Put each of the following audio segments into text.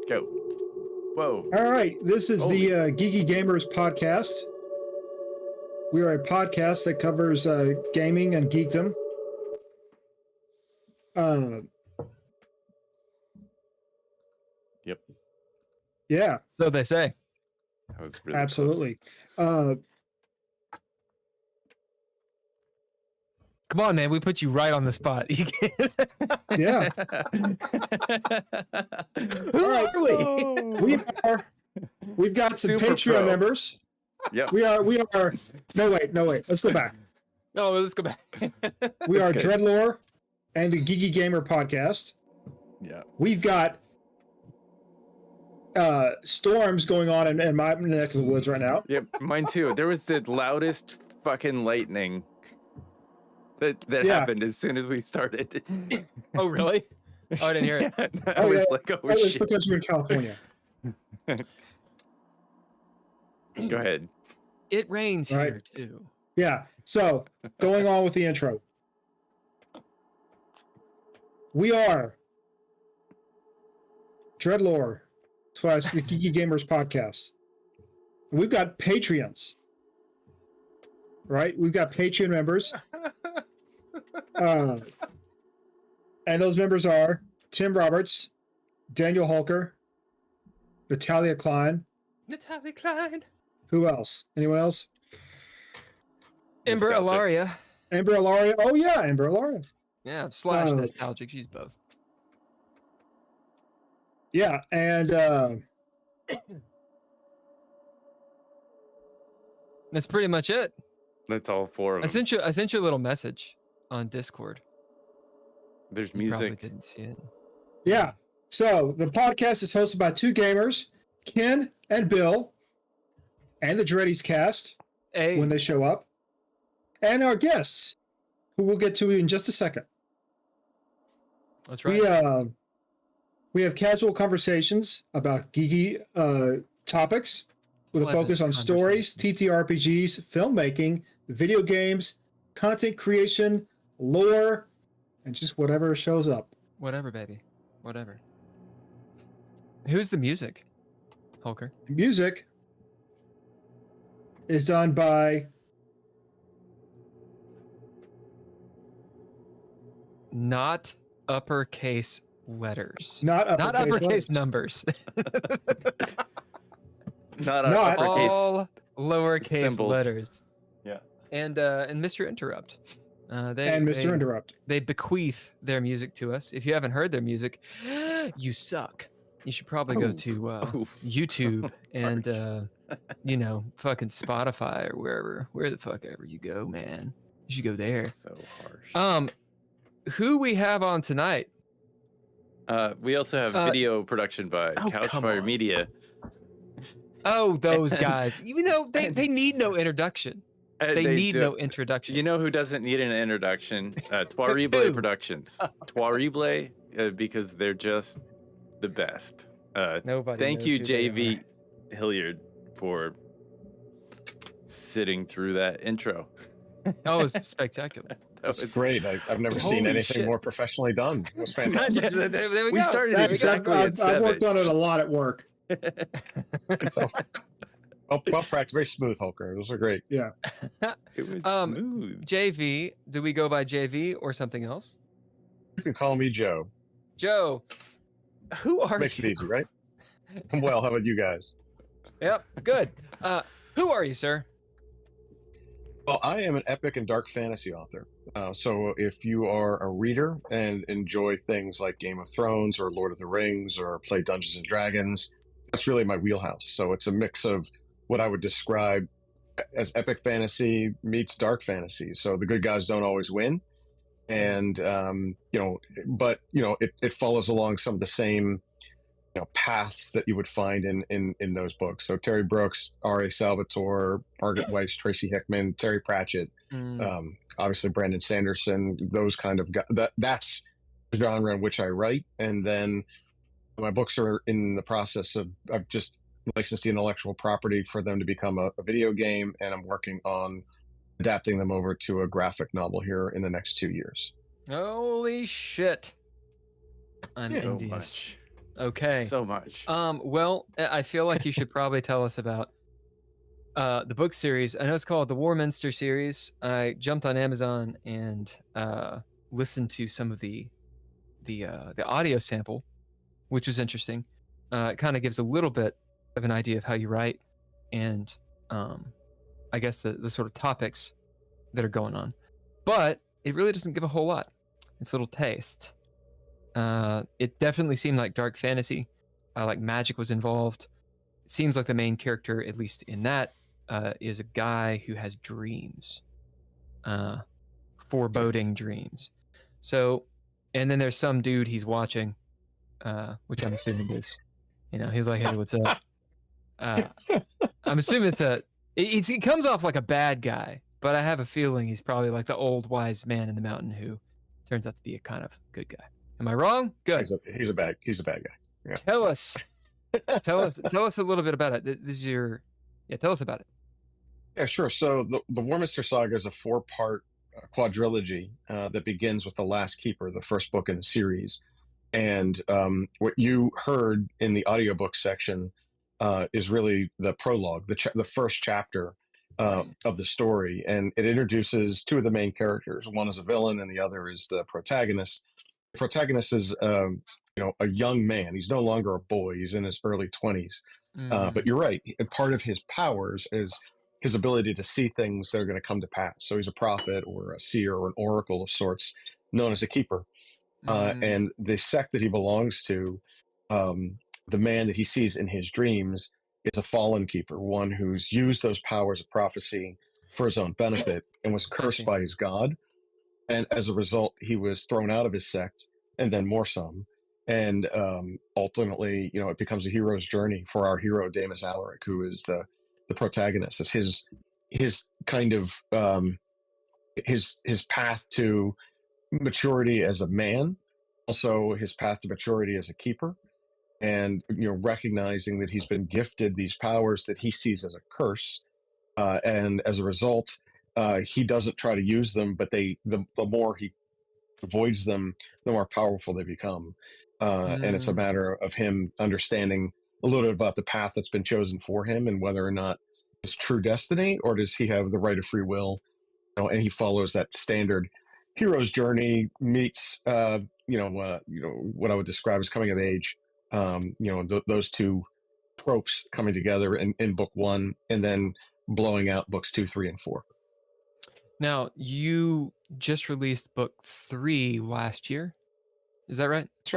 Go. Whoa. All right. This is the Geeky Gamers podcast. We are a podcast that covers gaming and geekdom. Yep. Yeah. So they say. That was really Absolutely. Come on, man. We put you right on the spot. You can't. Yeah. Who are we? We've got some Super Patreon pro. members. Yep. We are. No, wait. Let's go back. Oh, let's go back. We are That's good. DreadLore and the Geeky Gamer podcast. Yeah. We've got storms going on in my neck of the woods right now. Yep. Mine too. There was the loudest fucking lightning that Yeah. happened as soon as we started. Oh, really? Oh, I didn't hear it. I Oh, was yeah. like, oh It's shit. because you're in California. Go ahead. It rains Right. here, too. Yeah. So going on with the intro. We are DreadLore / the Geeky Gamers podcast. We've got Patreons. Right? We've got Patreon members. And those members are Tim Roberts, Daniel Holker, Natalia Cline. Natalia Cline. Who else? Anyone else? Ember Nostalgic. Ilaria. Amber Ilaria. Oh yeah, Amber Ilaria. Yeah, / Oh. nostalgic. She's both. Yeah, and That's pretty much it. That's all four of I them. sent you a little message on Discord. There's You probably music. didn't see it. yeah. So the podcast is hosted by two gamers, Ken and Bill, and the DREADIES cast Hey, when they show up, and our guests, who we'll get to in just a second. that's right. We have casual conversations about geeky topics with a Pleasant focus on stories, ttrpgs, filmmaking, video games, content creation, lore, and just whatever shows up. Whatever, baby. Whatever. Who's the music? Holker. Music is done by Not uppercase letters. not uppercase letters. numbers. Not Not uppercase. All lowercase symbols. letters. Yeah. And Mr. Interrupt. And Mr. Interrupt. They bequeath their music to us. If you haven't heard their music, you suck. You should probably go to YouTube and fucking Spotify or where the fuck ever you go, man. You should go there. So harsh. Who we have on tonight? We also have video production by come Couchfire on. Media. Oh, those guys. You know, they need no introduction. They need do. no introduction. You know who doesn't need an introduction? Trois Who? Productions. Trois because they're just the best. Nobody. Thank knows you, who they JV Hilliard, for sitting through that intro. are. Oh, it's spectacular. That's great. I've never seen Holy anything shit. more professionally done. It was Yeah, fantastic. there we We go. started There we go. exactly at I've worked 7. on it a lot at work. So, well practiced, very smooth, Hulker. Those are great. Yeah. It was Um, smooth. JV, do we go by JV or something else? You can call me Joe. Joe, who are Makes you? it easy, right? I'm well. How about you guys? Yep, good. Who are you, sir? Well, I am an epic and dark fantasy author. So if you are a reader and enjoy things like Game of Thrones or Lord of the Rings or play Dungeons and Dragons, that's really my wheelhouse. So it's a mix of what I would describe as epic fantasy meets dark fantasy. So the good guys don't always win. And, but it follows along some of the same, paths that you would find in those books. So Terry Brooks, R.A. Salvatore, Margaret Weiss, Tracy Hickman, Terry Pratchett, obviously Brandon Sanderson, those kind of guys. That's the genre in which I write. And then my books are in the process of I've just licensed the intellectual property for them to become a video game, and I'm working on adapting them over to a graphic novel here in the next 2 years. Holy shit. I'm So envious. much. Okay. So much. Well, I feel like you should probably tell us about the book series. I know it's called the Warminster series. I jumped on Amazon and listened to some of the audio sample, which was interesting. It kind of gives a little bit of an idea of how you write and I guess the sort of topics that are going on. But it really doesn't give a whole lot. It's a little taste. It definitely seemed like dark fantasy, like magic was involved. It seems like the main character, at least in that, is a guy who has dreams, foreboding dreams. So, and then there's some dude he's watching, which I'm assuming is, he's like, hey, what's up? I'm assuming he comes off like a bad guy, but I have a feeling he's probably like the old wise man in the mountain who turns out to be a kind of good guy. Am I wrong? Good. He's a bad guy. Yeah. Tell us a little bit about it. This is tell us about it. Yeah, sure. So the Warminster Saga is a 4-part quadrilogy that begins with The Last Keeper, the first book in the series. And what you heard in the audiobook section is really the prologue, the first chapter of the story. And it introduces 2 of the main characters. One is a villain and the other is the protagonist. The protagonist is a young man. He's no longer a boy. He's in his early 20s. But you're right. Part of his powers is his ability to see things that are going to come to pass. So he's a prophet or a seer or an oracle of sorts, known as a keeper. And the sect that he belongs to, the man that he sees in his dreams, is a fallen keeper, one who's used those powers of prophecy for his own benefit and was cursed by his god. And as a result, he was thrown out of his sect, and then more some. And ultimately, it becomes a hero's journey for our hero, Damus Alaric, who is the protagonist. It's his kind of his path to maturity as a man, also his path to maturity as a keeper, and recognizing that he's been gifted these powers that he sees as a curse, and as a result, he doesn't try to use them, but the more he avoids them, the more powerful they become. And it's a matter of him understanding a little bit about the path that's been chosen for him and whether or not it's true destiny, or does he have the right of free will? And he follows that standard hero's journey meets, what I would describe as coming of age. Those 2 tropes coming together in book 1 and then blowing out books 2, 3, and 4. Now, you just released book 3 last year. Is that right? That's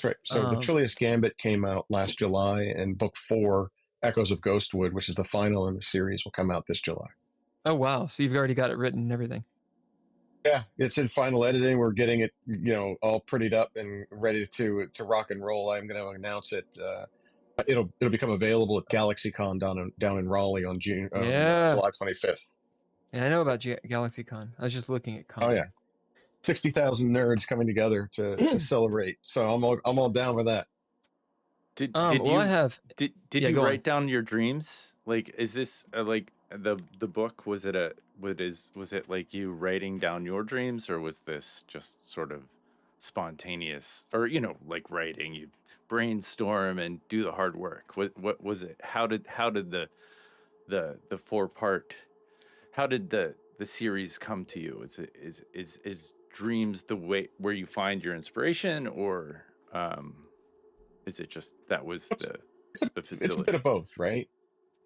right. So the Trillius Gambit came out last July, and book 4, Echoes of Ghostwood, which is the final in the series, will come out this July. Oh, wow. So you've already got it written and everything. Yeah, it's in final editing. We're getting it, all prettied up and ready to rock and roll. I'm going to announce it. It'll become available at GalaxyCon down in Raleigh on July 25th. Yeah, I know about GalaxyCon. I was just looking at cons. Oh yeah, 60,000 nerds coming together to celebrate. So I'm all down with that. Did Well, I have. did Yeah, you go on. write down your dreams? Like, is this like the book? Was it was it like you writing down your dreams, or was this just sort of spontaneous, or like writing? You brainstorm and do the hard work. What was it? How did the 4-part? How did the series come to you? Is dreams the way where you find your inspiration, or is it just that was the facility? It's a bit of both, right?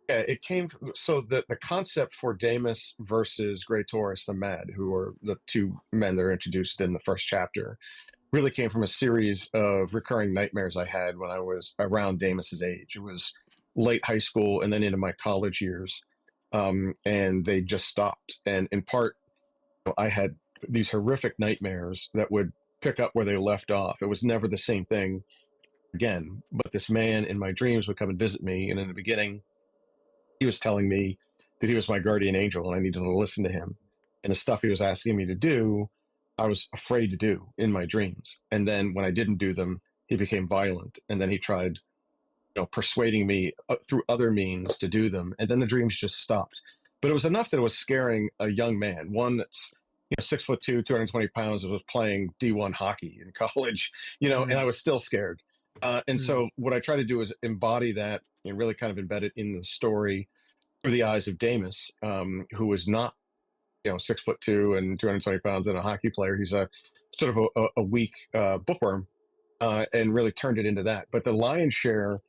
Yeah, it came. So the concept for Damus versus Grey Taurus the Mad, who are the two men that are introduced in the first chapter, really came from a series of recurring nightmares I had when I was around Damus's age. It was late high school and then into my college years, and they just stopped. And in part, I had these horrific nightmares that would pick up where they left off. It was never the same thing again, but this man in my dreams would come and visit me, and in the beginning he was telling me that he was my guardian angel and I needed to listen to him, and the stuff he was asking me to do I was afraid to do in my dreams. And then when I didn't do them, he became violent, and then he tried persuading me through other means to do them, and then the dreams just stopped. But it was enough that it was scaring a young man, one that's 6'2", 220 pounds, that was playing D1 hockey in college, and I was still scared. And so what I try to do is embody that and really kind of embed it in the story through the eyes of Damus, who is not, 6'2" and 220 pounds and a hockey player. He's a sort of a weak bookworm, and really turned it into that. But the lion's share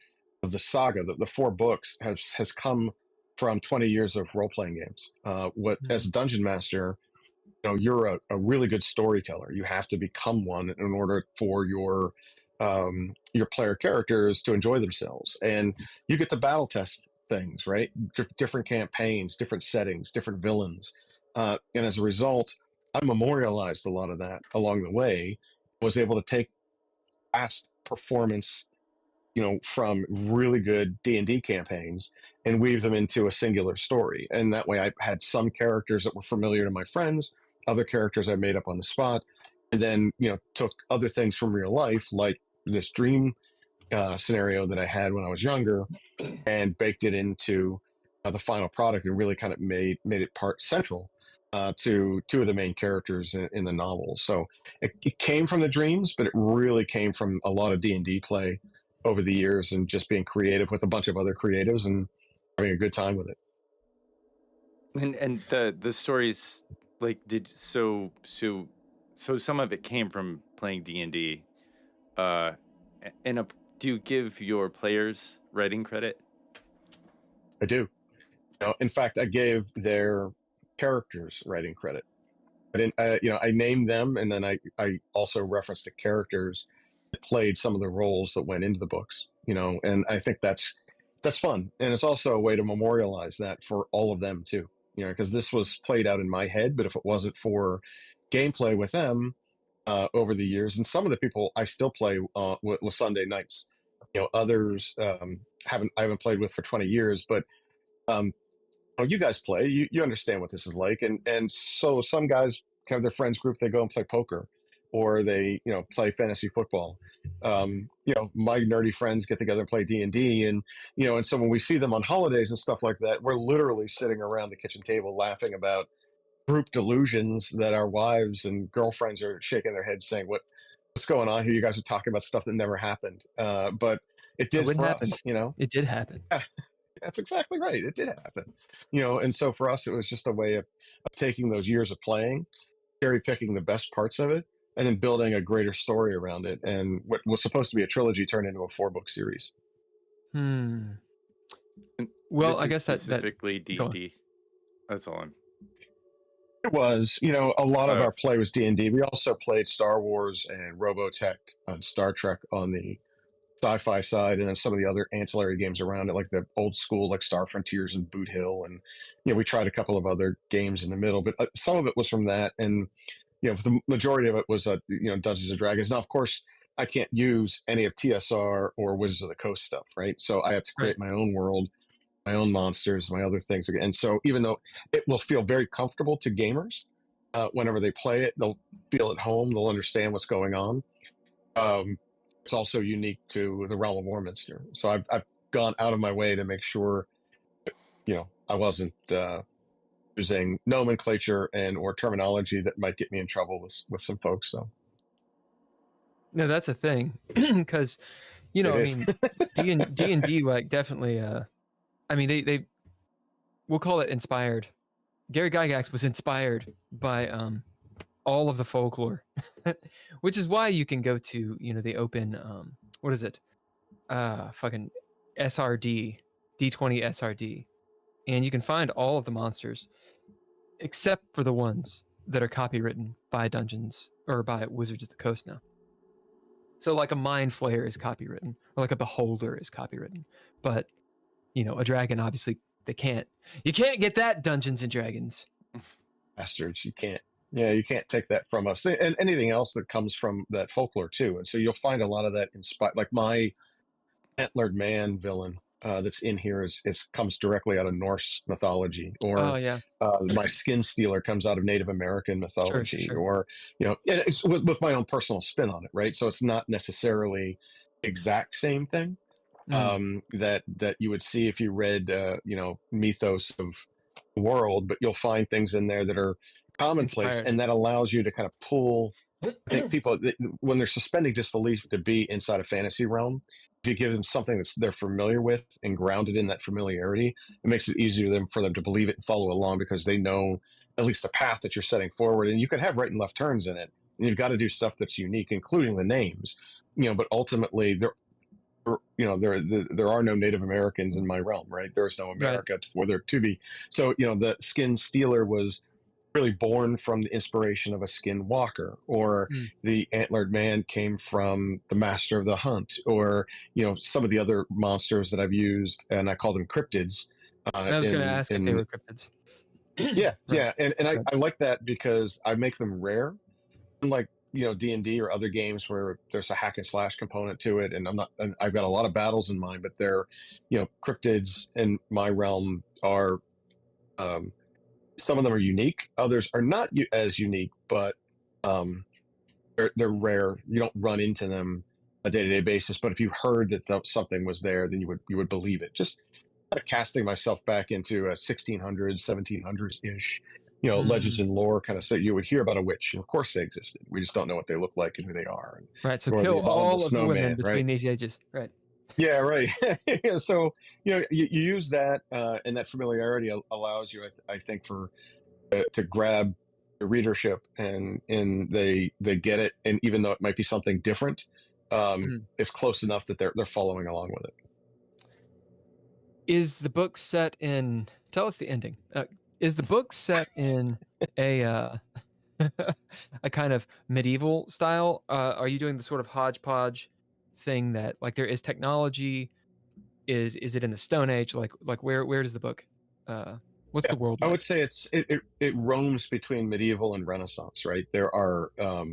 of the saga, the 4 books, has come from 20 years of role-playing games. As a dungeon master, you're a really good storyteller. You have to become one in order for your player characters to enjoy themselves, and you get to battle test things, right? Different campaigns, different settings, different villains, and as a result, I memorialized a lot of that along the way. Was able to take past performance, from really good D&D campaigns and weave them into a singular story, and that way I had some characters that were familiar to my friends, other characters I made up on the spot, and then took other things from real life, like this dream scenario that I had when I was younger, and baked it into the final product, and really kind of made it part central to 2 of the main characters in the novel. So it came from the dreams, but it really came from a lot of D&D play over the years, and just being creative with a bunch of other creatives and having a good time with it. And the stories, like, so some of it came from playing D&D. Do you give your players writing credit? I do. In fact, I gave their characters writing credit. I didn't. I named them, and then I also referenced the characters that played some of the roles that went into the books. And I think that's fun, and it's also a way to memorialize that for all of them too. Because this was played out in my head, but if it wasn't for gameplay with them over the years, and some of the people I still play with Sunday nights. Others I haven't played with for 20 years, but you guys play. You understand what this is like, and so some guys have their friends group. They go and play poker, or they play fantasy football. My nerdy friends get together and play D&D, and so when we see them on holidays and stuff like that, we're literally sitting around the kitchen table laughing about group delusions that our wives and girlfriends are shaking their heads saying, what's going on here? You guys are talking about stuff that never happened. But it did for us, It did happen. Yeah, that's exactly right. It did happen. And so for us, it was just a way of taking those years of playing, cherry picking the best parts of it, and then building a greater story around it. And what was supposed to be a trilogy turned into a 4-book series. Well, This I is guess specifically D&D. That's all I'm. It was, a lot of our play was D&D. We also played Star Wars and Robotech and Star Trek on the sci-fi side, and then some of the other ancillary games around it, like the old school, like Star Frontiers and Boot Hill, and we tried a couple of other games in the middle. But some of it was from that, and the majority of it was Dungeons and Dragons. Now, of course, I can't use any of TSR or Wizards of the Coast stuff, right? So I have to create my own world, my own monsters, my other things. And so even though it will feel very comfortable to gamers, whenever they play it, they'll feel at home, they'll understand what's going on. it's also unique to the realm of Warminster. So I've gone out of my way to make sure, I wasn't using nomenclature and or terminology that might get me in trouble with some folks. So No, that's a thing, because It I is. mean, D&D like definitely. I mean, they we'll call it inspired. Gary Gygax was inspired by all of the folklore, which is why you can go to the open what is it, fucking SRD, D20 SRD, and you can find all of the monsters except for the ones that are copywritten by Dungeons or by Wizards of the Coast now. So like a Mind Flayer is copywritten, or like a Beholder is copywritten, but a dragon, obviously you can't get that, Dungeons and Dragons. Bastards, you can't. Yeah, you can't take that from us, and anything else that comes from that folklore too. And so you'll find a lot of that inspired. Like my antlered man villain that's in here is comes directly out of Norse mythology, or Oh yeah, my skin stealer comes out of Native American mythology, sure. or and it's with my own personal spin on it, right? So it's not necessarily exact same thing that you would see if you read mythos of the world, but you'll find things in there that are commonplace, Inspired. and that allows you to kind of pull. I think people, when they're suspending disbelief to be inside a fantasy realm, if you give them something that's they're familiar with and grounded in that familiarity, it makes it easier for them to believe it and follow along, because they know at least the path that you're setting forward. And you can have right and left turns in it, and you've got to do stuff that's unique, including the names. But ultimately, there are no Native Americans in my realm, right? There's no America for there to be. So the skin stealer was really born from the inspiration of a skin walker, or the antlered man came from the master of the hunt, or some of the other monsters that I've used, and I call them cryptids. I was going to ask if they were cryptids. Yeah, Right. yeah, and I like that because I make them rare, unlike D&D or other games where there's a hack and slash component to it, and I've got a lot of battles in mind, but they're cryptids in my realm are some of them are unique, others are not as unique, but they're rare. You don't run into them on a day-to-day basis, but if you heard that something was there, then you would believe it. Just kind of casting myself back into a 1600s 1700s ish legends and lore kind of. So you would hear about a witch, and of course they existed, we just don't know what they look like and who they are. Right, so Or kill the abominable all of the women snowman, between right? these ages. Right. Yeah, right. So you use that, and that familiarity allows you, I think, for to grab the readership, and they get it, and even though it might be something different, it's close enough that they're following along with it. Is the book set in? Tell us the ending. Is the book set in a a kind of medieval style? Are you doing the sort of hodgepodge thing that like there is technology? Is it in the Stone Age? Like where does the book? What's the world like? I would say it roams between medieval and Renaissance, right? There are for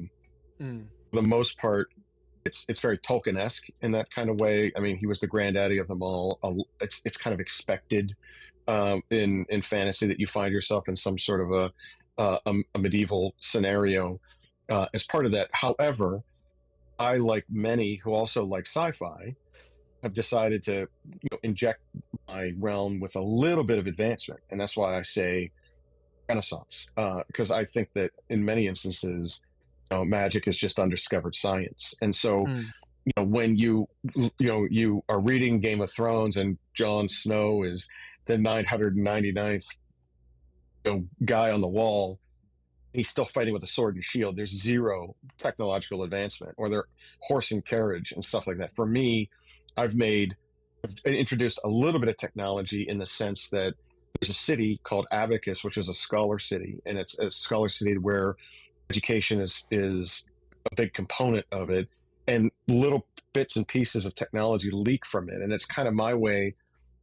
the most part, it's very Tolkien-esque in that kind of way. I mean, he was the granddaddy of them all. It's kind of expected in fantasy that you find yourself in some sort of a medieval scenario as part of that. However, I, like many who also like sci-fi, have decided to inject my realm with a little bit of advancement, and that's why I say Renaissance, because I think that in many instances, magic is just undiscovered science. And so when you are reading Game of Thrones and Jon Snow is the 999th guy on the wall, he's still fighting with a sword and shield. There's zero technological advancement, or their horse and carriage and stuff like that. For me, I've introduced a little bit of technology, in the sense that there's a city called Abacus, which is a scholar city, and it's a scholar city where education is a big component of it, and little bits and pieces of technology leak from it. And it's kind of my way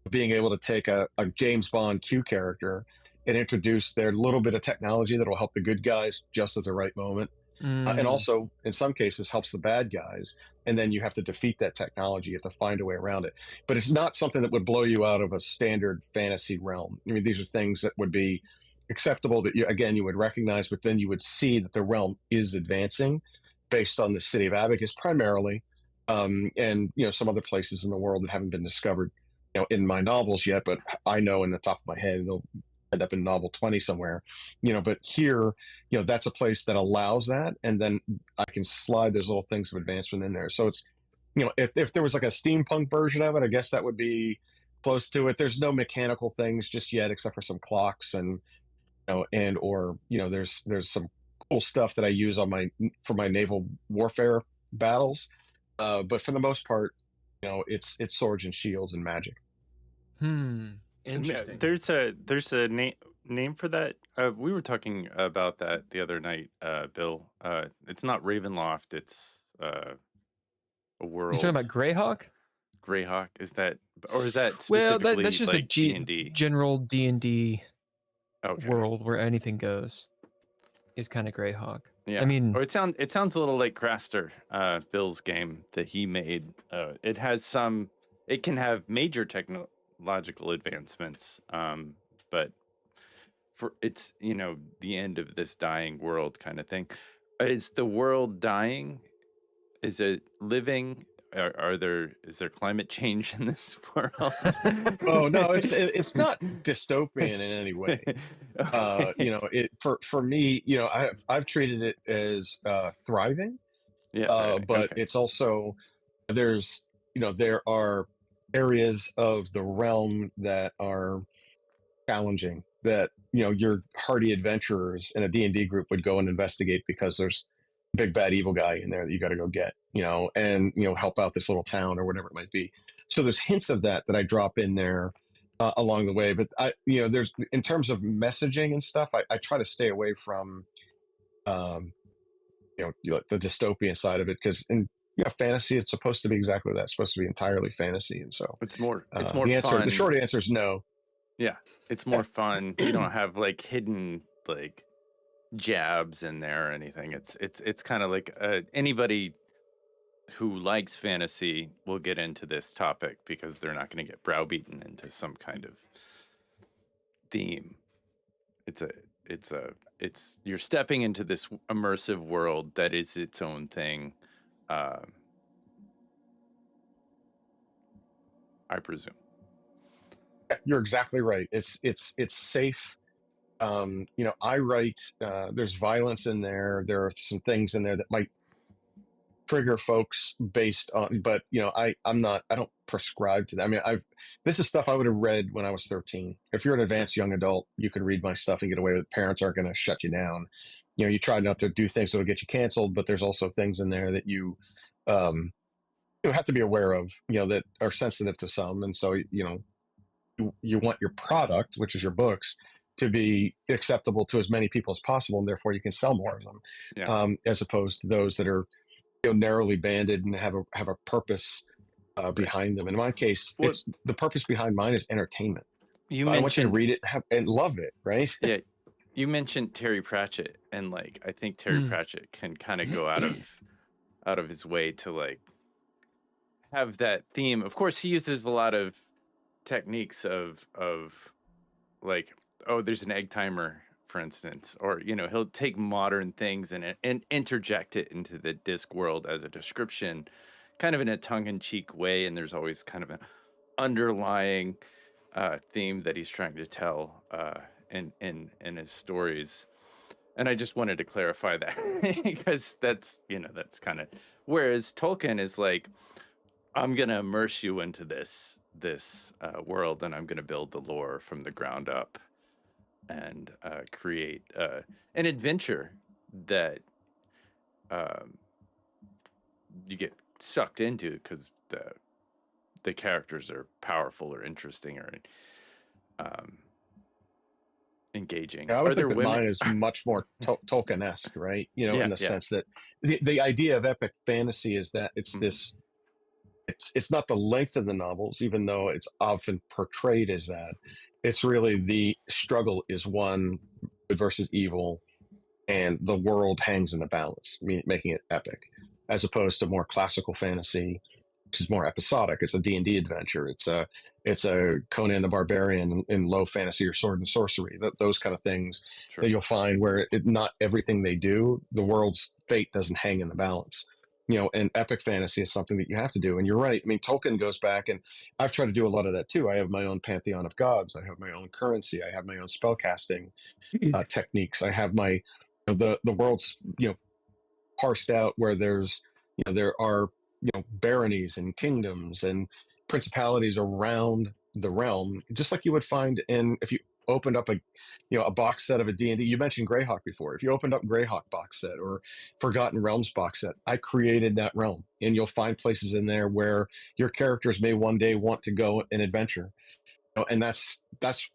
of being able to take a James Bond Q character and introduce their little bit of technology that will help the good guys just at the right moment, and also in some cases helps the bad guys. And then you have to defeat that technology. You have to find a way around it. But it's not something that would blow you out of a standard fantasy realm. I mean, these are things that would be acceptable, that you would recognize, but then you would see that the realm is advancing based on the city of Abacus primarily, and some other places in the world that haven't been discovered, in my novels yet, but I know in the top of my head it'll end up in novel 20 somewhere, but here, that's a place that allows that, and then I can slide those little things of advancement in there. So it's, if there was like a steampunk version of it, I guess that would be close to it. There's no mechanical things just yet, except for some clocks and, there's some cool stuff that I use for my naval warfare battles. But for the most part, it's swords and shields and magic. Interesting. There's a name for that. We were talking about that the other night, Bill. It's not Ravenloft. It's a world. You talking about Greyhawk? Greyhawk, is that, or is that Well, specifically that's just like a D&D? general D&D Okay. world where anything goes. Is kind of Greyhawk. Yeah. I mean, or it sounds a little like Craster, Bill's game that he made. It can have major technological advancements, but for it's the end of this dying world kind of thing. Is the world dying? Is it living? Is there climate change in this world? Oh no, it's not dystopian in any way. For me, I've treated it as thriving. Yeah. But it's also, there are areas of the realm that are challenging, that your hardy adventurers in a D&D group would go and investigate, because there's a big bad evil guy in there that you got to go get, and help out this little town or whatever it might be. So there's hints of that I drop in there along the way. But there's, in terms of messaging and stuff, I try to stay away from the dystopian side of it, because in fantasy, it's supposed to be exactly that. It's supposed to be entirely fantasy, and so it's more fun. The short answer is no. Yeah, it's more fun. You don't have like hidden like jabs in there or anything. It's kind of like anybody who likes fantasy will get into this topic, because they're not going to get browbeaten into some kind of theme. It's you're stepping into this immersive world that is its own thing. I presume. You're exactly right. It's safe. I write, there's violence in there. There are some things in there that might trigger folks based on, but I don't prescribe to that. I mean, this is stuff I would have read when I was 13. If you're an advanced young adult, you can read my stuff and get away with it. Parents aren't going to shut you down. You try not to do things that'll get you canceled, but there's also things in there that you have to be aware of, that are sensitive to some. And so, you want your product, which is your books, to be acceptable to as many people as possible, and therefore you can sell more of them, as opposed to those that are narrowly banded and have a purpose behind them. In my case, it's the purpose behind mine is entertainment. I want you to read it and love it, right? Yeah. You mentioned Terry Pratchett, and like I think Terry Pratchett can kind of go out of his way to like have that theme. Of course, he uses a lot of techniques of like, oh, there's an egg timer, for instance, or he'll take modern things and interject it into the disc world as a description, kind of in a tongue-in-cheek way, and there's always kind of an underlying theme that he's trying to tell in his stories. And I just wanted to clarify that because that's kind of, whereas Tolkien is like, I'm gonna immerse you into this world, and I'm gonna build the lore from the ground up and create an adventure that you get sucked into because the characters are powerful or interesting or engaging. I would think that mine is much more Tolkien-esque, right? In the sense that the idea of epic fantasy is that it's this. It's not the length of the novels, even though it's often portrayed as that. It's really the struggle is one, good versus evil, and the world hangs in the balance, making it epic, as opposed to more classical fantasy, which is more episodic. It's a D&D adventure. It's a Conan the Barbarian in low fantasy or sword and sorcery. Those kind of things that you'll find where not everything they do, the world's fate doesn't hang in the balance. and epic fantasy is something that you have to do. And you're right. I mean, Tolkien goes back, and I've tried to do a lot of that too. I have my own pantheon of gods. I have my own currency. I have my own spell casting techniques. I have my the world's parsed out, where there's there are baronies and kingdoms and principalities around the realm, just like you would find in if you opened up a box set of a D&D. You mentioned Greyhawk before. If you opened up Greyhawk box set or Forgotten Realms box set, I created that realm, and you'll find places in there where your characters may one day want to go and adventure. And that's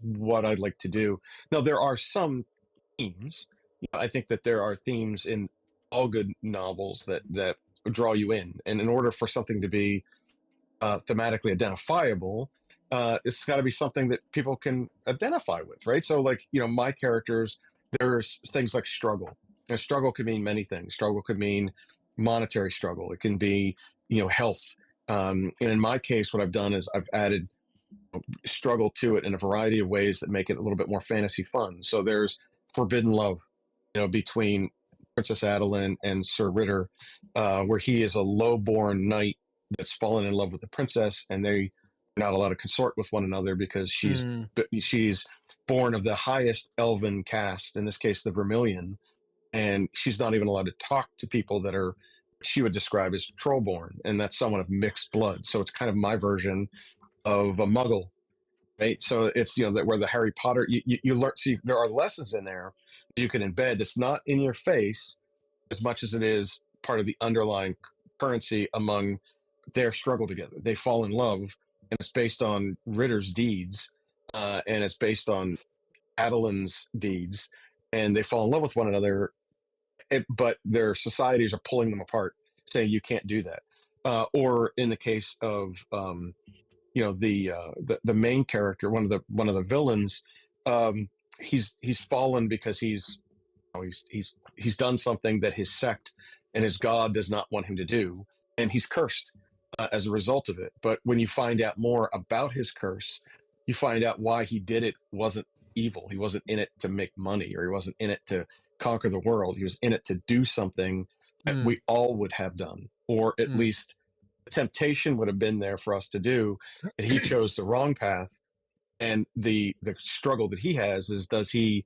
what I'd like to do. Now, there are some themes. I think that there are themes in all good novels that draw you in, and in order for something to be thematically identifiable, it's got to be something that people can identify with, right? So, like, my characters, there's things like struggle. And struggle could mean many things. Struggle could mean monetary struggle. It can be, health. And in my case, what I've done is I've added struggle to it in a variety of ways that make it a little bit more fantasy fun. So there's forbidden love, between Princess Adeline and Sir Ritter, where he is a low-born knight that's fallen in love with the princess, and they're not allowed to consort with one another because she's born of the highest elven caste, in this case the Vermilion, and she's not even allowed to talk to people that are she would describe as troll-born, and that's someone of mixed blood. So it's kind of my version of a muggle, right? So it's that where the Harry Potter you learn. See, there are lessons in there you can embed that's not in your face as much as it is part of the underlying currency among their struggle together. They fall in love, and it's based on Ritter's deeds, and it's based on Adeline's deeds, and they fall in love with one another, but their societies are pulling them apart, saying you can't do that. Or in the case of the main character, one of the villains, he's fallen because he's done something that his sect and his god does not want him to do, and he's cursed as a result of it. But when you find out more about his curse, you find out why he did it wasn't evil. He wasn't in it to make money, or he wasn't in it to conquer the world. He was in it to do something that we all would have done, or at least the temptation would have been there for us to do, and he chose the wrong path. And the struggle that he has is, does he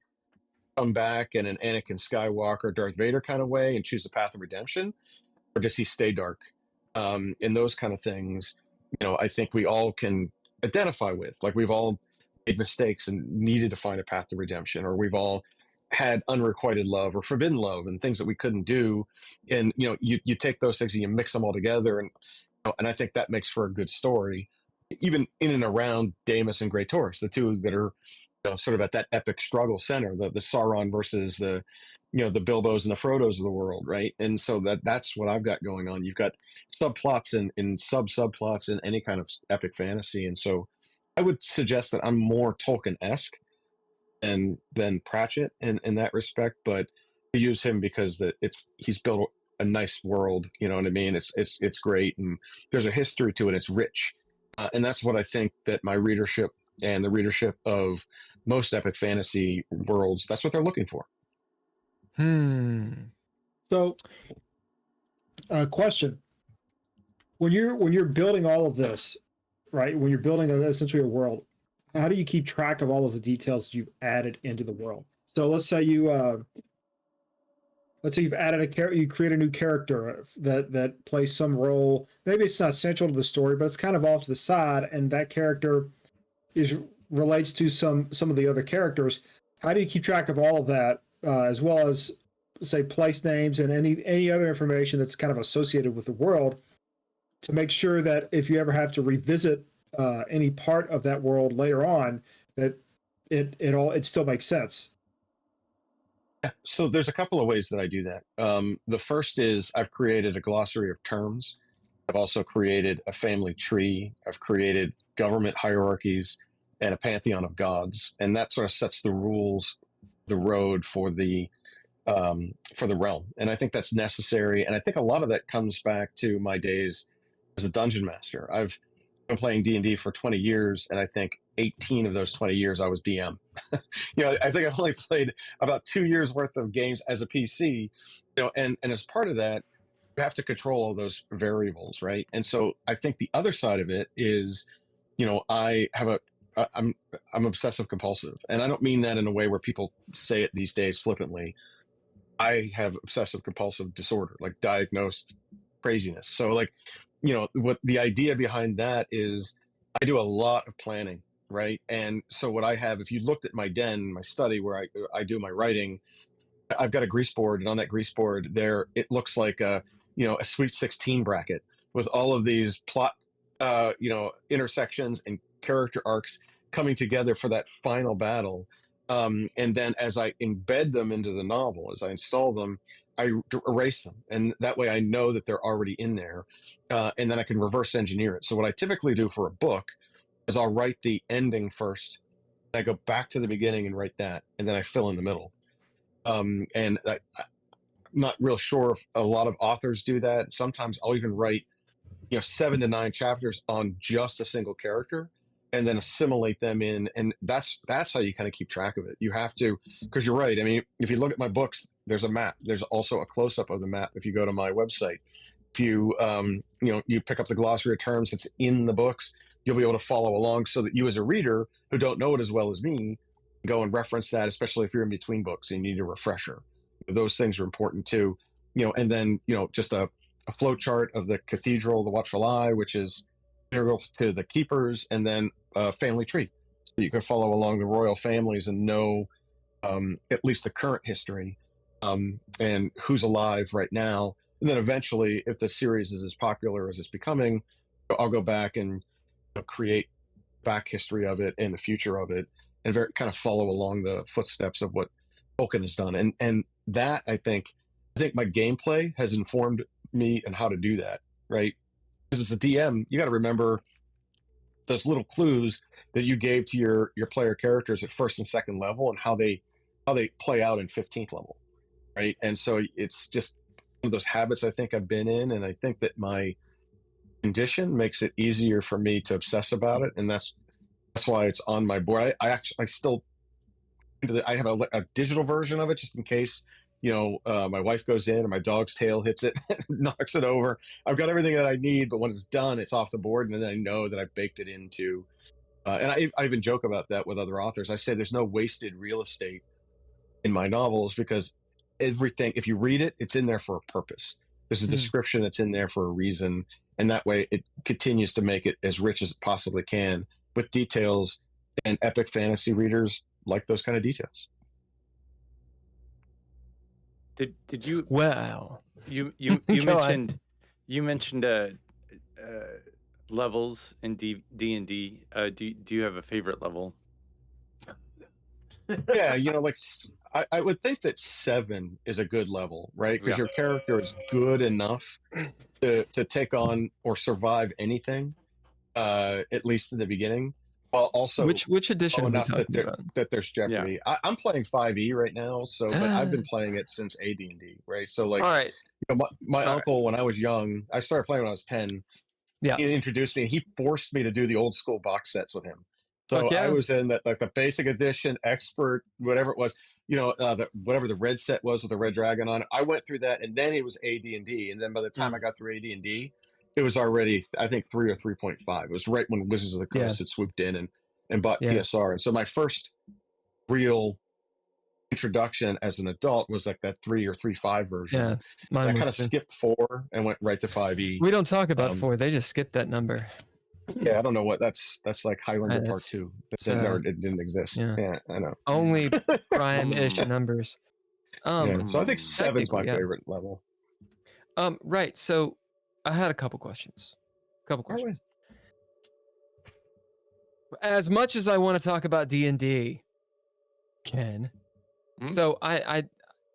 come back in an Anakin Skywalker, Darth Vader kind of way and choose the path of redemption, or does he stay dark? And those kind of things, I think we all can identify with. Like, we've all made mistakes and needed to find a path to redemption, or we've all had unrequited love or forbidden love and things that we couldn't do. And you take those things and you mix them all together, and I think that makes for a good story, even in and around Daemus and Grey Taurus, the two that are sort of at that epic struggle center, the Sauron versus the the Bilbos and the Frodos of the world, right? And so that's what I've got going on. You've got subplots and subplots in any kind of epic fantasy, and so I would suggest that I'm more Tolkien-esque than Pratchett in that respect, but I use him because he's built a nice world. You know what I mean? It's great, and there's a history to it. It's rich, and that's what I think that my readership and the readership of most epic fantasy worlds, that's what they're looking for. So, question: when you're building all of this, right? When you're building essentially a world, how do you keep track of all of the details you've added into the world? So let's say you've added a character, you create a new character that plays some role. Maybe it's not central to the story, but it's kind of off to the side, and that character relates to some of the other characters. How do you keep track of all of that, as well as, say, place names and any other information that's kind of associated with the world, to make sure that if you ever have to revisit any part of that world later on, that it still makes sense? So there's a couple of ways that I do that. The first is I've created a glossary of terms. I've also created a family tree. I've created government hierarchies and a pantheon of gods, and that sort of sets the rules, the road for the realm. And I think that's necessary. And I think a lot of that comes back to my days as a dungeon master. I've been playing D&D for 20 years, and I think 18 of those 20 years I was DM. I think I've only played about 2 years worth of games as a PC, and as part of that, you have to control all those variables, right? And so I think the other side of it is, I have I'm obsessive compulsive, and I don't mean that in a way where people say it these days flippantly. I have obsessive compulsive disorder, like diagnosed craziness. So like, what the idea behind that is, I do a lot of planning, right? And so what I have, if you looked at my den, my study where I do my writing, I've got a grease board, and on that grease board there, it looks like a Sweet 16 bracket with all of these plot, intersections and character arcs coming together for that final battle. And then as I embed them into the novel, as I install them, I erase them, and that way I know that they're already in there, and then I can reverse engineer it. So what I typically do for a book is I'll write the ending first. I go back to the beginning and write that, and then I fill in the middle. And I'm not real sure if a lot of authors do that. Sometimes I'll even write 7 to 9 chapters on just a single character, and then assimilate them in, and that's how you kind of keep track of it. You have to, because you're right. I mean, if you look at my books, there's a map. There's also a close-up of the map if you go to my website. If you you pick up the glossary of terms that's in the books, you'll be able to follow along, so that you as a reader who don't know it as well as me go and reference that, especially if you're in between books and you need a refresher. Those things are important too. And then just a flow chart of the cathedral, the Watchful Eye, which is integral to the keepers, and then a family tree, so you can follow along the royal families and know at least the current history, and who's alive right now. And then eventually, if the series is as popular as it's becoming, I'll go back and create back history of it and the future of it, and very kind of follow along the footsteps of what Tolkien has done. And that I think my gameplay has informed me and how to do that, right? Because as a DM, you got to remember those little clues that you gave to your player characters at first and second level, and how they play out in 15th level, right? And so it's just one of those habits I think I've been in, and I think that my condition makes it easier for me to obsess about it, and that's why it's on my board. I still I have a digital version of it, just in case my wife goes in and my dog's tail hits it, knocks it over. I've got everything that I need, but when it's done, it's off the board, and then I know that I've baked it into. And I even joke about that with other authors. I say there's no wasted real estate in my novels, because everything, if you read it, it's in there for a purpose. There's a description that's in there for a reason, and that way it continues to make it as rich as it possibly can with details. And epic fantasy readers like those kind of details. Did you Well, you Go on. mentioned levels in D&D. Do you have a favorite level? Yeah, I would think that 7 is a good level, right? Because Yeah. your character is good enough to take on or survive anything, at least in the beginning, while also which edition are we enough talking about? that there's jeopardy. I'm playing 5e right now, so but I've been playing it since AD&D, right? So like, All right. my All uncle, when I was young, I started playing when I was 10. Yeah. He introduced me, and he forced me to do the old school box sets with him. So Fuck yeah. I was in that, like the basic edition, expert, whatever it was, whatever the red set was with the red dragon on it. I went through that, and then it was AD&D, and then by the time I got through AD&D, it was already, I think, 3 or 3.5. It was right when Wizards of the Coast had swooped in and bought TSR. And so my first real introduction as an adult was like that 3 or 3.5 version. Yeah, mine I was kind of too. skipped 4 and went right to 5e. We don't talk about 4. They just skipped that number. Yeah, I don't know what that's like. Highlander Part 2. It didn't exist. Yeah, I know. Only prime-ish numbers. So I think 7's my favorite level. Right. So I had a couple questions. As much as I want to talk about D&D, Ken. So I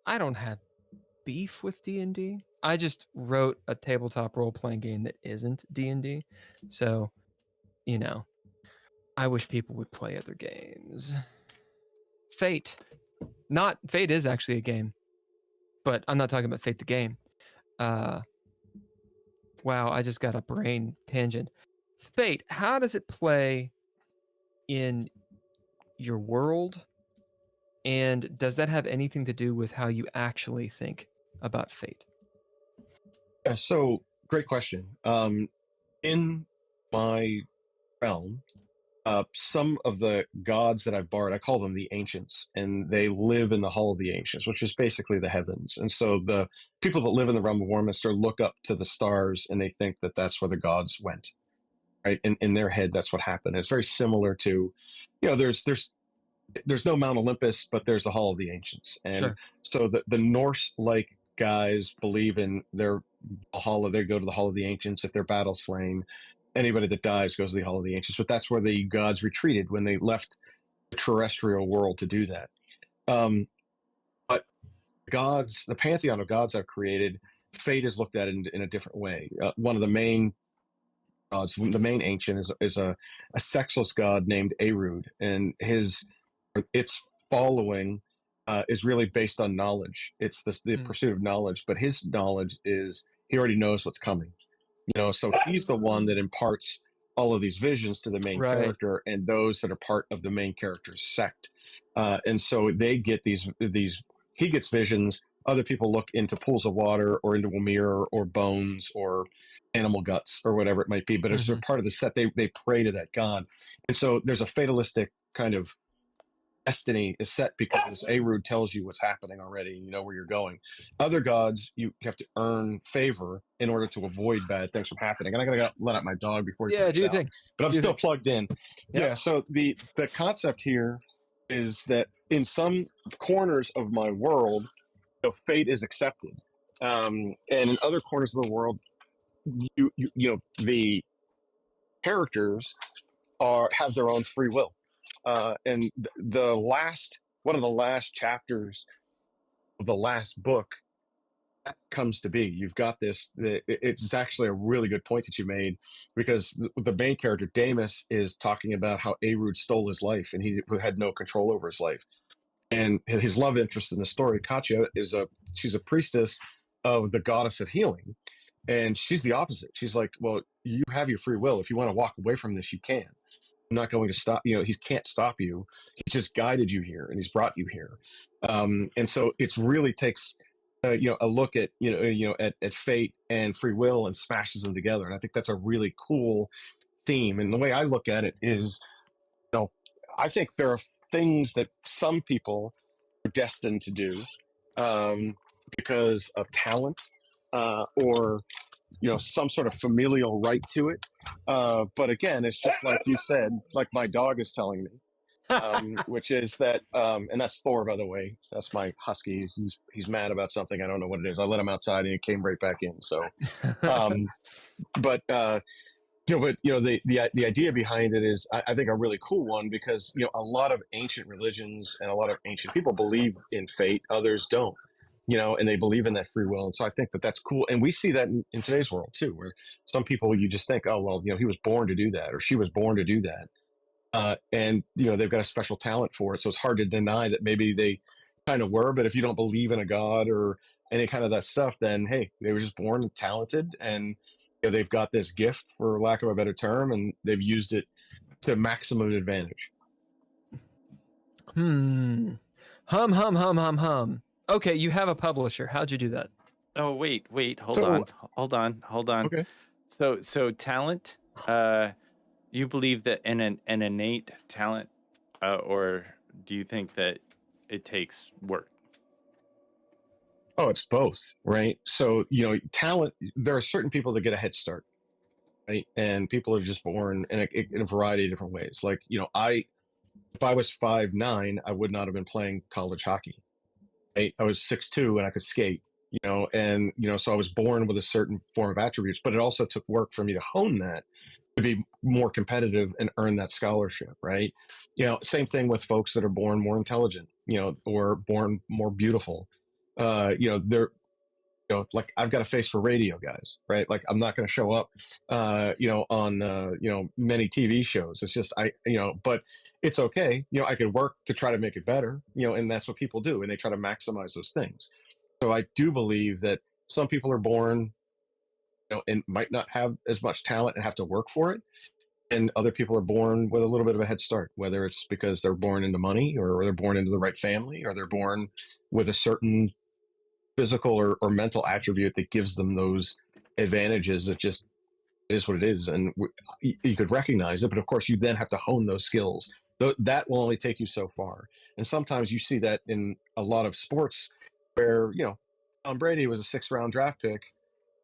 don't have beef with D&D. I just wrote a tabletop role-playing game that isn't D&D. So, I wish people would play other games. Fate is actually a game, but I'm not talking about Fate the game. Wow, I just got a brain tangent. Fate, how does it play in your world? And does that have anything to do with how you actually think about Fate? Yeah, so great question. In my realm, some of the gods that I've borrowed, I call them the ancients, and they live in the Hall of the Ancients, which is basically the heavens. And so the people that live in the realm of Warminster look up to the stars and they think that that's where the gods went, right? In their head, that's what happened. It's very similar to, there's no Mount Olympus, but there's the Hall of the Ancients. And Sure. so the Norse like guys believe in their Hall of, they go to the Hall of the Ancients if they're battle slain. Anybody that dies goes to the Hall of the Ancients, but that's where the gods retreated when they left the terrestrial world to do that. But gods, the pantheon of gods I've created, fate is looked at in a different way. One of the main gods, the main ancient, is a sexless god named Arud, and its following is really based on knowledge. It's the pursuit of knowledge, but his knowledge is he already knows what's coming. So he's the one that imparts all of these visions to the main character and those that are part of the main character's sect. And so they get these, he gets visions. Other people look into pools of water or into a mirror or bones or animal guts or whatever it might be. But as they're part of the set, they pray to that god. And so there's a fatalistic kind of destiny is set because Arud tells you what's happening already and you know where you're going. Other gods, you have to earn favor in order to avoid bad things from happening. And I gotta let out my dog before he do you think? But I'm still plugged in. Yep. Yeah, so the concept here is that in some corners of my world, fate is accepted. And in other corners of the world, the characters have their own free will. And one of the last chapters of the last book that comes to be. You've got this. It's actually a really good point that you made, because the main character Damus is talking about how Arud stole his life and he had no control over his life. And his love interest in the story, Katya, she's a priestess of the goddess of healing, and she's the opposite. She's like, well, you have your free will. If you want to walk away from this, you can. I'm not going to stop. He can't stop you. He just guided you here and he's brought you here. And so it really takes a look at at fate and free will and smashes them together. And I think that's a really cool theme. And the way I look at it is, I think there are things that some people are destined to do because of talent or some sort of familial right to it. But again, it's just like you said, like my dog is telling me, which is that, and that's Thor, by the way. That's my husky. He's mad about something. I don't know what it is. I let him outside and he came right back in. So, the idea behind it is, I think, a really cool one, because a lot of ancient religions and a lot of ancient people believe in fate. Others don't. And they believe in that free will. And so I think that that's cool. And we see that in today's world too, where some people, you just think, oh, well, he was born to do that, or she was born to do that. And they've got a special talent for it. So it's hard to deny that maybe they kind of were, but if you don't believe in a god or any kind of that stuff, then, hey, they were just born talented, and they've got this gift, for lack of a better term, and they've used it to maximum advantage. Hum, hum, hum, hum, hum. Okay, you have a publisher. How'd you do that? Oh, wait, hold on. Okay. So talent, you believe that an innate talent, or do you think that it takes work? Oh, it's both, right? So, talent, there are certain people that get a head start, right? And people are just born in a variety of different ways. Like, if I was 5'9", I would not have been playing college hockey. Right? I was 6'2" and I could skate, so I was born with a certain form of attributes, but it also took work for me to hone that to be more competitive and earn that scholarship, right? Same thing with folks that are born more intelligent, or born more beautiful. They're, like, I've got a face for radio, guys, right? Like, I'm not going to show up, on, many TV shows. It's just, but it's okay. I could work to try to make it better, and that's what people do. And they try to maximize those things. So I do believe that some people are born, and might not have as much talent and have to work for it. And other people are born with a little bit of a head start, whether it's because they're born into money, or they're born into the right family, or they're born with a certain physical or mental attribute that gives them those advantages of just it is what it is, and you could recognize it, but of course you then have to hone those skills. That will only take you so far, and sometimes you see that in a lot of sports where Tom Brady was a 6th-round draft pick,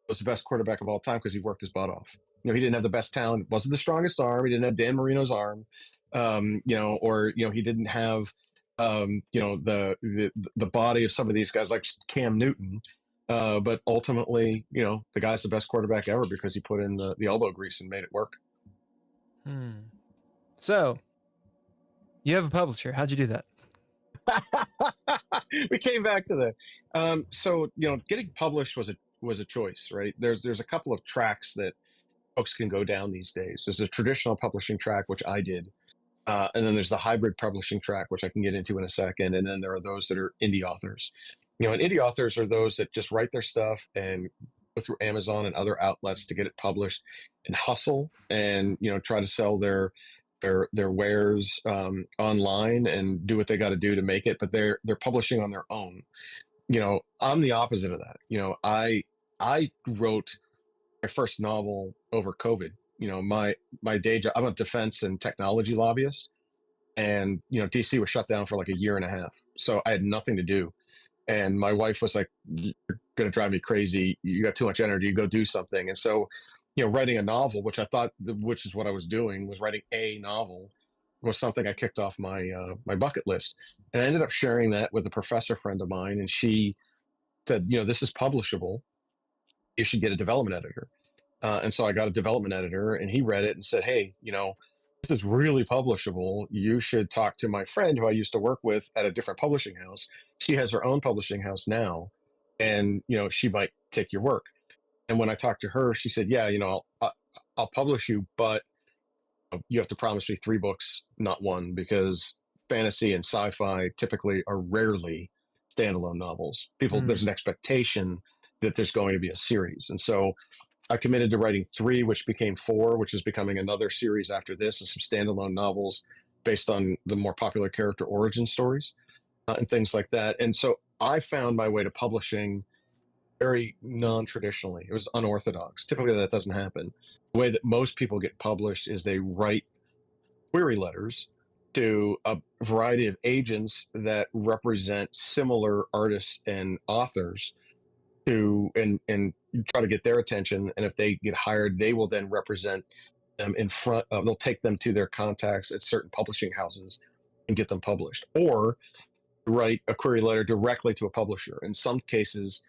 was the best quarterback of all time because he worked his butt off. He didn't have the best talent, wasn't the strongest arm, he didn't have Dan Marino's arm, or he didn't have the body of some of these guys like Cam Newton. But ultimately, the guy's the best quarterback ever because he put in the elbow grease and made it work. So, you have a publisher. How'd you do that? We came back to that. So, getting published was a choice, right? There's a couple of tracks that folks can go down these days. There's a traditional publishing track, which I did. And then there's the hybrid publishing track, which I can get into in a second. And then there are those that are indie authors. And indie authors are those that just write their stuff and go through Amazon and other outlets to get it published and hustle and, try to sell their wares online and do what they got to do to make it. But they're publishing on their own. I'm the opposite of that. I wrote my first novel over COVID. My day job, I'm a defense and technology lobbyist, and DC was shut down for like a year and a half, so I had nothing to do. And my wife was like, "You're gonna drive me crazy. You got too much energy. Go do something." And so, writing a novel, which is what I was doing, was writing a novel, was something I kicked off my my bucket list. And I ended up sharing that with a professor friend of mine, and she said, "This is publishable. You should get a development editor." And so I got a development editor, and he read it and said, "Hey, this is really publishable. You should talk to my friend who I used to work with at a different publishing house. She has her own publishing house now, and she might take your work." And when I talked to her, she said, "Yeah, I'll publish you, but you have to promise me 3 books, not 1, because fantasy and sci-fi typically are rarely standalone novels. There's an expectation that there's going to be a series." And so I committed to writing 3, which became 4, which is becoming another series after this, and some standalone novels based on the more popular character origin stories and things like that. And so I found my way to publishing very non-traditionally. It was unorthodox. Typically that doesn't happen. The way that most people get published is they write query letters to a variety of agents that represent similar artists and authors and try to get their attention. And if they get hired, they will then represent them in front of, they'll take them to their contacts at certain publishing houses and get them published, or write a query letter directly to a publisher. In some cases,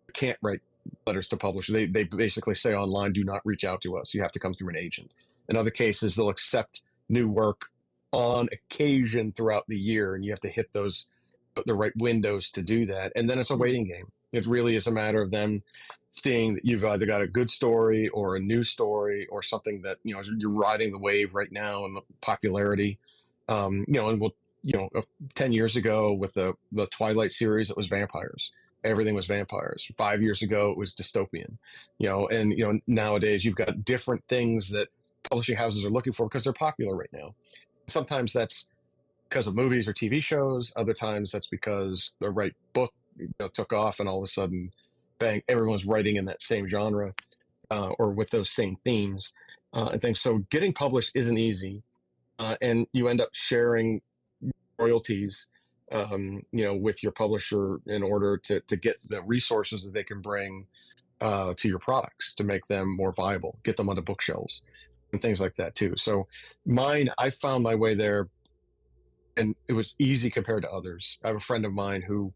you can't write letters to publishers. They basically say online, "Do not reach out to us. You have to come through an agent." In other cases, they'll accept new work on occasion throughout the year, and you have to hit the right windows to do that. And then it's a waiting game. It really is a matter of them seeing that you've either got a good story or a new story or something that you're riding the wave right now and the popularity. And 10 years ago with the Twilight series, it was vampires. Everything was vampires. 5 years ago, it was dystopian. And nowadays you've got different things that publishing houses are looking for because they're popular right now. Sometimes that's because of movies or TV shows. Other times that's because the right book took off, and all of a sudden, bang, everyone's writing in that same genre or with those same themes and things. So getting published isn't easy, and you end up sharing royalties, with your publisher in order to get the resources that they can bring to your products to make them more viable, get them onto bookshelves and things like that too. So I found my way there, and it was easy compared to others. I have a friend of mine who,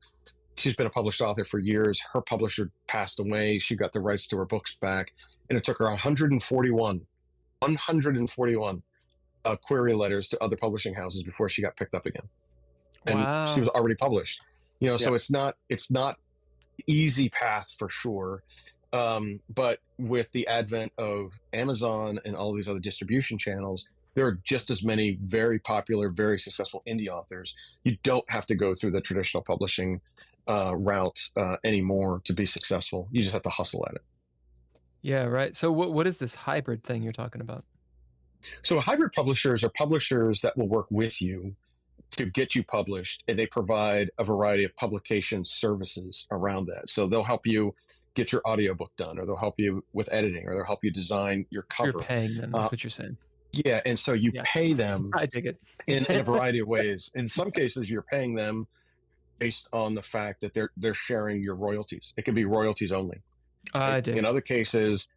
she's been a published author for years. Her publisher passed away. She got the rights to her books back, and it took her 141 query letters to other publishing houses before she got picked up again. And Wow. she was already published. So it's not easy path for sure. But with the advent of Amazon and all these other distribution channels, there are just as many very popular, very successful indie authors. You don't have to go through the traditional publishing route anymore to be successful. You just have to hustle at it. Yeah, right. So what is this hybrid thing you're talking about? So hybrid publishers are publishers that will work with you to get you published, and they provide a variety of publication services around that. So they'll help you get your audiobook done, or they'll help you with editing, or they'll help you design your So you're cover. paying them. That's what you're saying. Yeah, and so you Yeah. pay them I dig it. in a variety of ways. In some cases, you're paying them based on the fact that they're sharing your royalties. It can be royalties only. I dig. In other cases,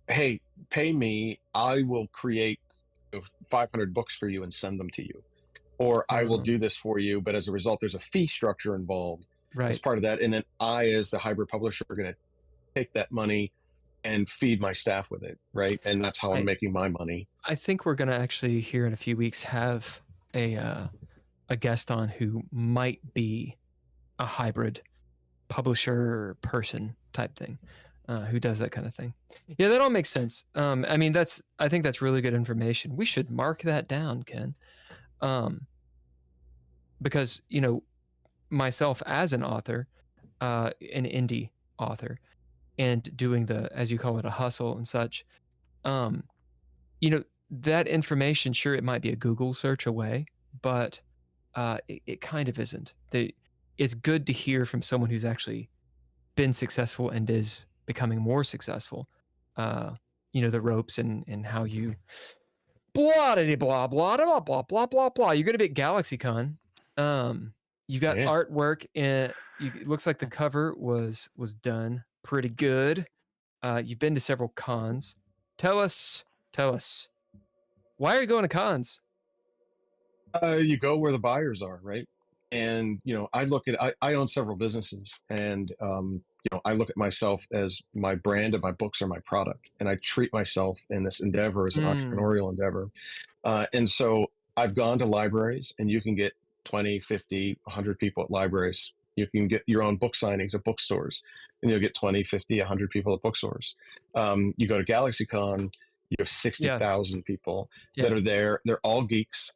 hey, pay me, I will create 500 books for you and send them to you, or I will do this for you, but as a result, there's a fee structure involved as Right. part of that, and then I, as the hybrid publisher, are going to take that money and feed my staff with it, right? And that's how I'm making my money. I think we're gonna actually here in a few weeks have a guest on who might be a hybrid publisher person type thing, who does that kind of thing. Yeah, that all makes sense. I mean, I think that's really good information. We should mark that down, Ken, because you know, myself as an author, an indie author, and doing the, as you call it, a hustle and such, you know, that information, sure, it might be a Google search away, but it kind of isn't. It's good to hear from someone who's actually been successful and is becoming more successful. You know, the ropes and how you blah blah blah blah blah blah blah blah blah. You're gonna be at GalaxyCon. You got artwork, and it looks like the cover was done pretty good. You've been to several cons. Tell us, why are you going to cons? You go where the buyers are, right? And you know, I own several businesses, and you know, I look at myself as my brand, and my books are my product, and I treat myself in this endeavor as an entrepreneurial endeavor. And so I've gone to libraries, and you can get 20, 50, 100 people at libraries. You can get your own book signings at bookstores, and you'll get 20, 50, 100 people at bookstores. You go to GalaxyCon, you have 60,000 people that are there. They're all geeks.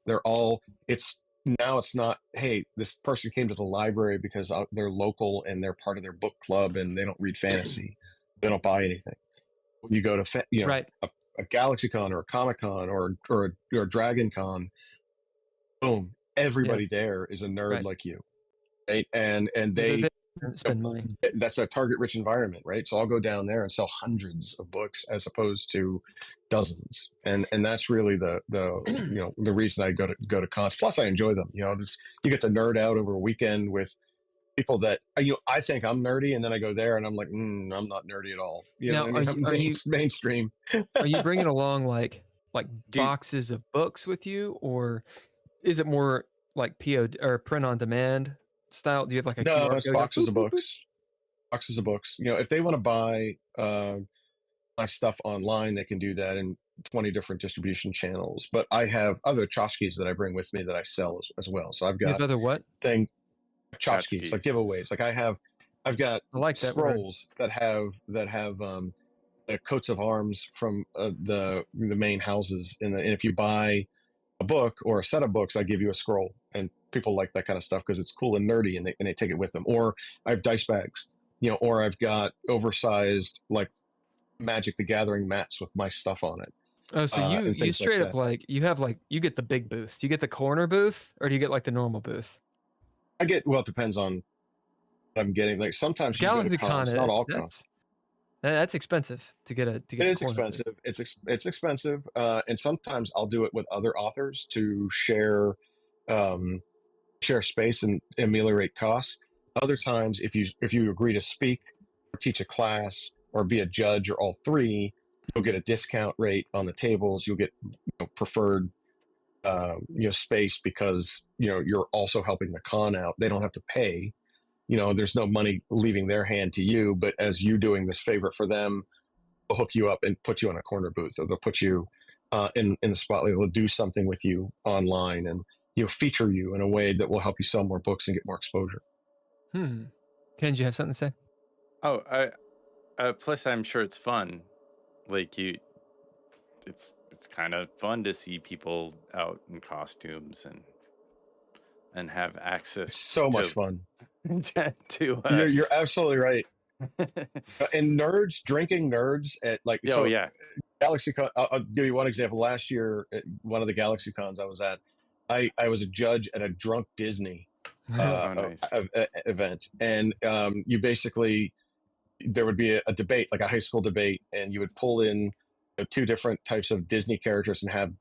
It's not, hey, this person came to the library because they're local and they're part of their book club and they don't read fantasy. They don't buy anything. When you go to, a GalaxyCon or a Comic-Con or a Dragon Con, boom, everybody there is a nerd like you. Right? And they spend money. That's a target rich environment, right? So I'll go down there and sell hundreds of books as opposed to dozens, and that's really the you know, the reason I go to cons. Plus I enjoy them. You know, you get to nerd out over a weekend with people that, you know, I think I'm nerdy, and then I go there and I'm like, I'm not nerdy at all. You know, are you mainstream? Are you bringing along like boxes of books with you, or is it more like PO or print on demand style? Do you have like a no? QR It's code? boxes of books. Boxes of books. You know, if they want to buy my stuff online, they can do that in 20 different distribution channels. But I have other tchotchkes that I bring with me that I sell as well. So I've got other what? Tchotchkes, like giveaways. Like I've got scrolls that have coats of arms from the main houses. And if you buy a book or a set of books, I give you a scroll, and people like that kind of stuff because it's cool and nerdy, and they take it with them. Or I have dice bags, you know, or I've got oversized like Magic the Gathering mats with my stuff on it. Oh, so you straight up like you get the big booth. Do you get the corner booth, or do you get like the normal booth? Well, it depends on what I'm getting. Like sometimes GalaxyCon, not all cons. That's expensive to get a. It is expensive. It's expensive, and sometimes I'll do it with other authors to share space and ameliorate costs. Other times, if you agree to speak or teach a class or be a judge or all three, you'll get a discount rate on the tables. You'll get preferred space because you're also helping the con out. They don't have to pay. There's no money leaving their hand to you, but as you doing this favor for them, they'll hook you up and put you on a corner booth, or they'll put you in the spotlight. They'll do something with you online and feature you in a way that will help you sell more books and get more exposure. Ken, do you have something to say? Oh, plus I'm sure it's fun. Like it's kind of fun to see people out in costumes and have access. It's so much fun. You're absolutely right. And drinking nerds at GalaxyCon. I'll give you one example. Last year at one of the GalaxyCons I was at, I was a judge at a drunk Disney nice. event, and you basically there would be a debate, like a high school debate, and you would pull in two different types of Disney characters and have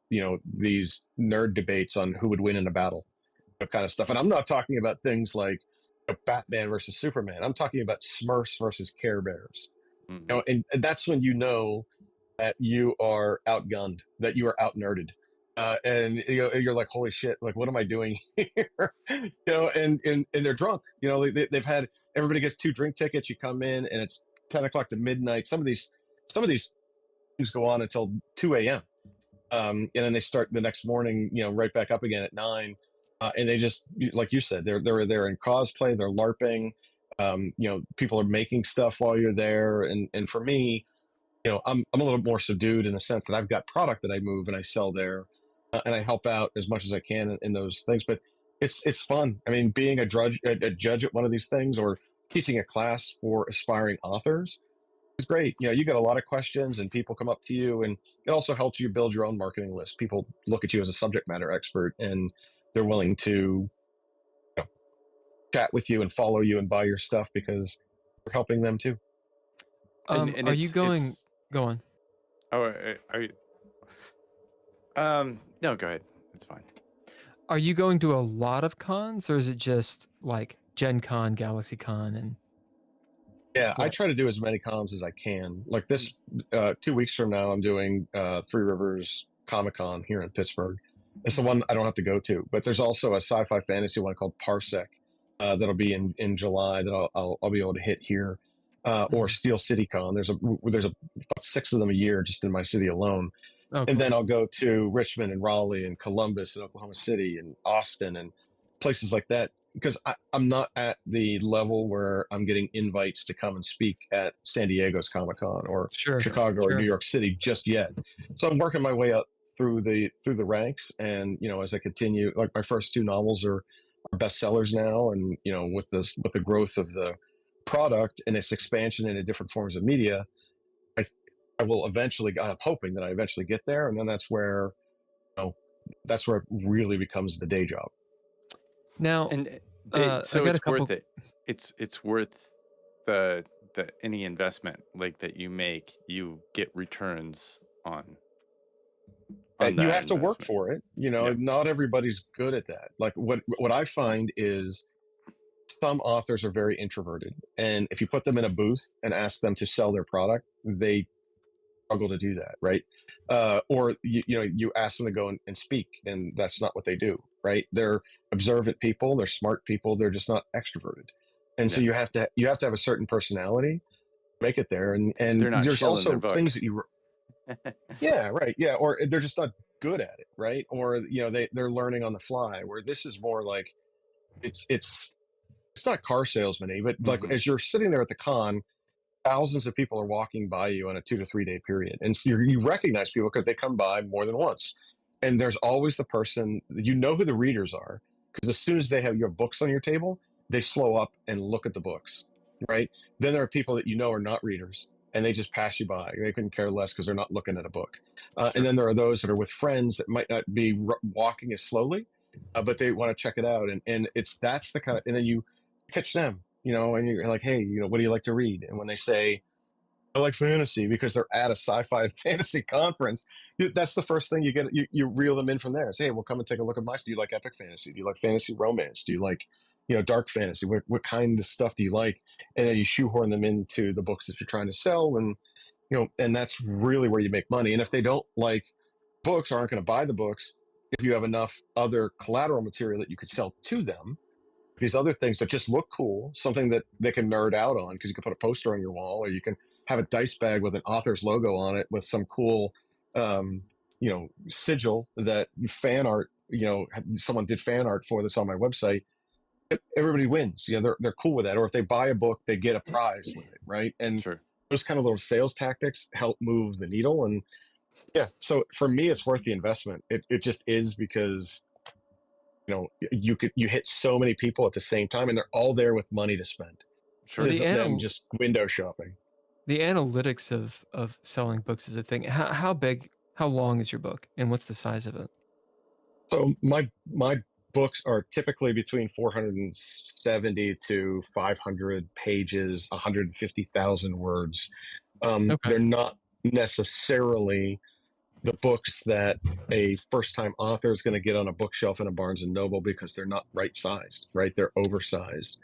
these nerd debates on who would win in a battle, kind of stuff. And I'm not talking about things like Batman versus Superman. I'm talking about Smurfs versus Care Bears. Mhm. And that's when that you are outgunned, that you are out nerded. And you're like, holy shit, like what am I doing here? And they're drunk. They've had, everybody gets 2 drink tickets. You come in and it's 10 o'clock to midnight. Some of these things go on until 2 a.m. And then they start the next morning, right back up again at 9. And they just, like you said, they're in cosplay, they're LARPing. People are making stuff while you're there. And for me, I'm a little more subdued in the sense that I've got product that I move and I sell there, and I help out as much as I can in those things. But it's fun. I mean, being a judge at one of these things, or teaching a class for aspiring authors, is great. You get a lot of questions and people come up to you, and it also helps you build your own marketing list. People look at you as a subject matter expert, and they're willing to chat with you and follow you and buy your stuff because you're helping them too. And Are you going? Go on. Oh, are you? No, go ahead. It's fine. Are you going to a lot of cons, or is it just like Gen Con, Galaxy Con, and? Yeah, I try to do as many cons as I can. Like this, 2 weeks from now, I'm doing Three Rivers Comic Con here in Pittsburgh. It's the one I don't have to go to, but there's also a sci-fi fantasy one called Parsec that'll be in July that I'll be able to hit here, or Steel City Con. There's about 6 of them a year just in my city alone. Oh, And cool. then I'll go to Richmond and Raleigh and Columbus and Oklahoma City and Austin and places like that, because I'm not at the level where I'm getting invites to come and speak at San Diego's Comic Con or Chicago or New York City just yet. So I'm working my way up through the ranks, and as I continue, like my first 2 novels are bestsellers now, and with the growth of the product and its expansion into different forms of media, I will eventually, I'm hoping that I eventually get there, and then that's where it really becomes the day job. Now, And so it's worth it. It's worth the any investment like that you make. You get returns on you have to work for it. Yeah. Not everybody's good at that. Like what I find is some authors are very introverted, and if you put them in a booth and ask them to sell their product, they struggle to do that, right? Or you ask them to go and speak, and that's not what they do, right? They're observant people, they're smart people, they're just not extroverted, and so you have to have a certain personality to make it there, and they're not there's also things that yeah, right, yeah, or they're just not good at it, right? Or they're learning on the fly, where this is more like it's not car salesman-y, but like as you're sitting there at the con, thousands of people are walking by you on a 2 to 3 day period, and so you recognize people because they come by more than once, and there's always the person, who the readers are, because as soon as they have your books on your table, they slow up and look at the books, right? Then there are people that are not readers, and they just pass you by. They couldn't care less because they're not looking at a book. And then there are those that are with friends that might not be walking as slowly, but they want to check it out, and that's the kind of, and then you pitch them, and you're like, hey, what do you like to read? And when they say, I like fantasy, because they're at a sci-fi fantasy conference, that's the first thing you get. You reel them in from there. Say, hey, well, come and take a look at my. Do you like epic fantasy? Do you like fantasy romance? Do you like, dark fantasy? What kind of stuff do you like? And then you shoehorn them into the books that you're trying to sell, and and that's really where you make money. And if they don't like books, or aren't going to buy the books, if you have enough other collateral material that you could sell to them, these other things that just look cool, something that they can nerd out on, because you can put a poster on your wall, or you can have a dice bag with an author's logo on it with some cool sigil that fan art, someone did fan art for, that's on my website. Everybody wins. They're cool with that. Or if they buy a book, they get a prize with it, right? And those kind of little sales tactics help move the needle. And so for me, it's worth the investment. It just is, because you hit so many people at the same time, and they're all there with money to spend. Sure. This isn't them just window shopping. The analytics of selling books is a thing. How big, how long is your book, and what's the size of it? So my books are typically between 470 to 500 pages, 150,000 words. Okay. They're not necessarily the books that a first-time author is going to get on a bookshelf in a Barnes and Noble, because they're not right-sized, right? They're oversized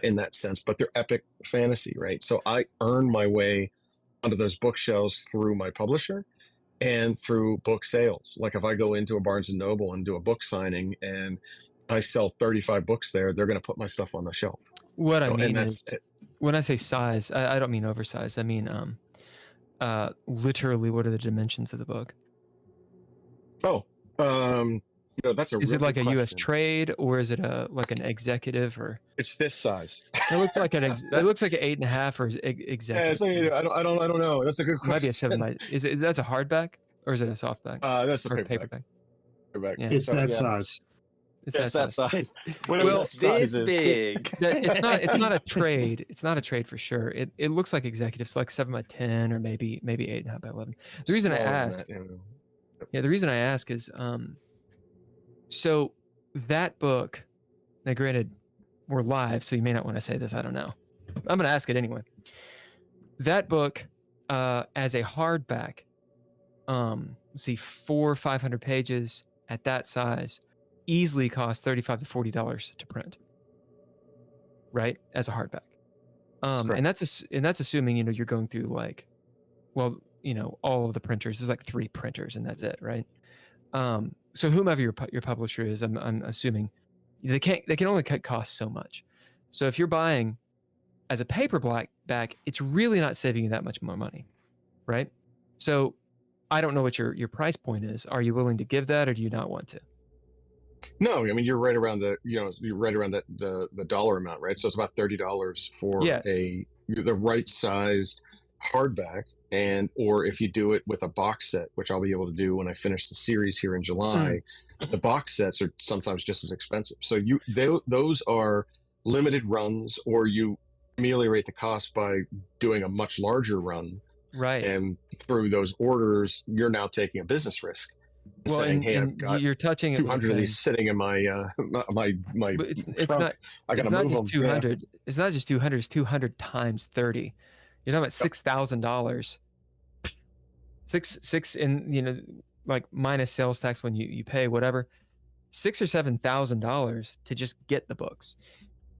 in that sense, but they're epic fantasy, right? So I earn my way onto those bookshelves through my publisher and through book sales. Like if I go into a Barnes and Noble and do a book signing and I sell 35 books there, they're going to put my stuff on the shelf. What I So, and mean that's is, it. when I say size, I don't mean oversized. I mean, literally, what are the dimensions of the book? Oh, that's a Is it really like good a U.S. question. trade, or is it like an executive, or It's this size. it looks like an it looks like an 8.5 or Yeah, executive? I don't know. That's a good It might be a question. 7. Is that's a hardback or is it a softback That's a or paperback. Yeah. It's So, that yeah, size. It's that size. Whatever Well, that size is. big. It's not a trade. It's not a trade for sure. It looks like executive, so like 7 by 10 or maybe 8.5 by 11. The reason I Smaller than ask, that, the reason I ask is, so that book. Now, granted, we're live, so you may not want to say this. I don't know. I'm gonna ask it anyway. That book, as a hardback, let's see, 400 or 500 pages at that size, easily costs $35 to $40 to print. Right, as a hardback, and that's assuming you're going through like, well, all of the printers. There's like 3 printers, and that's it, right? So whomever your publisher is, I'm assuming they can only cut costs so much. So if you're buying as a paperback, it's really not saving you that much more money, right? So I don't know what your price point is. Are you willing to give that, or do you not want to? No, I mean you're right around the dollar amount, right? So it's about $30 for the right sized hardback, or if you do it with a box set, which I'll be able to do when I finish the series here in July. The box sets are sometimes just as expensive. So those are limited runs, or you ameliorate the cost by doing a much larger run, right? And through those orders, you're now taking a business risk. Well, saying, "Hey, I've got you're touching 200 of these sitting in my it's trunk. not, I got to not move just them." 200. Yeah. It's not just 200. It's 200 times 30. You're talking about $6,000. Six in like minus sales tax when you pay whatever, $6,000 or $7,000 to just get the books,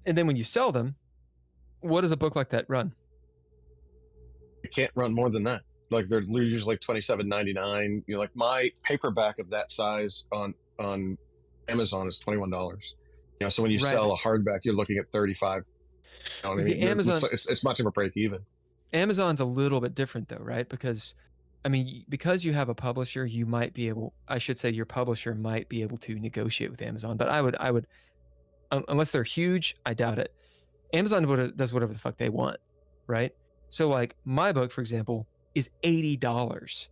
and then when you sell them, what does a book like that run? You can't run more than that. Like they're usually like $27.99. Like my paperback of that size on Amazon is $21. So when you sell a hardback, you're looking at $35. You know what I mean? Amazon, it's much of a break even. Amazon's a little bit different though, right? Because you have a publisher, you might be able. I should say your publisher might be able to negotiate with Amazon, but I would, unless they're huge, I doubt it. Amazon does whatever the fuck they want, right? So like my book, for example, is $80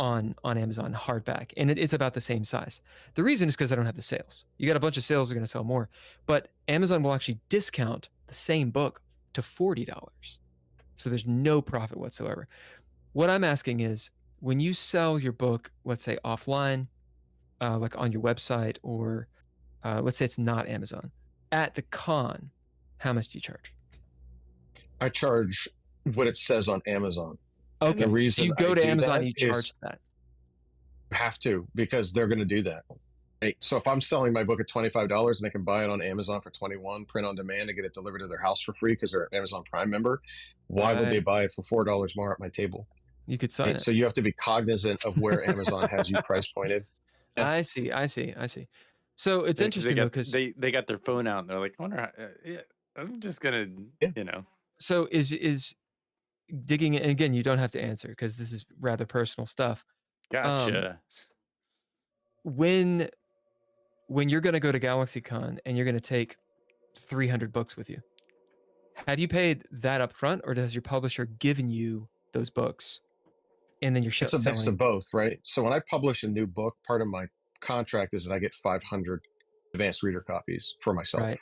on Amazon hardback, and it's about the same size. The reason is because I don't have the sales. You got a bunch of sales, they're going to sell more, but Amazon will actually discount the same book to $40. So there's no profit whatsoever. What I'm asking is, when you sell your book, let's say offline, like on your website, or let's say it's not Amazon, at the con, how much do you charge? I charge what it says on Amazon. Okay. And the reason so you go to Amazon and you is charge that. You have to, because they're going to do that. Hey, so if I'm selling my book at $25 and they can buy it on Amazon for $21, print on demand, and get it delivered to their house for free because they're an Amazon Prime member, why would they buy it for $4 more at my table? You could sign it. So you have to be cognizant of where Amazon has you price pointed. I see. So it's interesting because they got their phone out and they're like, I wonder how, I'm just gonna, So is digging, and again, you don't have to answer because this is rather personal stuff. Gotcha. When you're going to go to GalaxyCon and you're going to take 300 books with you, have you paid that up front, or has your publisher given you those books and then you're It's a mix of both, right? So when I publish a new book, part of my contract is that I get 500 advanced reader copies for myself.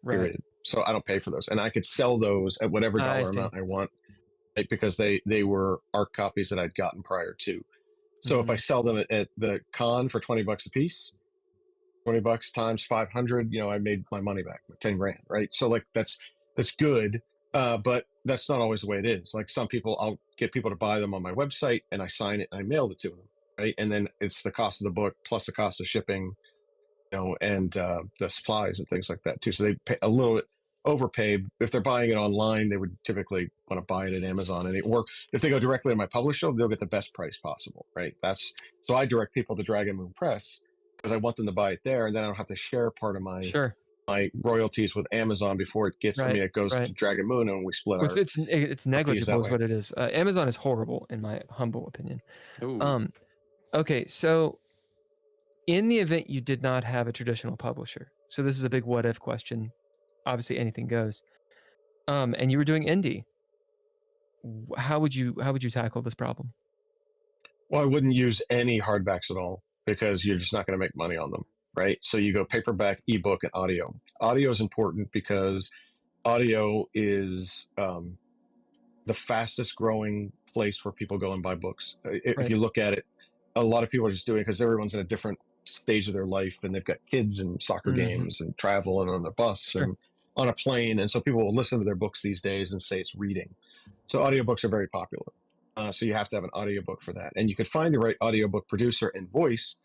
Right. So I don't pay for those, and I could sell those at whatever dollar amount I want, right? Because they were ARC copies that I'd gotten prior to. So if I sell them at the con for $20 a piece, $20 times 500, I made my money back, 10 grand, right? So like that's good. But that's not always the way it is. Like some people, I'll get people to buy them on my website and I sign it and I mail it to them, right? And then it's the cost of the book plus the cost of shipping, and the supplies and things like that too. So they pay a little bit overpaid. If they're buying it online, they would typically want to buy it at Amazon, or if they go directly to my publisher, they'll get the best price possible, right? So I direct people to Dragon Moon Press because I want them to buy it there, and then I don't have to share part of my Sure. my royalties with Amazon before it gets to me. It goes to Dragon Moon, and we split our. It's negligible, is what it is. Amazon is horrible, in my humble opinion. Ooh. Okay, so in the event you did not have a traditional publisher, so this is a big what if question. Obviously, anything goes. And you were doing indie. How would you tackle this problem? Well, I wouldn't use any hardbacks at all because you're just not going to make money on them, right? So you go paperback, ebook, and audio. Audio is important because audio is the fastest growing place where people go and buy books. If you look at it, a lot of people are just doing it because everyone's in a different stage of their life and they've got kids and soccer games and travel and on the bus and on a plane. And so people will listen to their books these days and say it's reading. So audiobooks are very popular. So you have to have an audiobook for that. And you can find the right audiobook producer and voice.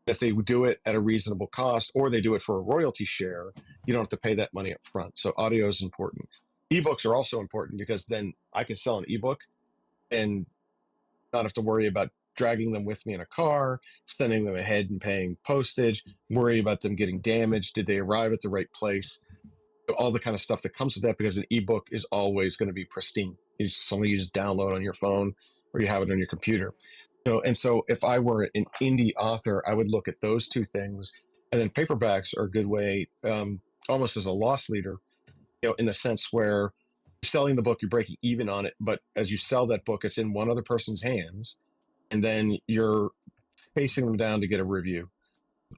If they do it at a reasonable cost or they do it for a royalty share, you don't have to pay that money up front. So audio is important. Ebooks are also important because then I can sell an ebook and not have to worry about dragging them with me in a car, sending them ahead and paying postage, worry about them getting damaged. Did they arrive at the right place? All the kind of stuff that comes with that, because an ebook is always going to be pristine. It's something you just download on your phone or you have it on your computer. And so if I were an indie author, I would look at those two things. And then paperbacks are a good way, almost as a loss leader, in the sense where you're selling the book, you're breaking even on it. But as you sell that book, it's in one other person's hands. And then you're facing them down to get a review.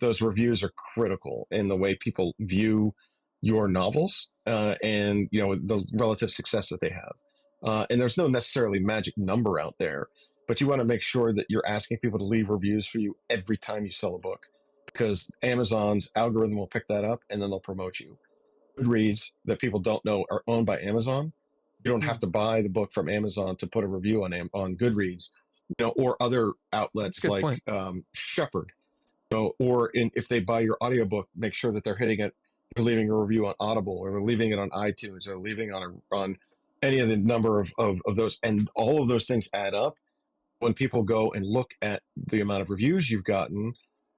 Those reviews are critical in the way people view your novels and the relative success that they have. And there's no necessarily magic number out there, but you want to make sure that you're asking people to leave reviews for you every time you sell a book, because Amazon's algorithm will pick that up and then they'll promote you. Goodreads, that people don't know, are owned by Amazon. You don't have to buy the book from Amazon to put a review on Goodreads, or other outlets like Shepherd. Or if they buy your audiobook, make sure that they're hitting it. They're leaving a review on Audible, or they're leaving it on iTunes, or leaving on any of the number of those. And all of those things add up. When people go and look at the amount of reviews you've gotten,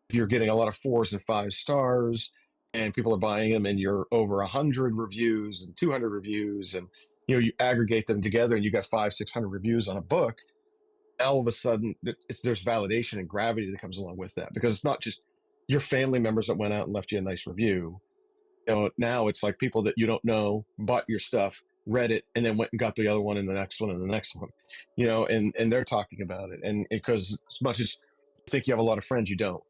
if you're getting a lot of 4s and 5 stars and people are buying them and you're over 100 reviews and 200 reviews, and you aggregate them together and you got 500-600 reviews on a book, all of a sudden there's validation and gravity that comes along with that, because it's not just your family members that went out and left you a nice review. Now it's like people that you don't know bought your stuff, read it, and then went and got the other one and the next one and the next one, and they're talking about it. And because as much as you think you have a lot of friends, you don't.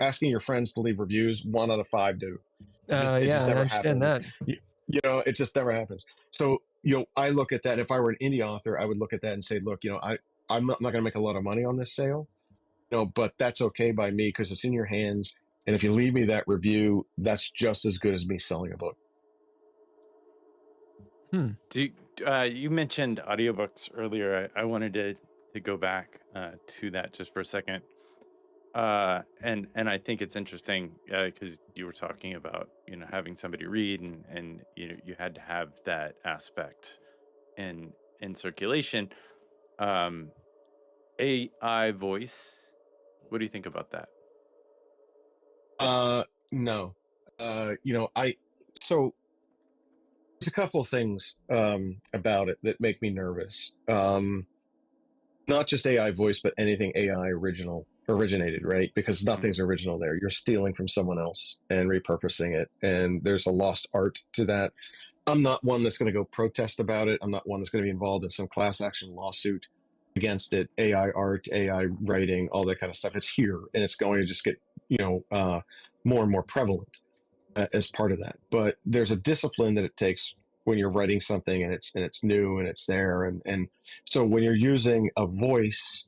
Asking your friends to leave reviews, 1 out of 5 do. It just never happens. That. It just never happens. So I look at that. If I were an indie author, I would look at that and say, look, I'm not going to make a lot of money on this sale, but that's okay by me because it's in your hands. And if you leave me that review, that's just as good as me selling a book. You mentioned audiobooks earlier. I wanted to go back to that just for a second. And I think it's interesting because you were talking about, having somebody read and you had to have that aspect in circulation. AI voice, what do you think about that? No. So there's a couple of things about it that make me nervous. Not just AI voice, but anything AI originated, right? Because nothing's original there. You're stealing from someone else and repurposing it. And there's a lost art to that. I'm not one that's going to go protest about it. I'm not one that's going to be involved in some class action lawsuit against it. AI art, AI writing, all that kind of stuff. It's here, and it's going to just get, more and more prevalent as part of that. But there's a discipline that it takes when you're writing something and it's new and it's there. And so when you're using a voice,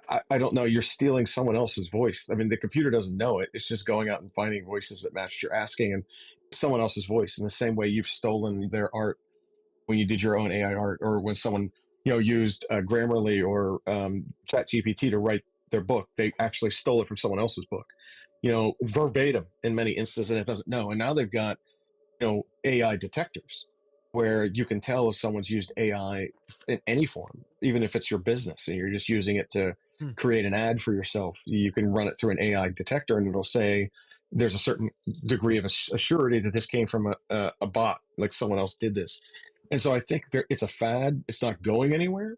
I don't know. You're stealing someone else's voice. I mean, the computer doesn't know it. It's just going out and finding voices that match what you're asking, and someone else's voice. In the same way you've stolen their art when you did your own AI art, or when someone used Grammarly or ChatGPT to write their book, they actually stole it from someone else's book, verbatim in many instances, and it doesn't know. And now they've got AI detectors where you can tell if someone's used AI in any form, even if it's your business and you're just using it to create an ad for yourself. You can run it through an AI detector and it'll say there's a certain degree of assurity that this came from a bot, like someone else did this. And so I think it's a fad. It's not going anywhere.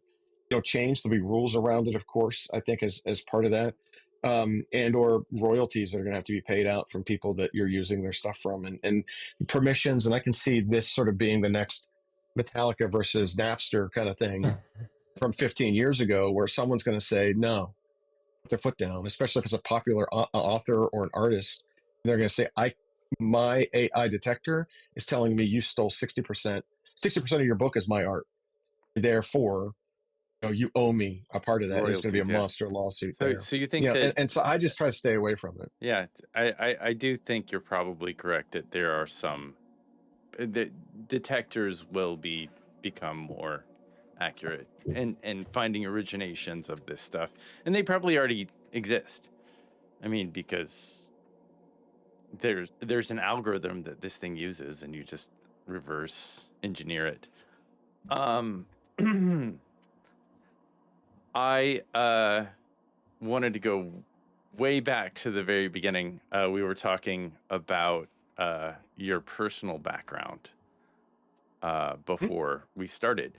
Change. There'll be rules around it, of course, I think, as part of that. And or royalties that are going to have to be paid out from people that you're using their stuff from, and permissions. And I can see this sort of being the next Metallica versus Napster kind of thing from 15 years ago, where someone's going to say, no, put their foot down, especially if it's a popular author or an artist. They're going to say, my AI detector is telling me you stole 60% of your book is my art. Therefore, you owe me a part of that. It's going to be a monster lawsuit. So you think that, and so I just try to stay away from it. Yeah, I do think you're probably correct that there are some the detectors will become more accurate and finding originations of this stuff, and they probably already exist. I mean, because there's an algorithm that this thing uses, and you just reverse engineer it. I wanted to go way back to the very beginning. We were talking about your personal background before we started.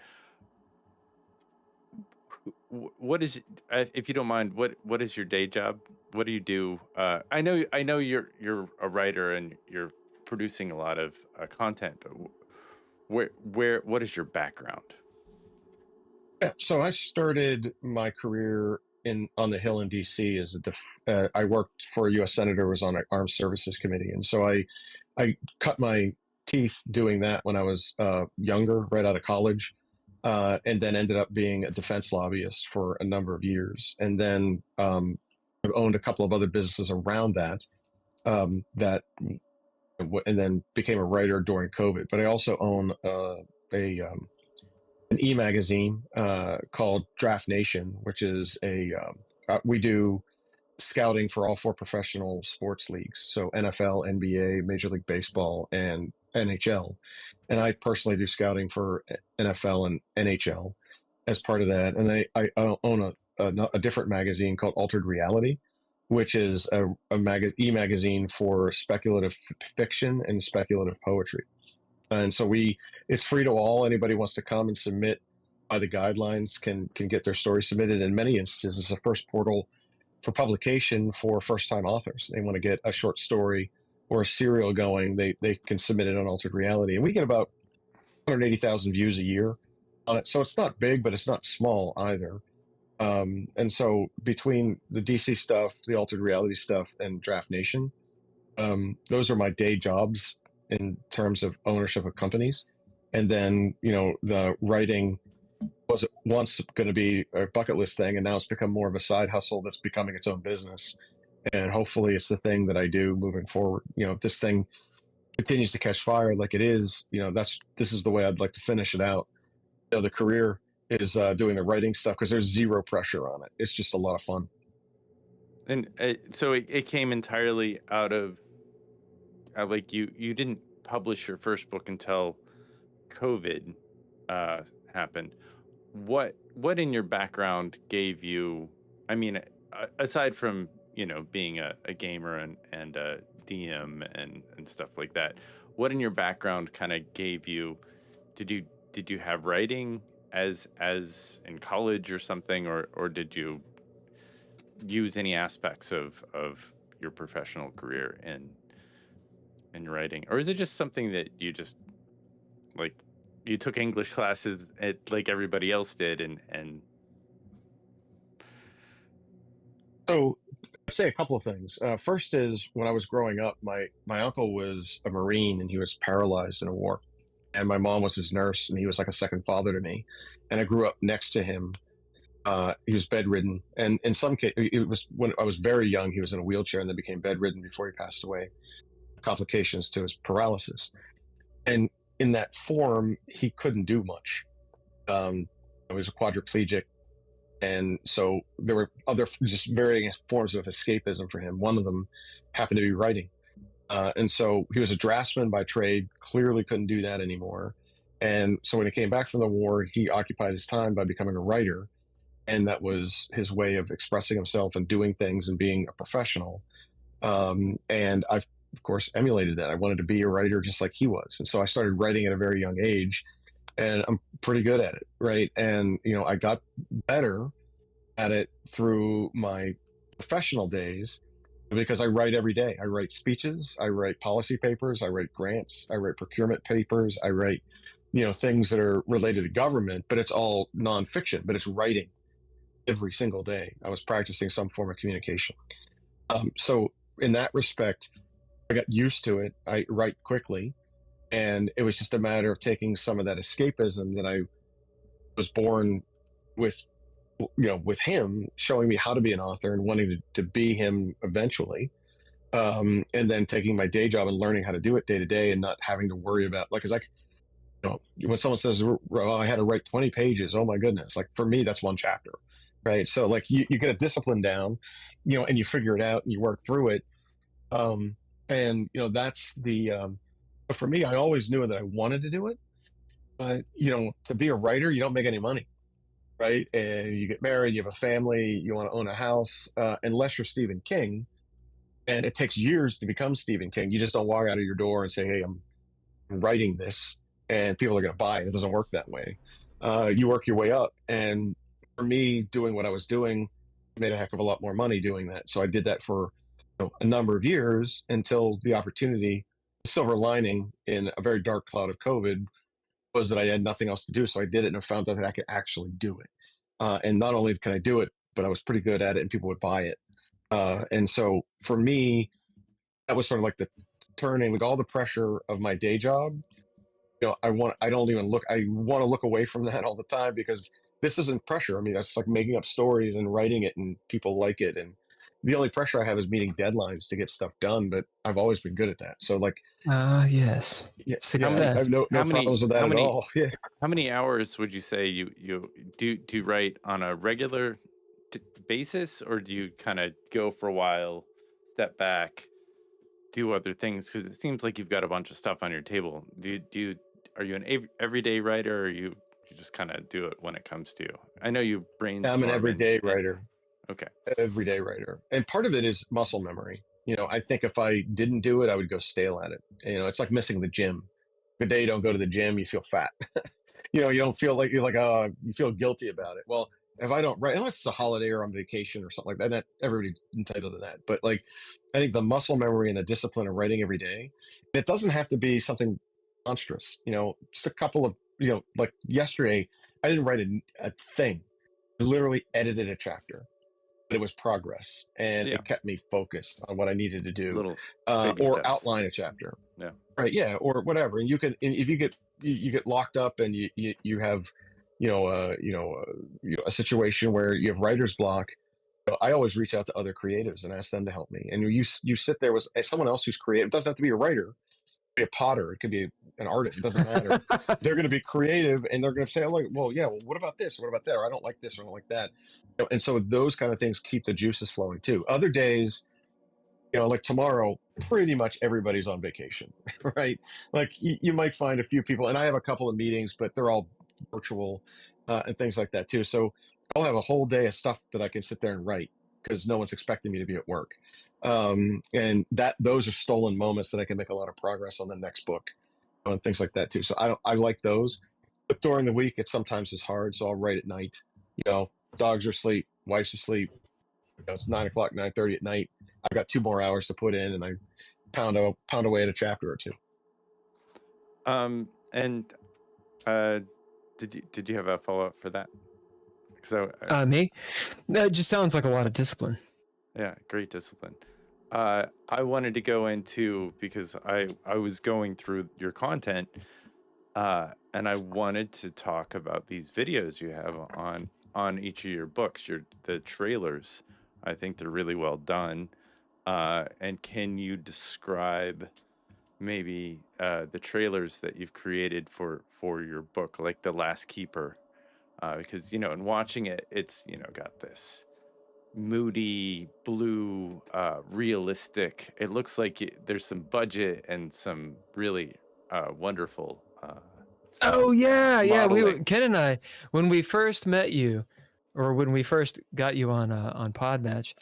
What is, if you don't mind, what is your day job? What do you do? I know you're a writer and you're producing a lot of content, but what is your background? Yeah, so I started my career on the Hill in DC as I worked for a U.S. senator, was on an armed services committee, and so I cut my teeth doing that when I was younger, right out of college, and then ended up being a defense lobbyist for a number of years, and then I've owned a couple of other businesses around that, and then became a writer during COVID. But I also own an e-magazine called Draft Nation, which is we do scouting for all 4 professional sports leagues, so NFL, NBA, Major League Baseball, and NHL. And I personally do scouting for NFL and NHL as part of that. And then I own a different magazine called Altered Reality, which is a e-magazine for speculative fiction and speculative poetry. And so it's free to all. Anybody wants to come and submit by the guidelines can get their story submitted. In many instances, it's the first portal for publication for first-time authors. They want to get a short story or a serial going, they can submit it on Altered Reality. And we get about 180,000 views a year on it. So it's not big, but it's not small either. And so between the DC stuff, the Altered Reality stuff, and Draft Nation, those are my day jobs in terms of ownership of companies. And then, the writing was once going to be a bucket list thing, and now it's become more of a side hustle that's becoming its own business. And hopefully it's the thing that I do moving forward. If this thing continues to catch fire like it is, this is the way I'd like to finish it out. The career is doing the writing stuff, because there's zero pressure on it. It's just a lot of fun. And so it came entirely out of like you didn't publish your first book until COVID happened. What in your background gave you, I mean, aside from being a gamer and a DM and stuff like that, what in your background kind of gave you, did you have writing as in college or something, or did you use any aspects of your professional career in writing, or is it just something that you just like, you took English classes like everybody else did, and So I'd say a couple of things. First is, when I was growing up, my uncle was a Marine, and he was paralyzed in a war, and my mom was his nurse, and he was like a second father to me, and I grew up next to him. He was bedridden, and in some case, it was when I was very young. He was in a wheelchair and then became bedridden before he passed away. Complications to his paralysis, and in that form, he couldn't do much. He was a quadriplegic, and so there were other just varying forms of escapism for him. One of them happened to be writing, and so he was a draftsman by trade. Clearly, couldn't do that anymore. And so when he came back from the war, he occupied his time by becoming a writer, and that was his way of expressing himself and doing things and being a professional. And I've of course emulated that. I wanted to be a writer just like he was, and so I started writing at a very young age, and I'm pretty good at it, right? And I got better at it through my professional days because I write every day. I write speeches, I write policy papers, I write grants, I write procurement papers, I write things that are related to government, but it's all nonfiction, but it's writing every single day. I was practicing some form of communication. So in that respect, I got used to it. I write quickly, and it was just a matter of taking some of that escapism that I was born with, with him showing me how to be an author and wanting to be him eventually. And then taking my day job and learning how to do it day to day and not having to worry about, like, 'cause when someone says, "Oh, I had to write 20 pages," oh my goodness. Like for me, that's one chapter, right? So like you get a discipline down, and you figure it out and you work through it. And that's but for me, I always knew that I wanted to do it. But to be a writer, you don't make any money, right? And you get married, you have a family, you want to own a house, unless you're Stephen King. And it takes years to become Stephen King. You just don't walk out of your door and say, "Hey, I'm writing this and people are going to buy it." It doesn't work that way. You work your way up. And for me, doing what I was doing, I made a heck of a lot more money doing that. So I did that for a number of years until the opportunity, the silver lining in a very dark cloud of COVID was that I had nothing else to do. So I did it, and I found out that I could actually do it. And not only can I do it, but I was pretty good at it and people would buy it. And so for me, that was sort of like the turning, like all the pressure of my day job. I want to look away from that all the time because this isn't pressure. I mean, that's like making up stories and writing it and people like it. And the only pressure I have is meeting deadlines to get stuff done, but I've always been good at that. So like, yes. yeah, Success. I have no problems with that at all. Yeah. How many hours would you say you do write on a regular basis, or do you kind of go for a while, step back, do other things? Because it seems like you've got a bunch of stuff on your table. Are you an everyday writer, or you just kind of do it when it comes to you? I know you brainstorm. I'm an everyday writer. Okay. Everyday writer. And part of it is muscle memory. I think if I didn't do it, I would go stale at it. It's like missing the gym. The day you don't go to the gym, you feel fat. You don't feel like you feel guilty about it. Well, if I don't write, unless it's a holiday or on vacation or something like that, everybody's entitled to that. But like, I think the muscle memory and the discipline of writing every day, it doesn't have to be something monstrous. Just a couple of, like yesterday, I didn't write a thing. I literally edited a chapter, but it was progress, and it kept me focused on what I needed to do, or outline a chapter. Yeah. Right. Yeah. Or whatever. And you can, if you get locked up and you have, a situation where you have writer's block, I always reach out to other creatives and ask them to help me. And you sit there with someone else who's creative. It doesn't have to be a writer. It could be a potter. It could be an artist. It doesn't matter. They're going to be creative, and they're going to say, "Oh, like, well, yeah. Well, what about this? What about that? Or I don't like this. Or I don't like that." And so those kind of things keep the juices flowing too. Other days, like tomorrow, pretty much everybody's on vacation, right? Like you might find a few people, and I have a couple of meetings, but they're all virtual and things like that too. So I'll have a whole day of stuff that I can sit there and write because no one's expecting me to be at work. And those are stolen moments that I can make a lot of progress on the next book and things like that too. So I like those, but during the week, it sometimes is hard. So I'll write at night, dogs are asleep, wife's asleep. It's 9:00, 9:30 at night. I've got 2 more hours to put in, and I pound away at a chapter or two. And did you have a follow up for that? So me, that just sounds like a lot of discipline. Yeah, great discipline. I wanted to go into, because I was going through your content, and I wanted to talk about these videos you have on each of your books, the trailers. I think they're really well done. And can you describe maybe the trailers that you've created for your book, like The Last Keeper? Because in watching it, it's got this moody blue, realistic. It looks like there's some budget and some really wonderful. Oh yeah, yeah. Modeling. Ken and I, when we first met you, or when we first got you on Podmatch,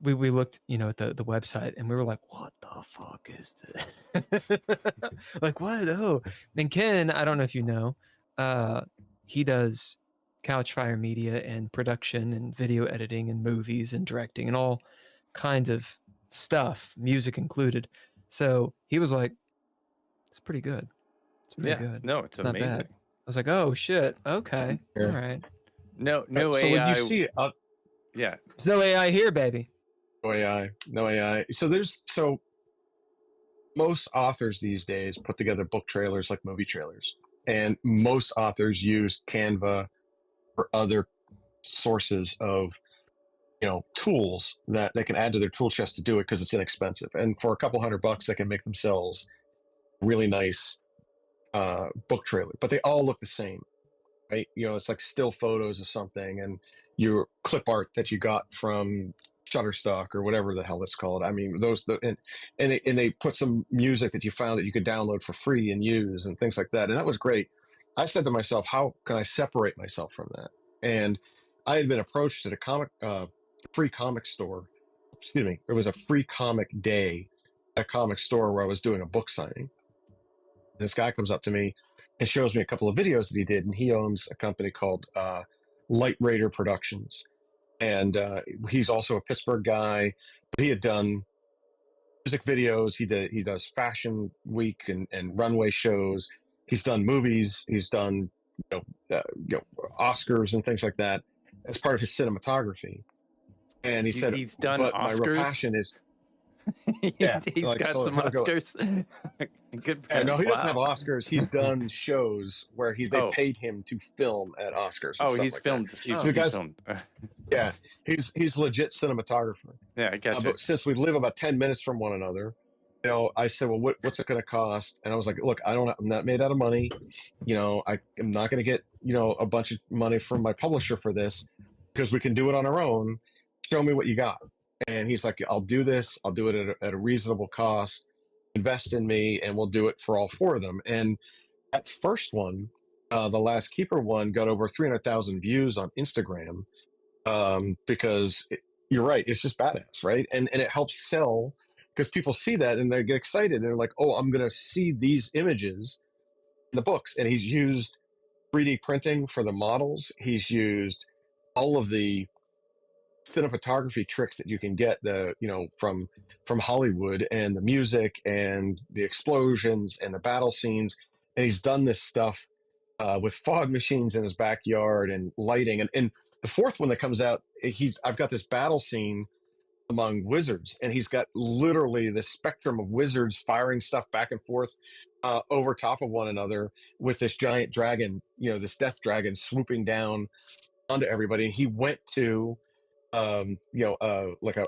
we looked, at the website, and we were like, "What the fuck is this?" Like, what? Oh, and Ken, I don't know if you know, he does Couchfire Media and production and video editing and movies and directing and all kinds of stuff, music included. So he was like, "It's pretty good. It's pretty good. No, it's not amazing. bad." I was like, "Oh shit, okay, Yeah. all right." No So AI. when you see, Yeah. There's no AI here, baby. no AI. So most authors these days put together book trailers like movie trailers, and most authors use Canva or other sources of tools that they can add to their tool chest to do it, because it's inexpensive, and for a couple $100 they can make themselves really nice book trailer, but they all look the same, right? It's like still photos of something and your clip art that you got from Shutterstock or whatever the hell it's called. I mean, and they put some music that you found that you could download for free and use and things like that, and that was great. I said to myself, how can I separate myself from that? And I had been approached at a free comic store. Excuse me, there was a free comic day at a comic store where I was doing a book signing. This guy comes up to me and shows me a couple of videos that he did, and he owns a company called Light Raider Productions, and he's also a Pittsburgh guy, but he had done music videos. He does fashion week and runway shows. He's done movies. He's done Oscars and things like that as part of his cinematography. And he said, he's done but Oscars. My real passion is he's like, got so some he'll go- Oscars. Good. Yeah, no, he doesn't have Wow. Oscars. He's done shows where they Oh. paid him to film at Oscars. And Oh, stuff he's like filmed. That. He's, So he's guys, filmed. yeah, he's legit cinematographer. Yeah, I got you. But since we live about 10 minutes from one another, I said, well, what's it going to cost? And I was like, look, I'm not made out of money. I am not going to get a bunch of money from my publisher for this, because we can do it on our own. Show me what you got. And he's like, I'll do this. I'll do it at a reasonable cost. Invest in me, and we'll do it for all four of them. And that first one, the Last Keeper one, got over 300,000 views on Instagram, because you're right, it's just badass, right? And it helps sell, because people see that and they get excited. They're like, oh, I'm gonna see these images in the books. And he's used 3D printing for the models. He's used all of the cinematography tricks that you can get from Hollywood, and the music and the explosions and the battle scenes. And he's done this stuff with fog machines in his backyard and lighting. And the fourth one that comes out, I've got this battle scene among wizards, and he's got literally the spectrum of wizards firing stuff back and forth over top of one another, with this giant dragon, this death dragon swooping down onto everybody. And he went to like a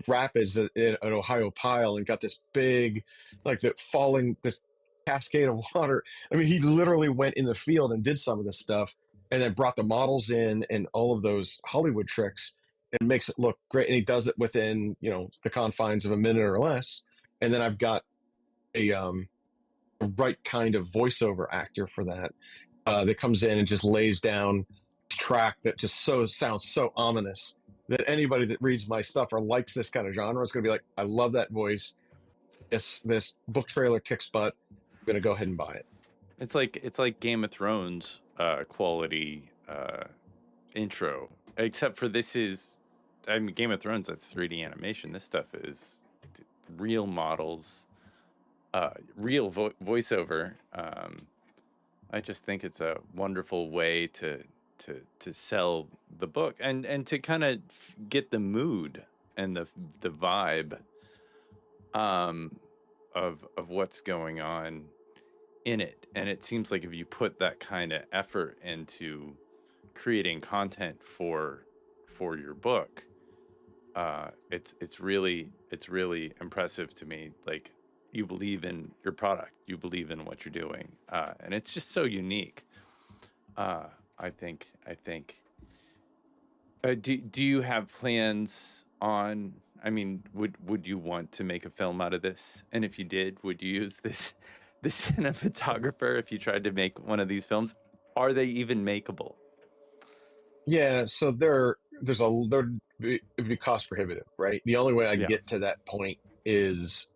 rapids at Ohio Pile, and got this big, like this cascade of water. I mean, he literally went in the field and did some of this stuff, and then brought the models in and all of those Hollywood tricks, and makes it look great. And he does it within the confines of a minute or less. And then I've got a right kind of voiceover actor for that that comes in and just lays down track that just sounds so ominous that anybody that reads my stuff or likes this kind of genre is going to be like, I love that voice. This book trailer kicks butt. I'm going to go ahead and buy it. It's like Game of Thrones quality intro, except for this is, I mean, Game of Thrones, that's 3D animation. This stuff is real models, real voiceover. I just think it's a wonderful way to sell the book, and to kind of get the mood and the vibe of what's going on in it. And it seems like if you put that kind of effort into creating content for your book, it's really impressive to me. Like, you believe in your product, you believe in what you're doing, and it's just so unique. I think. Do you have plans on? I mean, would you want to make a film out of this? And if you did, would you use the cinematographer if you tried to make one of these films? Are they even makeable? Yeah, so it'd be cost prohibitive, right? The only way I get to that point is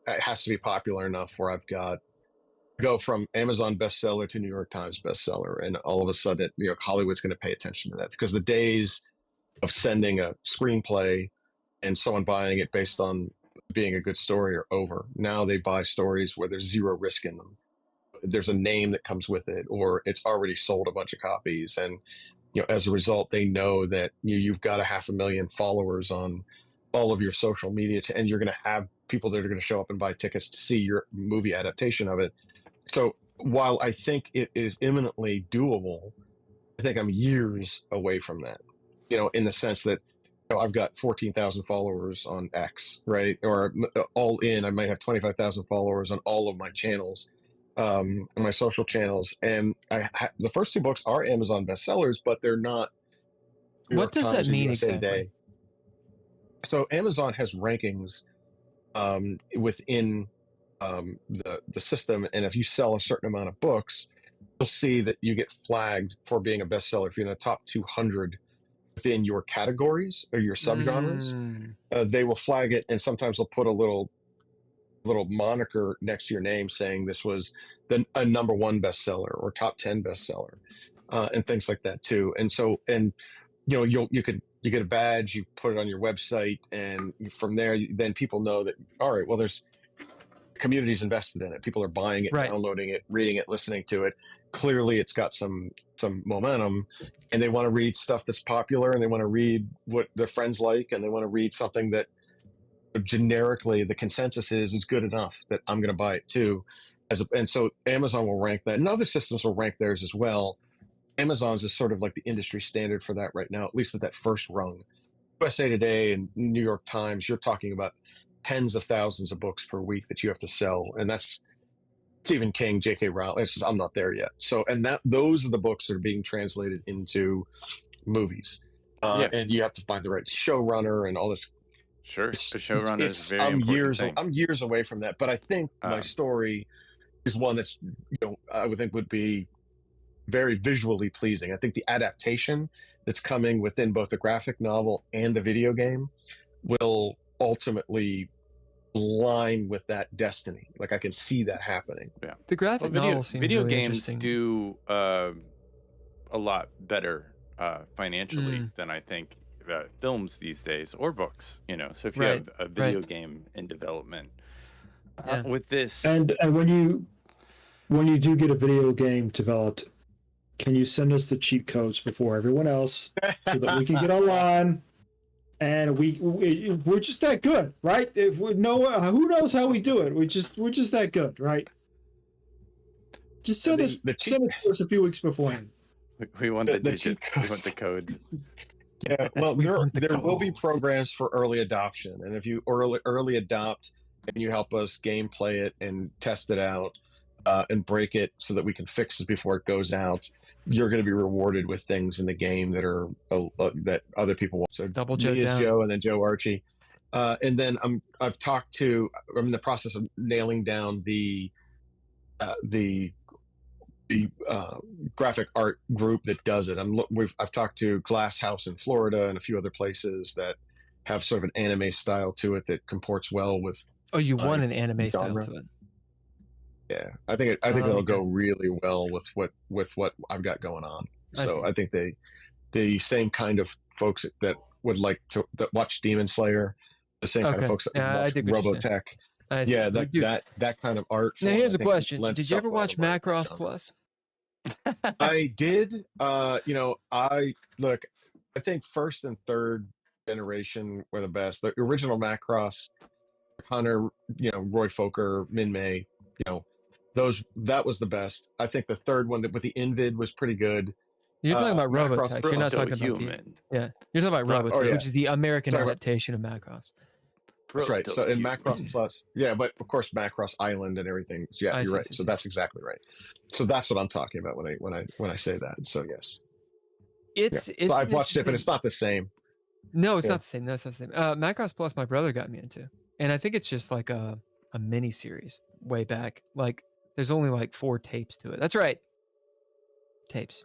it has to be popular enough where I've got go from Amazon bestseller to New York Times bestseller, and all of a sudden, Hollywood's going to pay attention to that, because the days of sending a screenplay and someone buying it based on being a good story are over. Now they buy stories where there's zero risk in them. There's a name that comes with it, or it's already sold a bunch of copies, and as a result, they know that you've got 500,000 followers on all of your social media, and you're going to have people that are going to show up and buy tickets to see your movie adaptation of it. So while I think it is imminently doable, I think I'm years away from that, in the sense that I've got 14,000 followers on X, right? Or all in, I might have 25,000 followers on all of my channels, my social channels. And the first two books are Amazon bestsellers, but they're not New What York does Times that or mean USA exactly? Today. So Amazon has rankings within the system, and if you sell a certain amount of books, you'll see that you get flagged for being a bestseller if you're in the top 200 within your categories or your subgenres. They will flag it, and sometimes they'll put a little moniker next to your name saying this was a number 1 bestseller or top 10 bestseller, and things like that too. And so, you get a badge, you put it on your website, and from there, then people know that, all right, well, there's communities invested in it. People are buying it, Right. downloading it, reading it, listening to it. Clearly it's got some momentum, and they want to read stuff that's popular, and they want to read what their friends like, and they want to read something that generically the consensus is good enough that I'm going to buy it too. And so Amazon will rank that, and other systems will rank theirs as well. Amazon's is sort of like the industry standard for that right now, at least at that first rung. USA Today and New York Times, you're talking about tens of thousands of books per week that you have to sell, and that's Stephen King, J.K. Rowling. I'm not there yet. So, and those are the books that are being translated into movies, and you have to find the right showrunner and all this. Sure, a showrunner is a very important thing. I'm years away from that, but I think my story is one that's I would think would be very visually pleasing. I think the adaptation that's coming within both the graphic novel and the video game will ultimately align with that destiny. Like, I can see that happening. Yeah, the graphic novel seems video really games interesting. do a lot better financially than I think films these days, or books. So if you have a video game in development with this, and when you do get a video game developed, can you send us the cheat codes before everyone else so that we can get online? And we're just that good, right? If we know, who knows how we do it? We're just that good, right? Just send it to us a few weeks beforehand. We want the digits. We want the codes. Yeah, well, there will be programs for early adoption, and if you early adopt and you help us gameplay it and test it out and break it so that we can fix it before it goes out, you're going to be rewarded with things in the game that are that other people want. So Double me Joe as Joe, and then Joe Archie, and then I'm in the process of nailing down the graphic art group that does it. I've talked to Glass House in Florida and a few other places that have sort of an anime style to it that comports well with. Oh, you want an anime genre. style to it? Yeah, I think it'll go really well with what I've got going on. So I think the same kind of folks that would like to watch Demon Slayer, the same kind of folks that watch Robotech. Yeah, that kind of art. Now here's a question: did you ever watch Macross Plus? I did. I think first and third generation were the best. The original Macross, Hunter, Roy Fokker, Min May, that was the best. I think the third one with the Invid was pretty good. You're talking about Macross Robotech. You're not talking about the. Proto-human. Yeah, you're talking about Not- Robotech, yeah. which is the American Talking about- adaptation of Macross. That's right. So in Proto-human. Macross Plus, yeah, but of course Macross Island and everything. Yeah, I you're see, right. see, So see. that's exactly right. So that's what I'm talking about when I say that. So yes, It's. yeah. It's So I've watched it, but interesting. it's not the same. No, it's Yeah. not the same. No, it's not the same. Macross Plus, my brother got me into, and I think it's just like a mini series way back. Like there's only like 4 tapes to it. That's right. Tapes.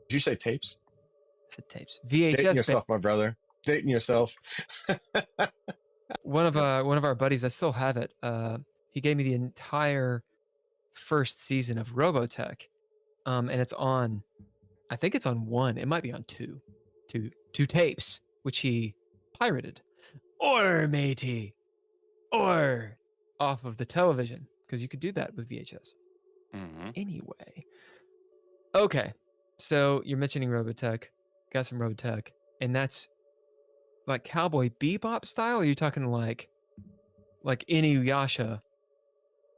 Did you say tapes? I said tapes. VHS. Dating yourself, my brother. Dating yourself. One of our buddies, I still have it. He gave me the entire first season of Robotech, and it's on. I think it's on 1. It might be on 2 tapes, which he pirated, or matey, or off of the television, because you could do that with VHS. Mhm. Anyway, okay, so you're mentioning Robotech, got some Robotech, and that's like Cowboy Bebop style. Or are you talking like Inuyasha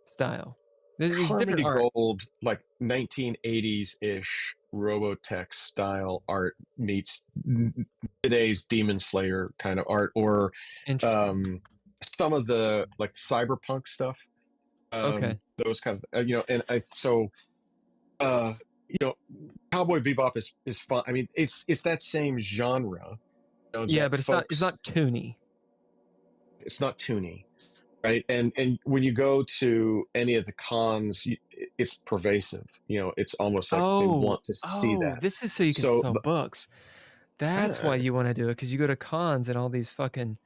style? There's different Harmony art. Gold, like 1980s ish Robotech style art meets today's Demon Slayer kind of art, or Interesting. some of the like cyberpunk stuff. Okay. Those kind of and Cowboy Bebop is fun. I mean, it's that same genre. Yeah, that but it's not toony. It's not toony, right? And when you go to any of the cons, it's pervasive. It's almost like they want to see that. This is so you can So sell books. That's why you want to do it, because you go to cons and all these fucking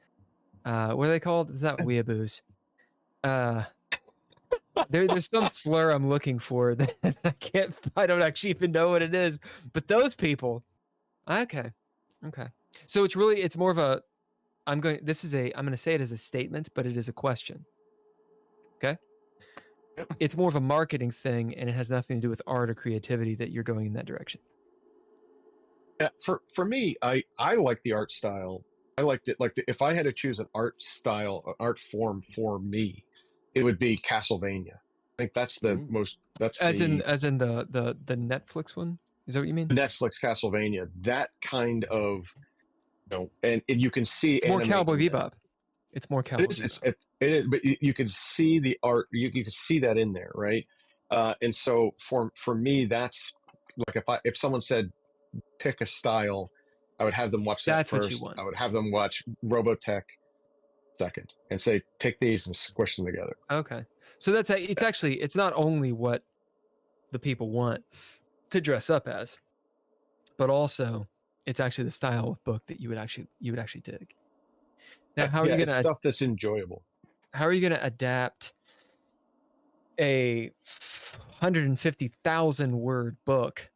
what are they called? It's not weeaboos. There's some slur I'm looking for that I don't actually even know what it is. But those people. Okay. So it's more of a I'm going to say it as a statement, but it is a question. Okay? Yep. It's more of a marketing thing, and it has nothing to do with art or creativity that you're going in that direction. Yeah, for me, I like the art style. I liked it. If I had to choose an art style, an art form for me, it would be Castlevania. I think that's the most. That's As the in the Netflix one. Is that what you mean? Netflix Castlevania. That kind of, and you can see It's more anime Cowboy in there. Bebop. It's more Cowboy Bebop. It is, but you can see the art. You can see that in there, right? And so for me, that's like if someone said pick a style, I would have them watch that That's what you first. want. I would have them watch Robotech second, and say take these and squish them together. Okay. So it's not only what the people want to dress up as, but also it's actually the style of book that you would actually dig. Now, how are you it's gonna stuff that's enjoyable? How are you gonna adapt a 150,000 word book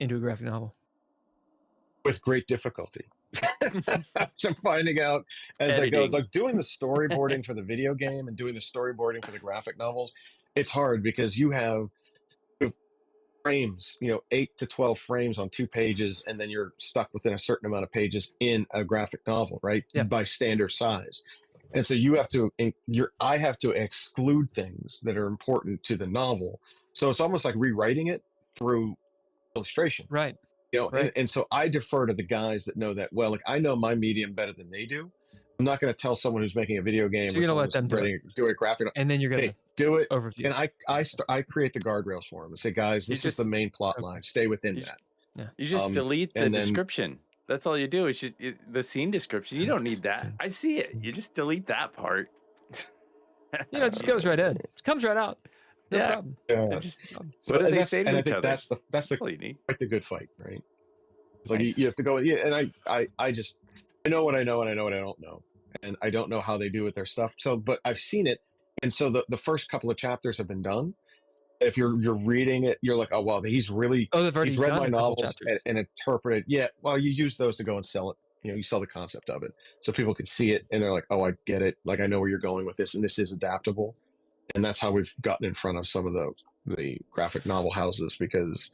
into a graphic novel? With great difficulty. I'm finding out as I go, like doing the storyboarding for the video game and doing the storyboarding for the graphic novels. It's hard because you have frames, 8 to 12 frames on 2 pages, and then you're stuck within a certain amount of pages in a graphic novel, right? Yeah. By standard size. And so I have to exclude things that are important to the novel. So it's almost like rewriting it through illustration. Right. Right. And so I defer to the guys that know that well. Like I know my medium better than they do. I'm not going to tell someone who's making a video game. So you're going to let them do a graphic, and then you're going to do it. Overview. And I create the guardrails for them and say, guys, this is the main plot line. Stay within that. Yeah. You just delete the description. That's all you do. Is the scene description. You don't need that. I see it. You just delete that part. It just goes right in. It comes right out. No problem. Yeah. What do they say to and each I think other? that's all you need. Like the good fight, right? It's like you have to go. Yeah, and I know what I know, and I know what I don't know, and I don't know how they do with their stuff. So, but I've seen it, and so the first couple of chapters have been done. If you're reading it, you're like, oh wow, he's read my novels and interpreted. Yeah, well, you use those to go and sell it. You sell the concept of it, so people can see it, and they're like, oh, I get it. Like I know where you're going with this, and this is adaptable. And that's how we've gotten in front of some of the graphic novel houses because.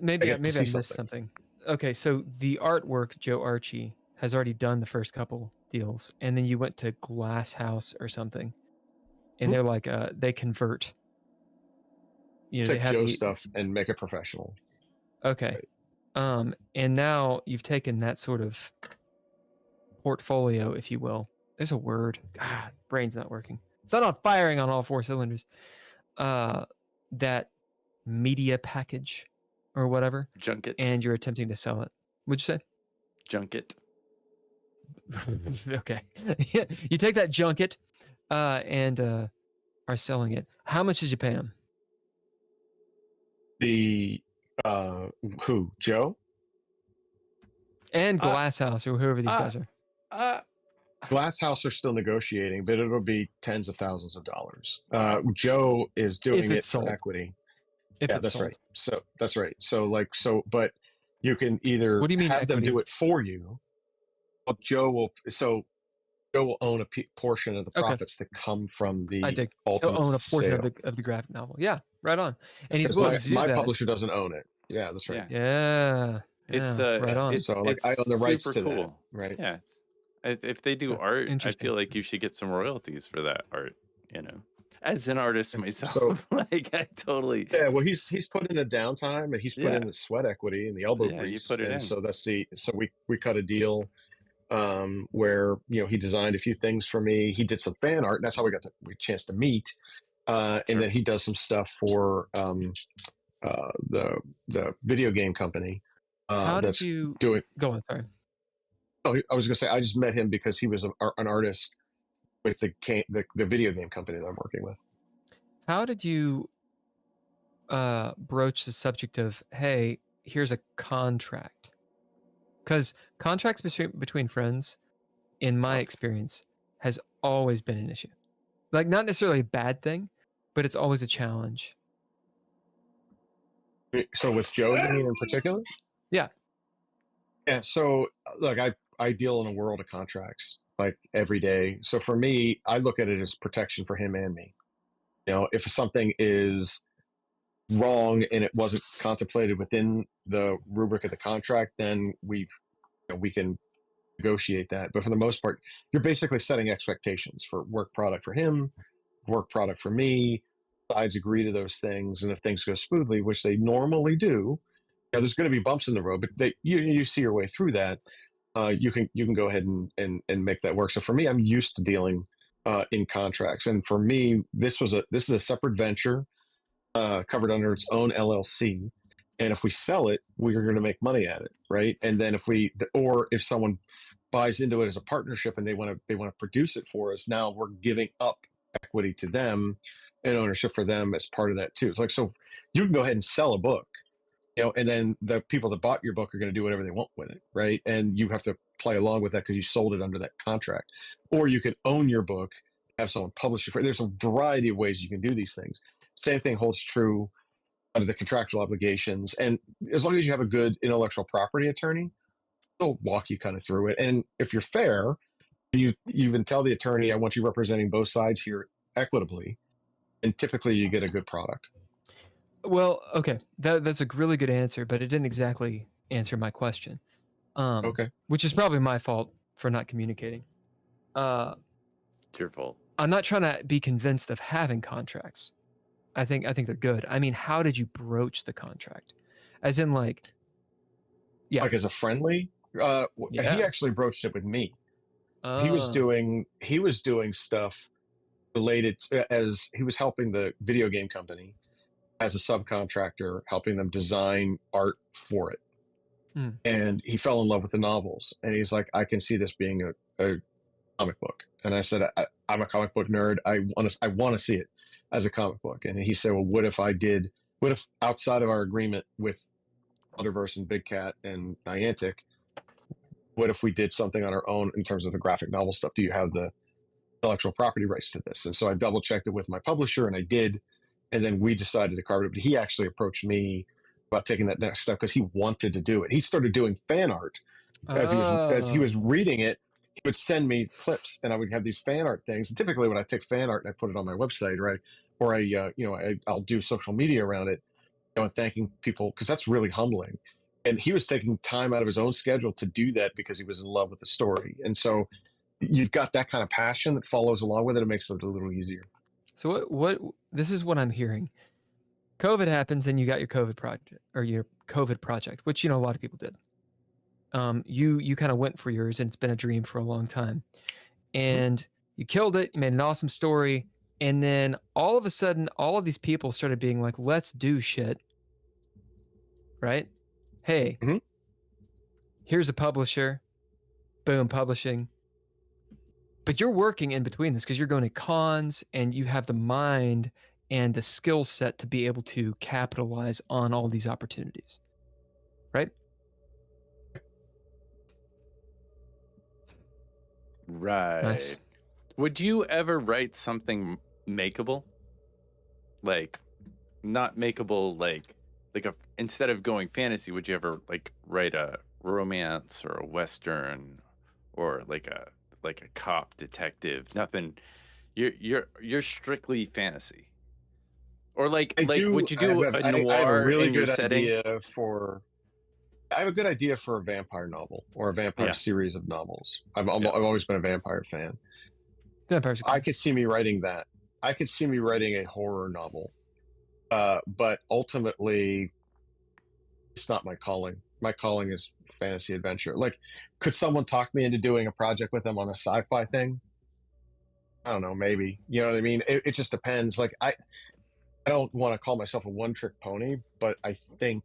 Maybe I missed something. Okay, so the artwork, Joe Archie has already done the first couple deals, and then you went to Glass House or something, and they're like they convert you know, they take have Joe's the stuff and make it professional. okay. Right. And now you've taken that sort of portfolio, if you will. There's a word. God, brain's not working. It's not on firing on all 4 cylinders. That media package or whatever, Junket. and you're attempting to sell it. What'd you say? Junket. Okay. You take that junket and are selling it. How much did you pay him? The who? Joe? And Glasshouse or whoever these guys are. Glasshouse are still negotiating, but it'll be tens of thousands of dollars. Joe is doing it for equity. Yeah, that's right. So that's right. So but you can either what do you mean have equity? them do it for you. Well, Joe will own a portion of the profits that come from the ultimate He'll own a portion sale. of the graphic novel. Yeah, right on. And he's Because willing to do my that. publisher doesn't own it. Yeah, that's right. Yeah. It's right on. So like I own the rights to that, right? Yeah. If they do art, I Interesting. feel like you should get some royalties for that art, you know. As an artist myself, So like I totally well he's put in the downtime and he's put in the sweat equity and the elbow grease. You put it in. So we cut a deal where he designed a few things for me. He did some fan art, and that's how we got the chance to meet. And then he does some stuff for the video game company. How did you do it? Go on, sorry. Oh, I was gonna say I just met him because he was an artist with the video game company that I'm working with. How did you broach the subject of, hey, here's a contract? Because contracts between friends, in my experience, has always been an issue. Like, not necessarily a bad thing, but it's always a challenge. So with Joe, you mean in particular? Yeah. Yeah. So look, I deal in a world of contracts like every day. So for me, I look at it as protection for him and me. If something is wrong and it wasn't contemplated within the rubric of the contract, then we can negotiate that. But for the most part, you're basically setting expectations for work product for him, work product for me. Sides agree to those things, and if things go smoothly, which they normally do, there's going to be bumps in the road, but you see your way through that. You can go ahead and make that work. So for me, I'm used to dealing in contracts, and for me, this is a separate venture covered under its own LLC. And if we sell it, we are going to make money at it, right? And then if someone buys into it as a partnership and they want to produce it for us, now we're giving up equity to them and ownership for them as part of that too. It's like, so you can go ahead and sell a book, and then the people that bought your book are going to do whatever they want with it, right? And you have to play along with that because you sold it under that contract. Or you could own your book, have someone publish it for. There's a variety of ways you can do these things. Same thing holds true under the contractual obligations. And as long as you have a good intellectual property attorney, they'll walk you kind of through it. And if you're fair, you even tell the attorney, I want you representing both sides here equitably. And typically you get a good product. Well, okay. That's a really good answer, but it didn't exactly answer my question. Okay. Which is probably my fault for not communicating. It's your fault. I'm not trying to be convinced of having contracts. I think they're good. I mean, how did you broach the contract? As in, like as a friendly? He actually broached it with me. He was doing stuff related to, as he was helping the video game company as a subcontractor, helping them design art for it. And he fell in love with the novels, and he's like, I can see this being a comic book. And I said, I'm a comic book nerd. I want to see it as a comic book. And he said, well, what if outside of our agreement with Elderverse and Big Cat and Niantic, what if we did something on our own in terms of the graphic novel stuff? Do you have the intellectual property rights to this? And so I double checked it with my publisher, and I did. And then we decided to carve it. But he actually approached me about taking that next step because he wanted to do it. He started doing fan art as he was reading it. He would send me clips, and I would have these fan art things. And typically, when I take fan art and I put it on my website, right, or I'll do social media around it, and thanking people, because that's really humbling. And he was taking time out of his own schedule to do that because he was in love with the story. And so you've got that kind of passion that follows along with it. It makes it a little easier. So what this is what I'm hearing. COVID happens and you got your COVID project or your COVID project, which, you know, a lot of people did. You kind of went for yours, and it's been a dream for a long time, and you killed it. You made an awesome story, and then all of a sudden, all of these people started being like, "Let's do shit." Right? Hey, here's a publisher. Boom, publishing. But you're working in between this because you're going to cons, and you have the mind and the skill set to be able to capitalize on all these opportunities. Right? Right. Nice. Would you ever write something makeable? Like, not makeable, like instead of going fantasy, would you ever like write a romance or a western or like a cop detective? Nothing. You're strictly fantasy. Or would you do a noir I have a really in your good setting? idea for. I have a good idea for a vampire novel or a vampire series of novels. I've always been a vampire fan. Vampires are cool. I could see me writing that. I could see me writing a horror novel. But ultimately, it's not my calling. My calling is fantasy adventure. Like, could someone talk me into doing a project with them on a sci-fi thing? I don't know, maybe. You know what I mean? It just depends. Like, I don't want to call myself a one-trick pony, but I think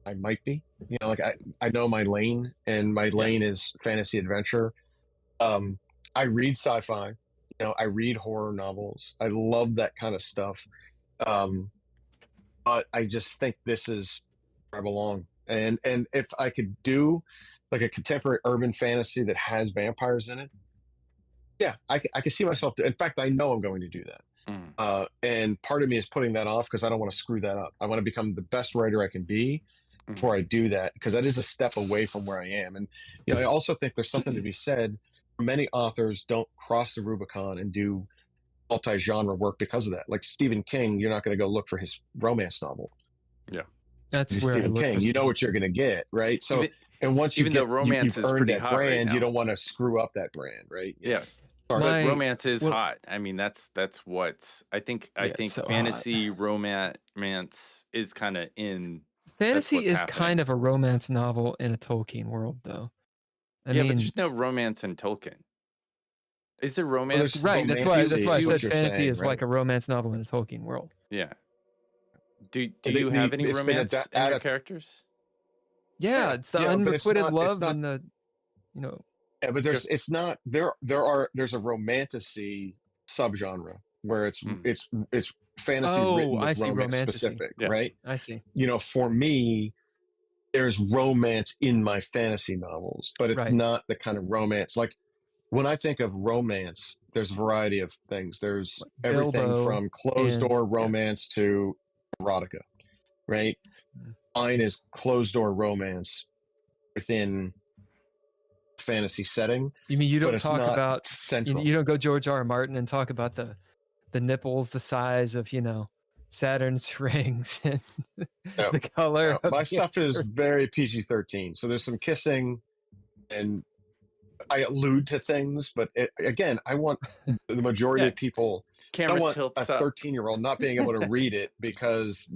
I might be. You know, like I know my lane, and my lane is fantasy adventure. I read sci-fi. You know, I read horror novels. I love that kind of stuff. But I just think this is where I belong. And if I could do like a contemporary urban fantasy that has vampires in it, yeah, I could see myself. In fact, I know I'm going to do that. And part of me is putting that off because I don't want to screw that up. I want to become the best writer I can be before I do that, because that is a step away from where I am. And you know, I also think there's something to be said. Many authors don't cross the Rubicon and do multi-genre work because of that. Like Stephen King, you're not going to go look for his romance novel. Yeah, that's where Stephen King. You know what you're going to get, right? So, and once you get, romance you've is earned pretty that hot right brand, now. you don't want to screw up that brand, right? Yeah. But romance is hot. I mean, that's what I think. I think so fantasy romance is kind of in. Fantasy is kind of a romance novel in a Tolkien world, though. I mean, but there's no romance in Tolkien. Is there romance? Right. That's why I said fantasy is right? like a romance novel in a Tolkien world. Yeah. Do you have any romance in your characters? Yeah, it's the unrequited love and the, you know. Yeah, but there's a romantasy subgenre where it's fantasy written with romance specific, right? I see. You know, for me, there's romance in my fantasy novels, but it's not the kind of romance. Like when I think of romance, there's a variety of things. There's everything from closed door romance to erotica, right? Mine is closed door romance within fantasy setting. You mean you don't talk about central? You don't go George R. R. Martin and talk about the nipples the size of, you know, Saturn's rings and the color. My stuff is very PG-13, so there's some kissing, and I allude to things, but again, I want the majority of people. Camera I want tilts a 13-year-old not being able to read it because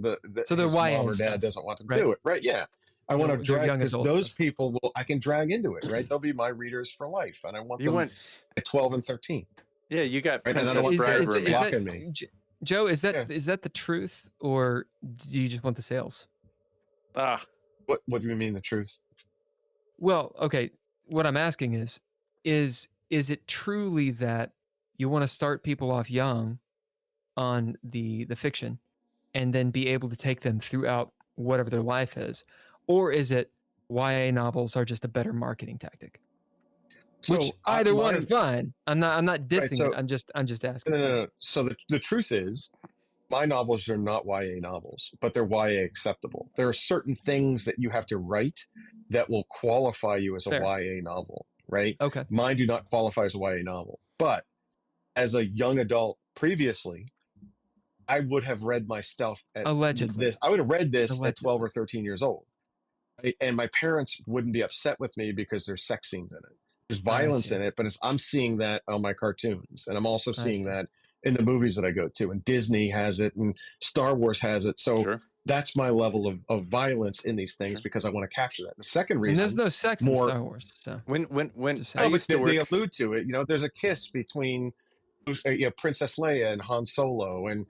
so his YA mom or dad doesn't want them to do it, right? Yeah. I want to drag, because those people I can drag into it, right? They'll be my readers for life, and I want them at 12 and 13. Yeah, you got Princess Bride blocking me. Joe, is that the truth, or do you just want the sales? What do you mean the truth? Well, okay. What I'm asking is it truly that you want to start people off young on the fiction and then be able to take them throughout whatever their life is? Or is it YA novels are just a better marketing tactic? Which either one are fine. I'm not dissing it. I'm just asking. No. So the truth is, my novels are not YA novels, but they're YA acceptable. There are certain things that you have to write that will qualify you as a YA novel, right? Okay. Mine do not qualify as a YA novel, but as a young adult previously, I would have read my stuff at allegedly. I would have read this at 12 or 13 years old, right? And my parents wouldn't be upset with me because there's sex scenes in it. There's violence in it, but I'm seeing that on my cartoons, and I'm also seeing that in the movies that I go to, and Disney has it, and Star Wars has it. So Sure. that's my level of violence in these things Sure. because I want to capture that. The second reason, And there's no sex in more Star Wars. So When Just I saying. but used to they work, allude to it. You know, there's a kiss between Princess Leia and Han Solo, and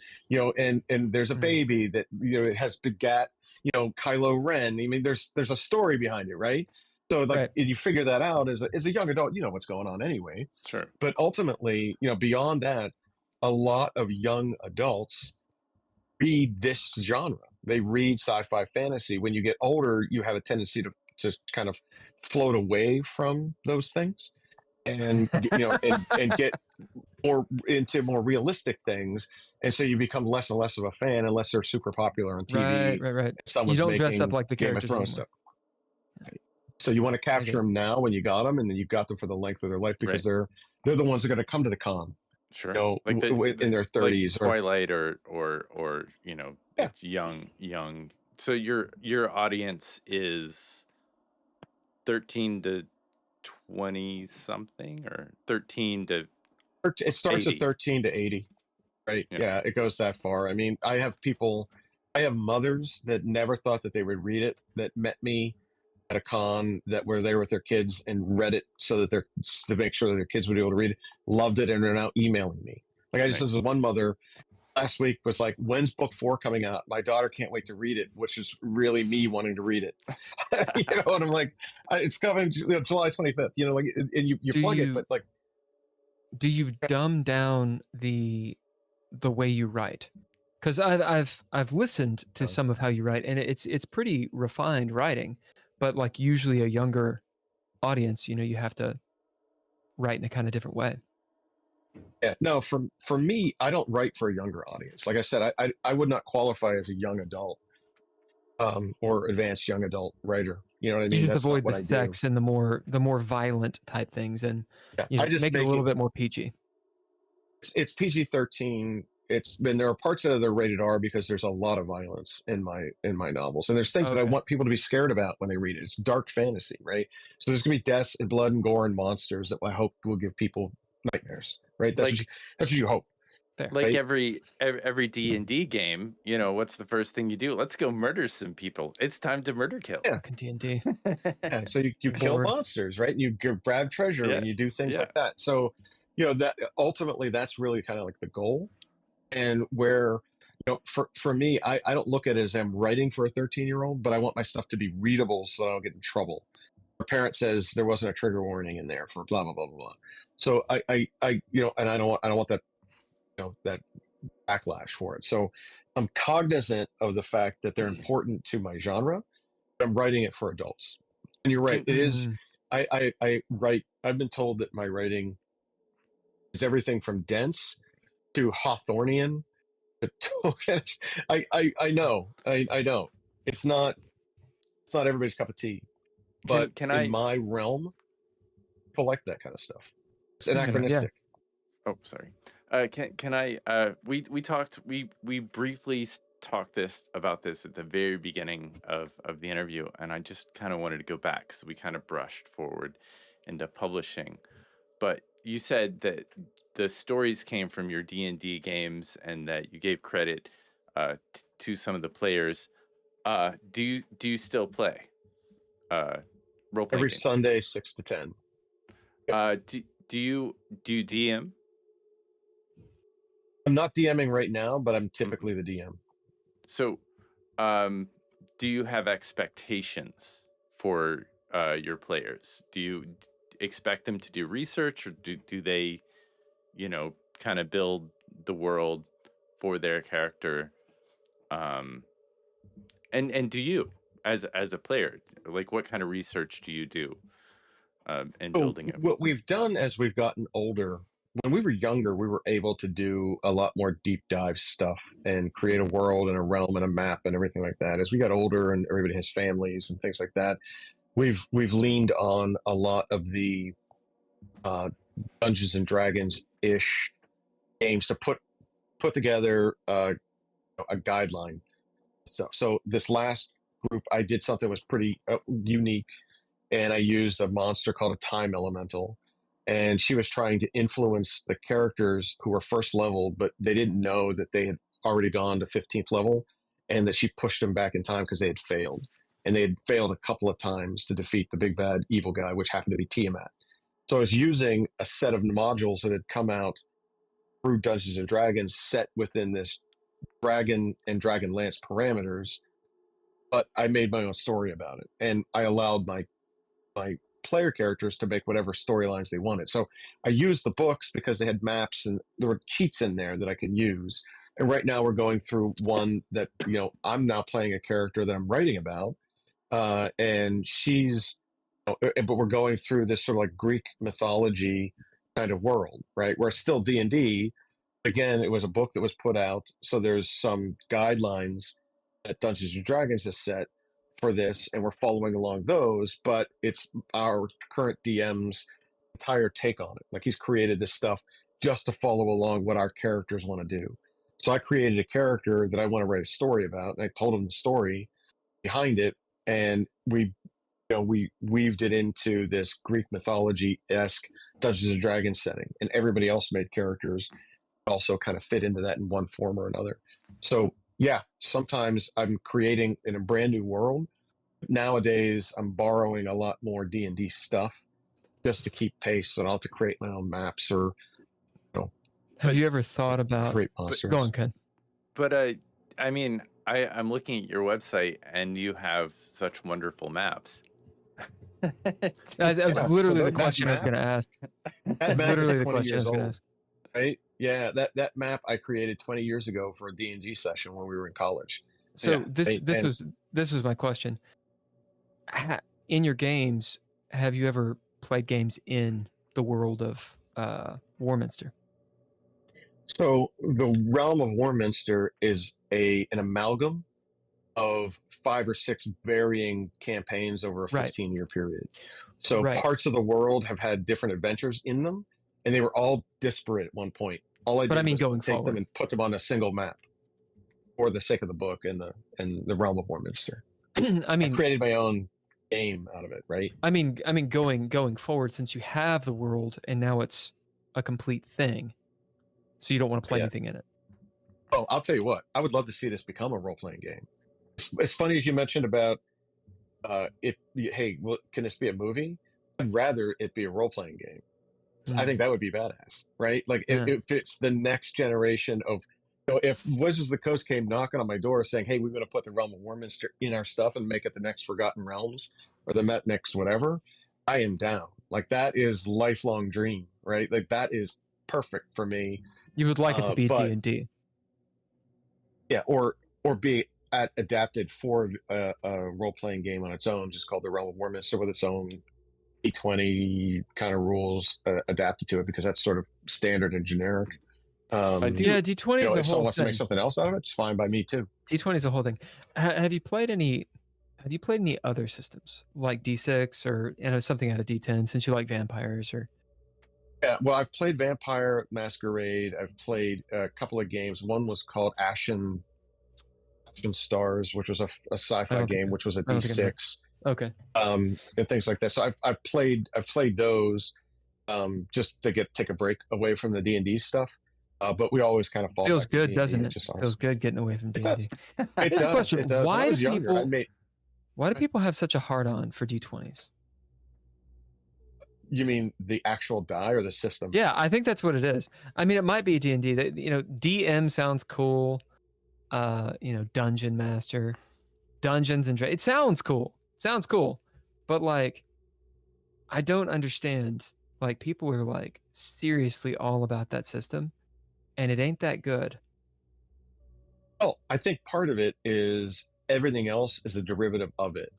and there's a Mm. baby that it has begat Kylo Ren. I mean, there's a story behind it, right? So like Right. you figure that out as a young adult, you know what's going on anyway. sure. But ultimately, beyond that, a lot of young adults read this genre. They read sci-fi fantasy. When you get older, you have a tendency to just kind of float away from those things, and and get more into more realistic things, and so you become less and less of a fan unless they're super popular on TV. Right. You Someone's don't dress up making like the Game of characters Thrones anymore. stuff. Right. So you want to capture it. them now when you got them, and then you've got them for the length of their life because they're the ones that are going to come to the con. Sure. Like In their 30s, like Twilight or Yeah. it's young. So your audience is 13 to 20 something, or 13 to It starts 80. at 13 to 80, right? Yeah. Yeah, it goes that far. I mean, I have mothers that never thought that they would read it, that met me at a con, that were there with their kids and read it so that to make sure that their kids would be able to read it, loved it, and are now emailing me. Like I just Nice. this one mother last week was like, "When's book 4 coming out? My daughter can't wait to read it," which is really me wanting to read it. And I'm like, it's coming July 25th. Like, and you plug it, but like, do you dumb down the way you write? Because I've listened to some of how you write, and it's pretty refined writing, but like usually a younger audience, you have to write in a kind of different way. Yeah, no, for me, I don't write for a younger audience. Like I said, I would not qualify as a young adult, or advanced young adult writer. You know what I mean? You just That's avoid not the what I do. sex and the more violent type things, and Yeah, I just make it a little bit more PG. It's PG-13. There are parts that are rated R because there's a lot of violence in my novels, and there's things that I Okay. want people to be scared about when they read it. It's dark fantasy, right? So there's gonna be deaths and blood and gore and monsters that I hope will give people nightmares, right? That's what you hope. Fair. Like Right? every D&D game, what's the first thing you do? Let's go murder some people. It's time to murder kill. Yeah. Fucking D&D. Yeah, so you kill Bored. monsters, right? And you grab treasure, Yeah, and you do things yeah. like that. So, that ultimately that's really kind of like the goal. And where, for me, I don't look at it as I'm writing for a 13-year-old, but I want my stuff to be readable so I don't get in trouble. A parent says there wasn't a trigger warning in there for blah blah blah blah blah. So and I don't want that, that backlash for it. So I'm cognizant of the fact that they're important to my genre. But I'm writing it for adults. And you're right, it is. I write. I've been told that my writing is everything from dense to Hawthornian. I know. It's not everybody's cup of tea, but in my realm, people like that kind of stuff. It's anachronistic. Oh, sorry. Can I? We talked. We briefly talked about this at the very beginning of the interview, and I just kind of wanted to go back, so we kind of brushed forward into publishing. But you said that the stories came from your D&D games, and that you gave credit to some of the players. Do you still play role playing Every games? Sunday, 6 to 10. Do you DM? I'm not DMing right now, but I'm typically the DM. So, do you have expectations for your players? Do you expect them to do research, or do they, kind of build the world for their character? And do you, as a player, like, what kind of research do you do in building it? What we've done as we've gotten older, when we were younger, we were able to do a lot more deep dive stuff and create a world and a realm and a map and everything like that. As we got older and everybody has families and things like that, we've leaned on a lot of the Dungeons and Dragons ish games to put together a guideline. So this last group, I did something that was pretty unique, and I used a monster called a time elemental. and she was trying to influence the characters who were first level, but they didn't know that they had already gone to 15th level, and that she pushed them back in time because they had failed. And they had failed a couple of times to defeat the big bad evil guy, which happened to be Tiamat. So I was using a set of modules that had come out through Dungeons and Dragons set within this Dragon and Dragonlance parameters, but I made my own story about it. And I allowed my player characters to make whatever storylines they wanted. So I used the books because they had maps and there were cheats in there that I could use. And right now we're going through one that, you know, I'm now playing a character that I'm writing about. And she's, you know, but we're going through this sort of like Greek mythology kind of world, right? Where it's still D&D. Again, it was a book that was put out. So there's some guidelines that Dungeons and Dragons has set for this, and we're following along those, but it's our current DM's entire take on it. Like, he's created this stuff just to follow along what our characters want to do. So I created a character that I want to write a story about, and I told him the story behind it, and we weaved it into this Greek mythology-esque Dungeons and Dragons setting, and everybody else made characters that also kind of fit into that in one form or another. So yeah, sometimes I'm creating in a brand new world. Nowadays, I'm borrowing a lot more D&D stuff just to keep pace, so I don't have to create my own maps or, you know. Have you ever thought about create monsters? Go on, Ken. But I mean, I'm looking at your website, and you have such wonderful maps. That's literally the question I was going to ask. That's literally the question I was going to ask. Right? Yeah, that map I created 20 years ago for a D&D session when we were in college. So Yeah, this was my question. In your games, have you ever played games in the world of Warminster? So the realm of Warminster is an amalgam of 5 or 6 varying campaigns over a 15-year period. So parts of the world have had different adventures in them, and they were all disparate at one point. All I did was take them and put them on a single map for the sake of the book and the realm of Warminster. I mean, I created my own game out of it, right? I mean, going forward, since you have the world and now it's a complete thing, so you don't want to play anything in it. Oh, I'll tell you what, I would love to see this become a role-playing game. As funny as you mentioned about hey, well, can this be a movie? I'd rather it be a role-playing game. I think that would be badass, right? Like, if it's the next generation of, you know, if Wizards of the Coast came knocking on my door saying, hey, we're going to put the realm of Warminster in our stuff and make it the next Forgotten Realms or the next whatever, I am down. Like, that is lifelong dream, right? Like, that is perfect for me. You would like it to be D&D. Yeah, or be adapted for a role-playing game on its own, just called the Realm of Warminster, with its own D20 kind of rules adapted to it, because that's sort of standard and generic. D20 is if a whole someone wants to thing. make something else out of it, it's fine by me too. D20 is a whole thing. Have you played any other systems like D6 or something out of D10, since you like vampires? Or yeah, well, I've played Vampire Masquerade. I've played a couple of games. One was called Ashen Stars, which was a sci-fi game, which was a D6. Okay. And things like that. So I've played those just to take a break away from the D&D stuff. But we always kind of fall. Feels good, doesn't it? Feels good getting away from D&D. It does. Question. It does. Why do people have such a hard-on for D20s? You mean the actual die or the system? Yeah, I think that's what it is. I mean, it might be D&D. You know, DM sounds cool. You know, Dungeon Master, Dungeons and Dragons. It sounds cool. Sounds cool. But like, I don't understand. Like, people are like seriously all about that system, and it ain't that good. Oh, I think part of it is everything else is a derivative of it,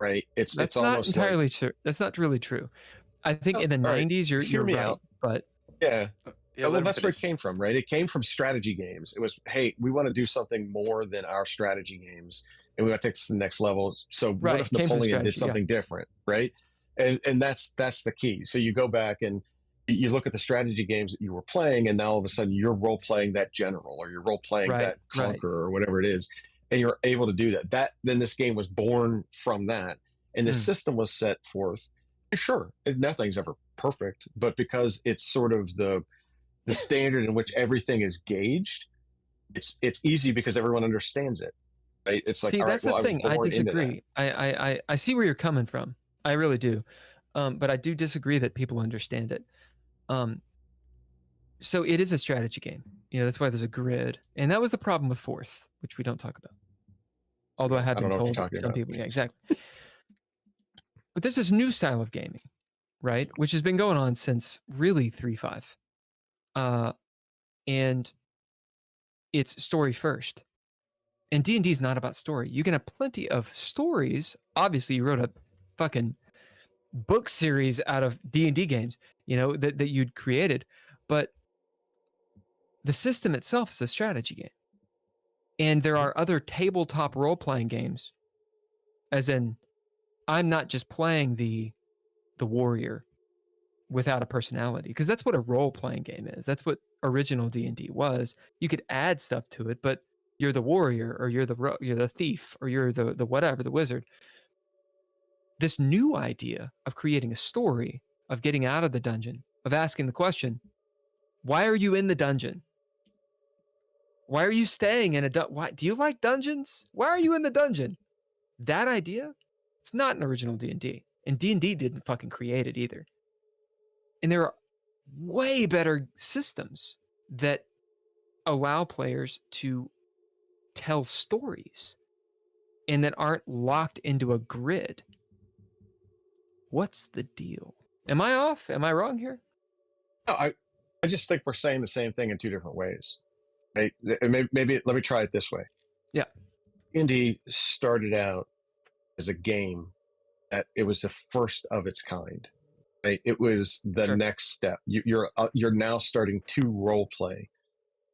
right? It's almost not entirely true. That's not really true. I think in the 90s, you're right. Out. But yeah, well, that's where it came from, right? It came from strategy games. It was, hey, we want to do something more than our strategy games, and we want to take this to the next level. So what if Napoleon did something different, right? And that's the key. So you go back and you look at the strategy games that you were playing, and now all of a sudden you're role playing that general, or you're role playing that conqueror, or whatever it is, and you're able to do that. Then this game was born from that, and the system was set forth. Sure, nothing's ever perfect, but because it's sort of the standard in which everything is gauged, it's easy because everyone understands it, right? It's like, See, all right, that's well, the I was thing. I born into that. disagree. I see where you're coming from. I really do. But I do disagree that people understand it. So it is a strategy game. You know, that's why there's a grid. And that was the problem with Fourth, which we don't talk about. Although I have been don't know what told you're that talking some about. people, yeah, exactly. But there's this new style of gaming, right? Which has been going on since really 3.5. And it's story first. And D&D is not about story. You can have plenty of stories. Obviously, you wrote a fucking book series out of D&D games, you know, that you'd created. But the system itself is a strategy game. And there are other tabletop role-playing games, as in, I'm not just playing the warrior without a personality, because that's what a role-playing game is. That's what original D&D was. You could add stuff to it, but you're the warrior, or you're the thief, or you're the whatever, the wizard. This new idea of creating a story, of getting out of the dungeon, of asking the question, why are you in the dungeon? Why are you staying in a why do you like dungeons? Why are you in the dungeon? That idea, it's not an original D&D. And D&D didn't fucking create it either. And there are way better systems that allow players to tell stories and that aren't locked into a grid. What's the deal? Am I off? Am I wrong here? No, I just think we're saying the same thing in two different ways. Right? Maybe let me try it this way. Yeah. D&D started out as a game that it was the first of its kind. Right? It was the next step. You're now starting to role play.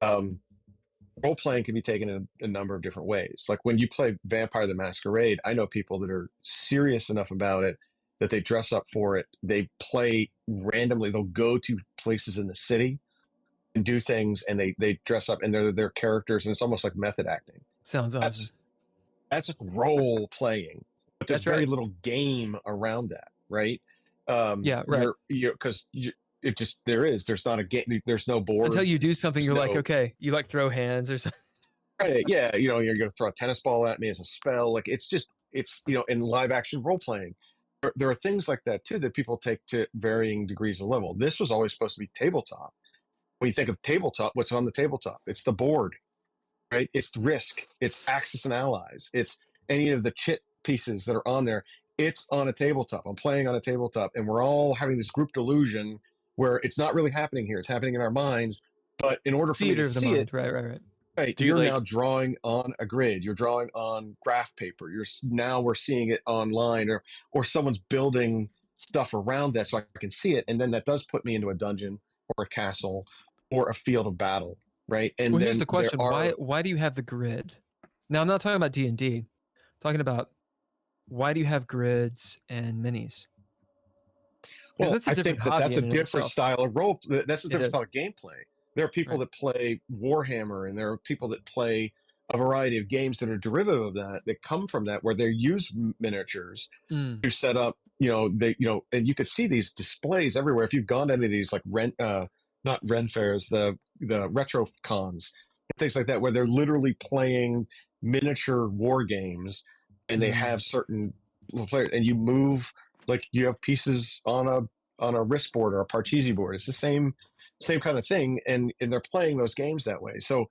Role playing can be taken in a number of different ways. Like when you play Vampire the Masquerade, I know people that are serious enough about it that they dress up for it. They play randomly. They'll go to places in the city and do things, and they dress up, and they're characters, and it's almost like method acting. Sounds awesome. That's role playing, but there's very little game around that, right? Yeah, right. Because there's not a game, there's no board. Until you do something, you're like, okay, you like throw hands or something. Right, yeah, you're going to throw a tennis ball at me as a spell. Like it's in live action role playing. There are things like that too that people take to varying degrees of level. This was always supposed to be tabletop. When you think of tabletop, what's on the tabletop? It's the board, right? It's Risk, it's Axis and Allies, it's any of the chit pieces that are on there. It's on a tabletop. I'm playing on a tabletop, and we're all having this group delusion where it's not really happening here. It's happening in our minds. But in order for me to see it, right, you're now drawing on a grid. You're drawing on graph paper. We're seeing it online, or someone's building stuff around that so I can see it, and then that does put me into a dungeon or a castle or a field of battle, right? And here's the question: why do you have the grid? Now, I'm not talking about D&D. I'm talking about why do you have grids and minis? Well, I think that's a different style of role. That's a different style of gameplay. There are people that play Warhammer, and there are people that play a variety of games that are derivative of that come from that, where they use miniatures to set up. And you could see these displays everywhere. If you've gone to any of these, like not Ren fairs, the retro cons, things like that, where they're literally playing miniature war games, and they have certain players, and you move, like you have pieces on a Risk board or a Parcheesi board. It's the same kind of thing, and they're playing those games that way. So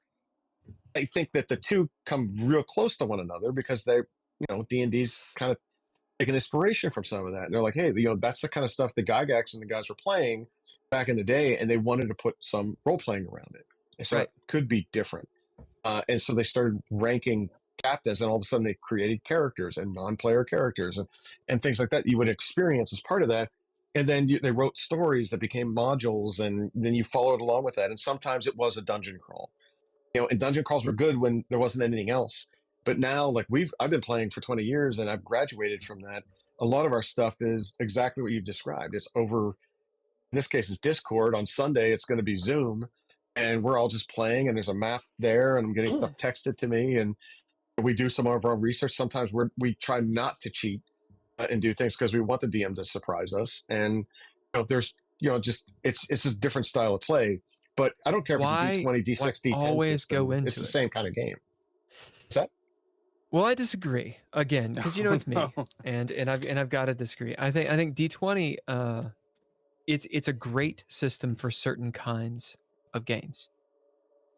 I think that the two come real close to one another because D&D's kind of taking inspiration from some of that. And they're like, hey, that's the kind of stuff the Gygax and the guys were playing back in the day, and they wanted to put some role playing around it. And so it could be different. And so they started ranking captains, and all of a sudden they created characters and non-player characters and things like that you would experience as part of that. And then they wrote stories that became modules, and then you followed along with that. And sometimes it was a dungeon crawl, and dungeon crawls were good when there wasn't anything else. But now, like I've been playing for 20 years, and I've graduated from that. A lot of our stuff is exactly what you've described. It's over, in this case, it's Discord. On Sunday, it's going to be Zoom, and we're all just playing, and there's a map there, and I'm getting stuff texted to me, and we do some of our own research. Sometimes we try not to cheat and do things because we want the DM to surprise us. And there's just it's a different style of play. But I don't care if Why- it's a D20, why D6, D10 always system. go into it's the it? same kind of game. What's that? Well, I disagree again because it's me, No. and I've got to disagree. I think D20, it's a great system for certain kinds of games,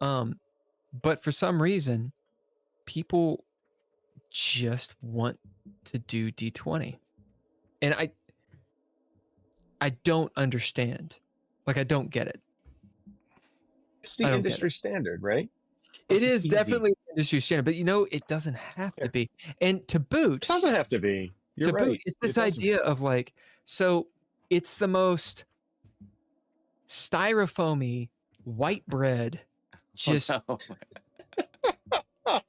but for some reason, people just want to do D20, and I don't understand. Like, I don't get it. It's I the don't get industry standard, right? It It's is easy. definitely industry standard, but it doesn't have to be. And to boot, It doesn't have to be. You're to right. boot, it's this It doesn't. idea of like, so it's the most styrofoamy white bread, just Oh, no.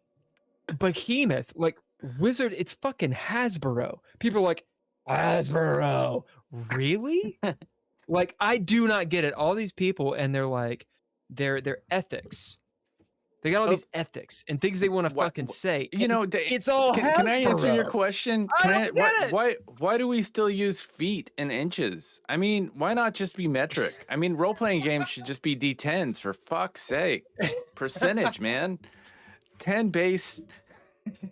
behemoth, like wizard. It's fucking Hasbro. People are like, Hasbro, really? Like, I do not get it. All these people and they're like, their ethics. They got all these ethics and things they want to What- fucking say. You and know, it's all can I answer your Hasbro. question? I Can don't get it. Why do we still use feet and inches? I mean, why not just be metric? I mean, role playing games should just be D10s for fuck's sake. Percentage, man. 10 base.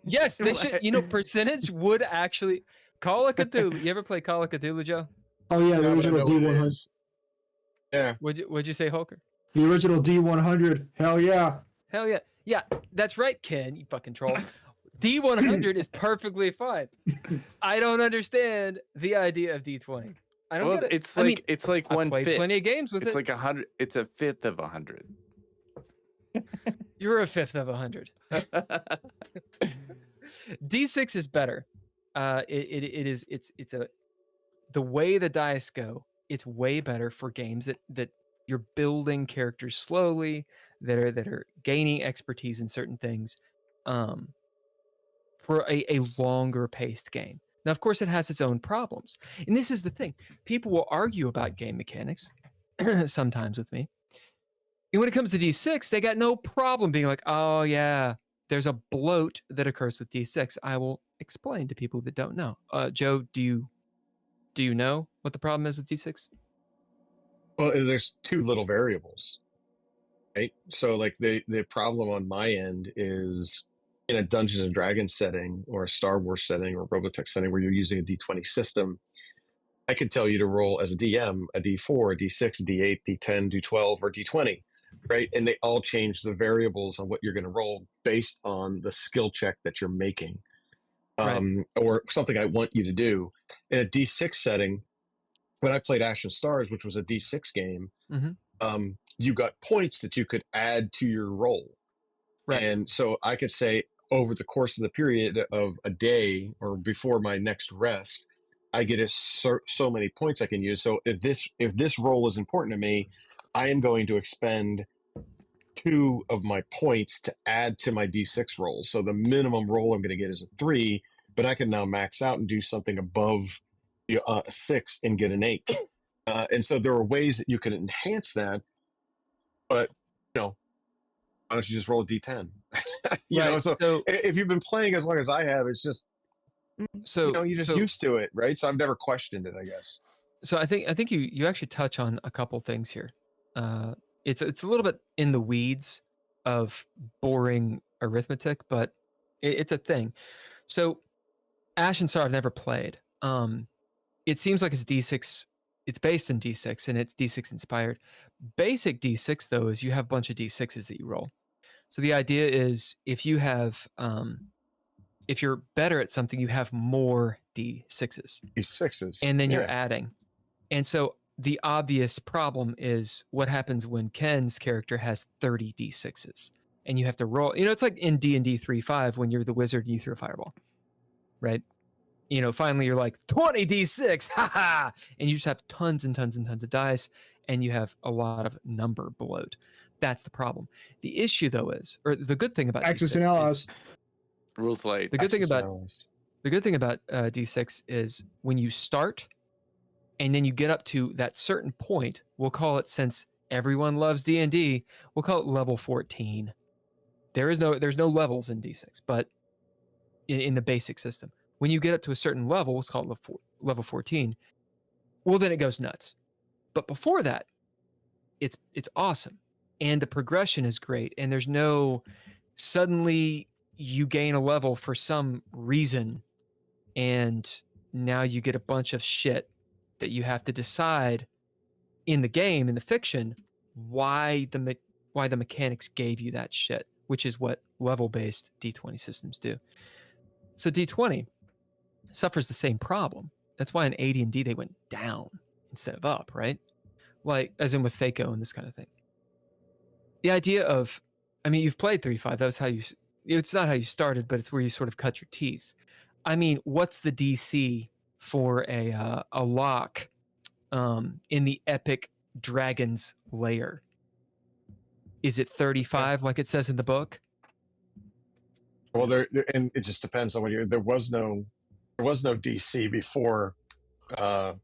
Yes, they should. Percentage would actually. Call of Cthulhu. You ever play Call of Cthulhu, Joe? Oh yeah, the Yeah, but I original know what it D100. is. Yeah. What'd you say, Holker? The original D100. Hell yeah. Hell yeah. Yeah, that's right, Ken, you fucking troll. D100 is perfectly fine. I don't understand the idea of D20. I don't Well, get it. it's I like mean, it's like I one played fifth. plenty of games with It's it. like 100. It's a fifth of 100. You're a fifth of 100. D6 is better. The way the dice go, it's way better for games that you're building characters slowly, that are gaining expertise in certain things, for a longer paced game. Now, of course, it has its own problems. And this is the thing. People will argue about game mechanics sometimes with me. And when it comes to D6, they got no problem being like, oh, yeah, there's a bloat that occurs with D6. I will explain to people that don't know. Joe, do you know what the problem is with D6? Well, there's two little variables, right? So like the problem on my end is in a Dungeons and Dragons setting or a Star Wars setting or Robotech setting where you're using a D20 system, I could tell you to roll as a DM a D4, a D6, a D8, D10, D12, or D20, right? And they all change the variables on what you're going to roll based on the skill check that you're making, or something I want you to do. In a D6 setting, when I played Ashen Stars, which was a D6 game, you got points that you could add to your roll. Right. And so I could say over the course of the period of a day or before my next rest, I get so many points I can use. So if this roll is important to me, I am going to expend 2 of my points to add to my D6 roll. So the minimum roll I'm going to get is a 3, but I can now max out and do something above a 6 and get an 8. And so there are ways that you can enhance that, but why don't you just roll a D10? So if you've been playing as long as I have, it's just you're just used to it, right? So I've never questioned it, I guess. So I think you actually touch on a couple things here. It's a little bit in the weeds of boring arithmetic, but it's a thing. So Ashen Star I've never played. It seems like it's D6. It's based in D6 and it's D6 inspired. Basic D6 though is you have a bunch of D6s that you roll. So the idea is if you have if you're better at something, you have more D6s. D6s. And then you're adding. And so the obvious problem is what happens when Ken's character has 30 D6s and you have to roll. It's like in D&D 3.5 when you're the wizard and you throw a fireball, right? Finally you're like 20 D6, haha, and you just have tons and tons and tons of dice and you have a lot of number bloat. That's the problem. The issue though is, or the good thing about Axis D6 and allies. Rules light. The good thing about D6 is when you start and then you get up to that certain point, we'll call it, since everyone loves D&D, we'll call it level 14. There's no levels in D6, but in the basic system, when you get up to a certain level, it's called level 14. Well, then it goes nuts. But before that, it's awesome. And the progression is great. And there's no suddenly you gain a level for some reason and now you get a bunch of shit that you have to decide in the game, in the fiction, why the mechanics gave you that shit, which is what level-based D20 systems do. So D20 suffers the same problem. That's why in AD&D they went down instead of up, right? Like, as in with FACO and this kind of thing. The idea of, I mean, you've played 3.5. That was how it's not how you started, but it's where you sort of cut your teeth. I mean, what's the DC for a lock in the epic dragon's lair? Is it 35 like it says in the book? Well, and it just depends on what there was no DC before 5,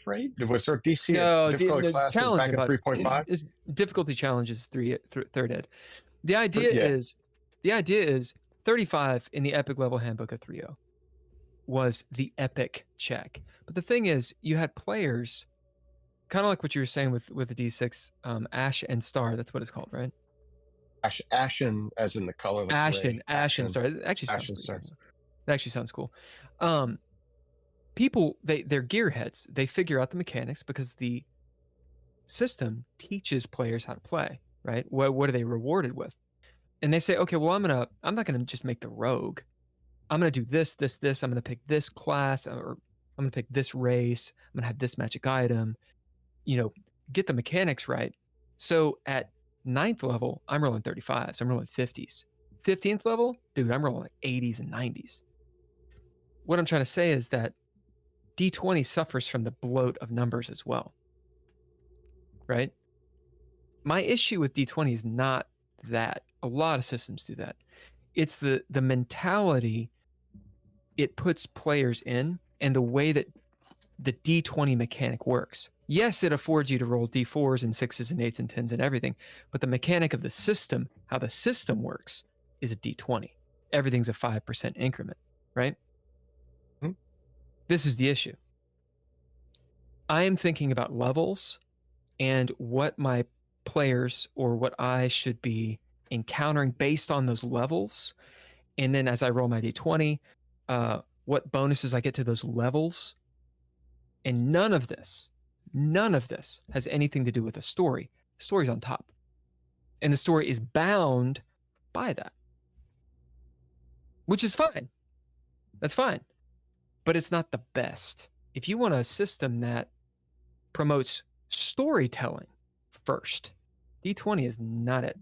right? Was there DC difficulty class back in 3.5? Difficulty challenge is 3rd ed. The idea is 35 in the epic level handbook of 3.0 was the epic check. But the thing is, you had players, kind of like what you were saying with the D6, Ash and Star. That's what it's called, right? Ashen, as in the color. Like Ashen Star. It actually sounds cool. People, they're gearheads. They figure out the mechanics because the system teaches players how to play, right? What are they rewarded with? And they say, okay, well, I'm not gonna just make the rogue. I'm gonna do this. I'm gonna pick this class, or I'm gonna pick this race. I'm gonna have this magic item. Get the mechanics right. So at 9th level, I'm rolling 35s. I'm rolling 50s. 15th level, dude, I'm rolling like 80s and 90s. What I'm trying to say is that D20 suffers from the bloat of numbers as well, right? My issue with D20 is not that. A lot of systems do that. It's the mentality it puts players in and the way that the D20 mechanic works. Yes, it affords you to roll D4s and 6s and 8s and 10s and everything, but the mechanic of the system, how the system works, is a D20. Everything's a 5% increment, right? Mm-hmm. This is the issue. I am thinking about levels and what my players or what I should be encountering based on those levels. And then as I roll my D20, what bonuses I get to those levels. And none of this has anything to do with a story. The story's on top. And the story is bound by that. Which is fine. That's fine. But it's not the best. If you want a system that promotes storytelling first, D20 is not it.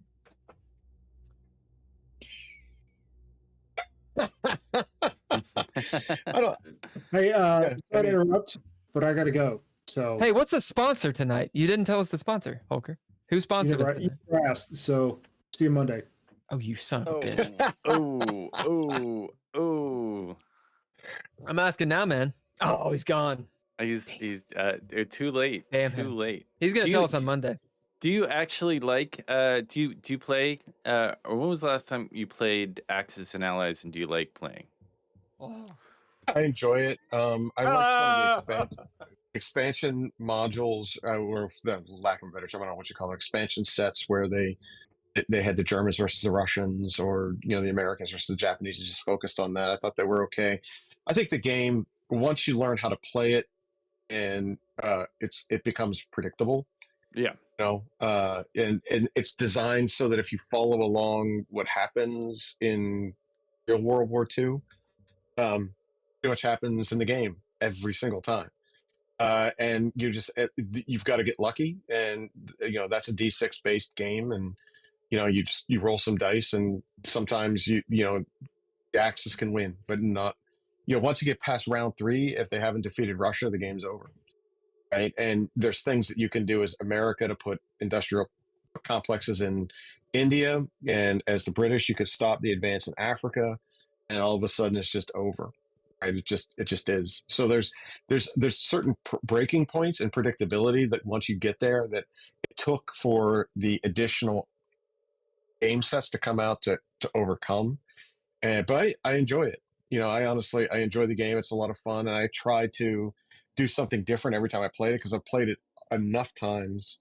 Hey, sorry to interrupt, but I gotta go. So hey, what's the sponsor tonight? You didn't tell us the sponsor, Holker. Who sponsored us tonight? You asked, so see you Monday. Oh, you son of a bitch. Oh. I'm asking now, man. Oh, he's gone. He's too late. Damn too him. late. He's gonna tell us on Monday. Do you actually like do you play or when was the last time you played Axis and Allies, and do you like playing? Oh. I enjoy it. I like some of the expansion modules, or the lack of a better term, I don't know what you call it, expansion sets where they had the Germans versus the Russians, or the Americans versus the Japanese, and just focused on that. I thought they were okay. I think the game, once you learn how to play it, and it becomes predictable. Yeah. And it's designed so that if you follow along what happens in real World War II, pretty much happens in the game every single time. And you've got to get lucky, and that's a D6 based game, and you roll some dice, and sometimes the Axis can win, but not once you get past round 3, if they haven't defeated Russia, the game's over. Right. And there's things that you can do as America to put industrial complexes in India, and as the British, you could stop the advance in Africa, and all of a sudden it's just over. Right. It just is. So there's certain breaking points and predictability that once you get there, that it took for the additional game sets to come out to overcome. But I enjoy it. I enjoy the game. It's a lot of fun, and I try to do something different every time I play it, because I've played it enough times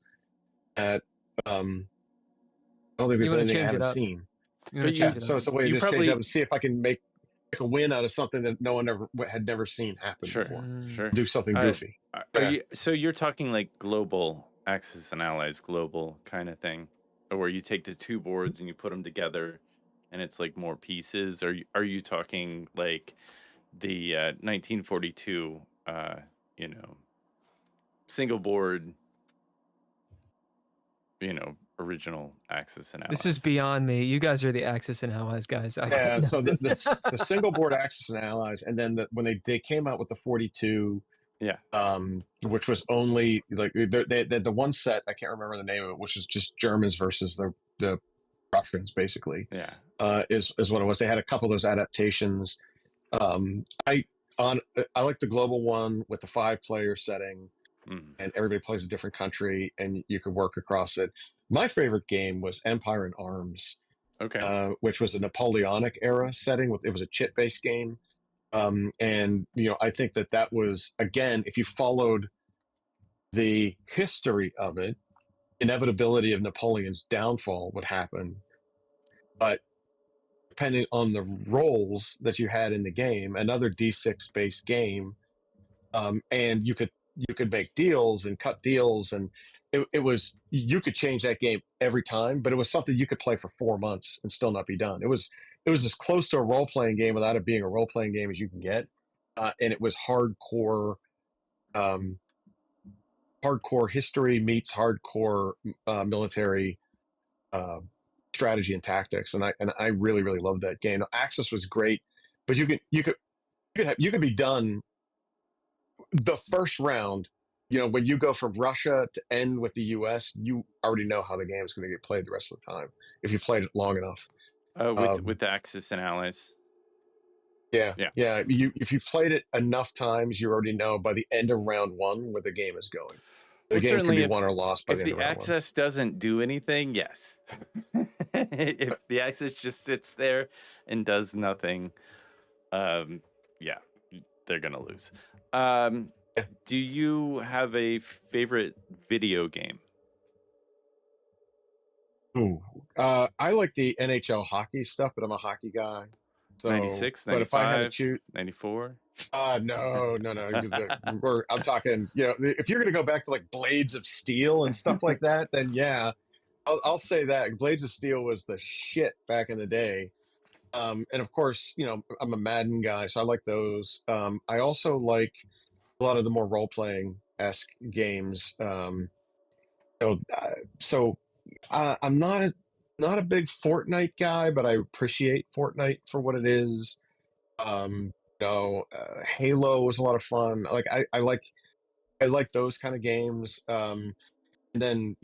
that I don't think there's wanna anything I change it haven't up. seen. You want to you- change it So up. it's a way to You just change probably- up and see if I can make a win out of something that no one had never seen happen Sure, before. sure. Do something goofy. So you're talking like global Axis and Allies, global kind of thing, or where you take the two boards and you put them together, and it's like more pieces. Are you talking like the 1942, you know, single board, you know, original Axis and Allies? This is beyond me. You guys are the Axis and Allies guys. Yeah, so the single board Axis and Allies, and then when they came out with the 42, Yeah. which was only like the one set, I can't remember the name of it, which is just Germans versus the Russians, basically. Yeah. Is what it was. They had a couple of those adaptations. I like the global one with the 5-player setting, and everybody plays a different country, and you can work across it. My favorite game was Empire in Arms, Okay. which was a Napoleonic era setting. It was a chit-based game, and I think that was, again, if you followed the history of it, inevitability of Napoleon's downfall would happen, but depending on the roles that you had in the game, another D6 based game, and you could make deals and cut deals, and it was, you could change that game every time, but it was something you could play for 4 months and still not be done. It was as close to a role playing game without it being a role playing game as you can get, and it was hardcore. Hardcore history meets hardcore military strategy and tactics, and I really loved that game. Axis was great, but you could be done the first round. When you go from Russia to end with the U.S., you already know how the game is going to get played the rest of the time if you played it long enough. With the Axis and Allies. Yeah. If you played it enough times, you already know by the end of round one where the game is going. The game can be won or lost by the end of round one. If the Axis doesn't do anything, yes. If the Axis just sits there and does nothing, yeah, they're gonna lose. Do you have a favorite video game? Ooh, I like the NHL hockey stuff, but I'm a hockey guy. So, 96, but if I had to 95, choose, 94? no. I'm talking, if you're going to go back to like Blades of Steel and stuff like that, then yeah, I'll say that Blades of Steel was the shit back in the day. And of course, I'm a Madden guy, so I like those. I also like a lot of the more role-playing-esque games. So I'm not a big Fortnite guy, but I appreciate Fortnite for what it is. Halo was a lot of fun. Like I like those kind of games. And then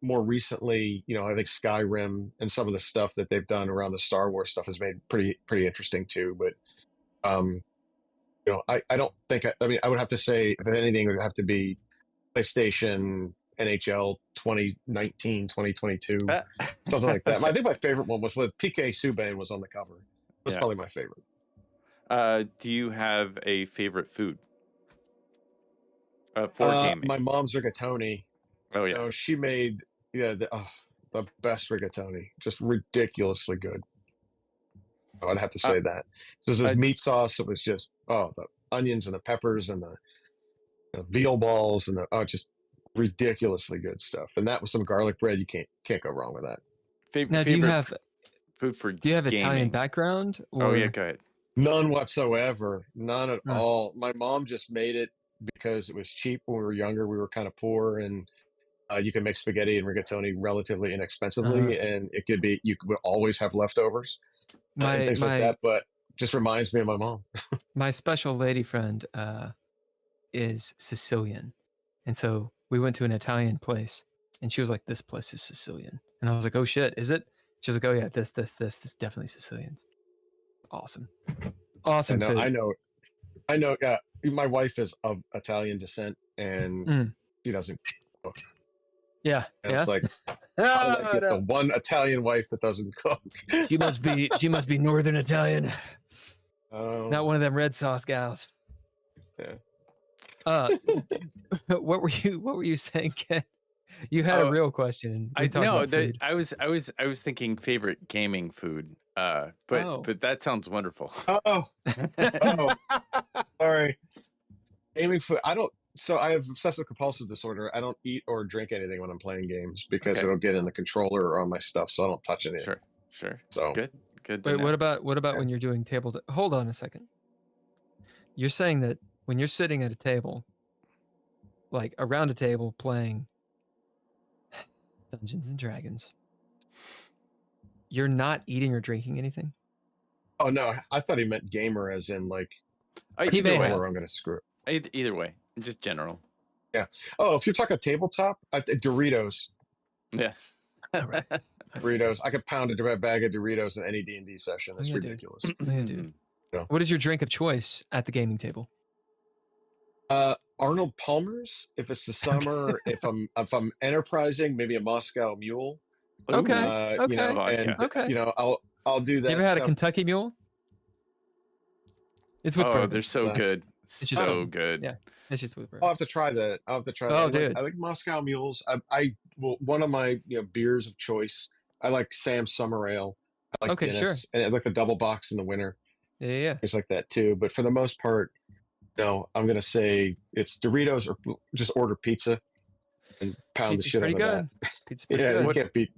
more recently, I think Skyrim and some of the stuff that they've done around the Star Wars stuff has made pretty interesting too. But I don't think I mean I would have to say, if anything, it would have to be PlayStation NHL 2019, 2022, something like that. I think my favorite one was with PK Subban was on the cover. It was probably my favorite. Do you have a favorite food? For gaming? My mom's rigatoni. Oh yeah. She made the best rigatoni. Just ridiculously good. I'd have to say that. So there's this meat sauce. It was just the onions and the peppers and the veal balls and just ridiculously good stuff. And that with some garlic bread, you can't go wrong with that. Now, do you have food for? Do you have gaming? Italian background? Or... Oh yeah, go ahead. None whatsoever. None at all. My mom just made it because it was cheap when we were younger. We were kind of poor, and you can make spaghetti and rigatoni relatively inexpensively, and you would always have leftovers and things like that. But just reminds me of my mom. My special lady friend is Sicilian, and so we went to an Italian place, and she was like, "This place is Sicilian," and I was like, "Oh shit, is it?" She was like, "Oh yeah, this definitely Sicilians." Awesome. Food. I know. My wife is of Italian descent, and she doesn't cook. Yeah. It's like, the one Italian wife that doesn't cook. She must be Northern Italian. Oh. Not one of them red sauce gals. Yeah. What were you saying, Ken? You had a real question. And we talked about food. I was thinking favorite gaming food. But that sounds wonderful. Oh, sorry. Gaming food. So I have obsessive compulsive disorder. I don't eat or drink anything when I'm playing games because it'll get in the controller or on my stuff. So I don't touch anything. Sure. So good. Wait, what about when you're doing table? Hold on a second. You're saying that when you're sitting at a table, like around a table playing Dungeons and Dragons, you're not eating or drinking anything? Oh no, I thought he meant gamer as in like either way. I'm gonna screw it. Either way, just general. Yeah. Oh, if you're talking tabletop, Doritos. Yes. All right. Doritos. I could pound a bag of Doritos in any D&D session. That's ridiculous. Yeah, dude. What is your drink of choice at the gaming table? Arnold Palmer's. If it's the summer, if I'm enterprising, maybe a Moscow Mule. Okay. You know, and you know, I'll do that. You ever had a Kentucky Mule? It's with bourbon. They're so good. So good. Yeah. It's just with bourbon. I'll have to try that. Oh, dude. I like Moscow Mules. One of my beers of choice. I like Sam Summer Ale. I like Guinness, and I like the double box in the winter. Yeah. Things like that too. But for the most part, no, I'm gonna say it's Doritos or just order pizza and pound the shit out of that. Pizza's pretty good. You can't beat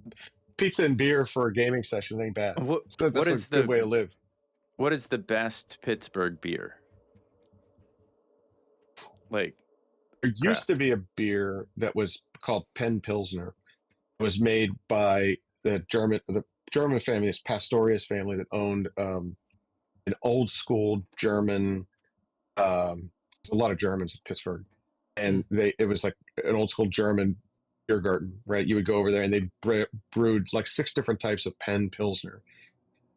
pizza and beer for a gaming session. Ain't bad. That's a good way to live. What is the best Pittsburgh beer? Like, there used to be a beer that was called Penn Pilsner. It was made by the German family, this Pastorius family that owned an old school German. A lot of Germans in Pittsburgh, and it was like an old school German beer garden, right? You would go over there, and they brewed like 6 different types of Penn Pilsner,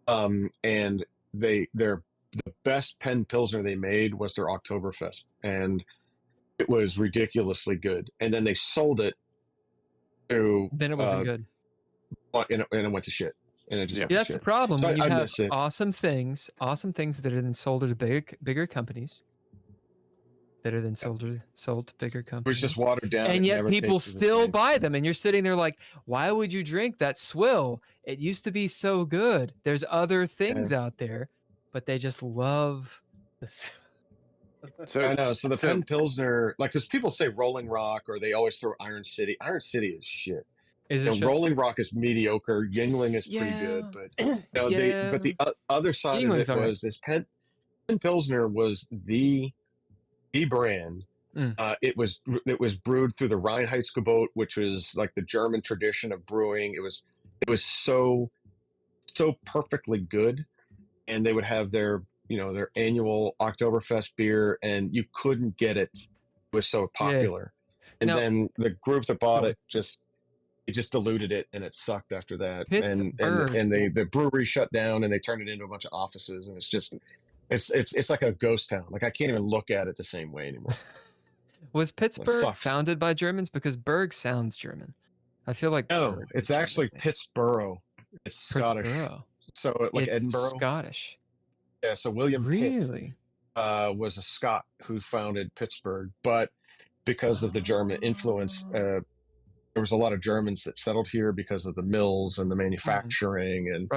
and the best Penn Pilsner they made was their Oktoberfest, and it was ridiculously good. And then they sold it to. Then it wasn't good. And it went to shit. And it just that's the problem. So when you have awesome things that are then sold to bigger companies. That are then sold to bigger companies. It's just watered down. And yet people still buy them. And you're sitting there like, why would you drink that swill? It used to be so good. There's other things out there, but they just love this. So I know. So the Penn Pilsner, like, because people say Rolling Rock, or they always throw Iron City. Iron City is shit. Is it? Rolling Rock is mediocre. Yingling is pretty good, but but the other side of it was this Penn Pilsner was the brand. It was brewed through the Reinheitsgebot, which was like the German tradition of brewing. It was so perfectly good, and they would have their annual Oktoberfest beer, and you couldn't get it. It was so popular. And then the group that bought it just diluted it, and it sucked after that. And the brewery shut down, and they turned it into a bunch of offices, and it's like a ghost town. Like, I can't even look at it the same way anymore. Was Pittsburgh founded by Germans? Because Berg sounds German. I feel like no, it's actually Pittsburgh. It's Scottish. So like it's Edinburgh. Scottish. Yeah, so William really Pitt was a Scot who founded Pittsburgh, but because of the German influence, there was a lot of Germans that settled here because of the mills and the manufacturing,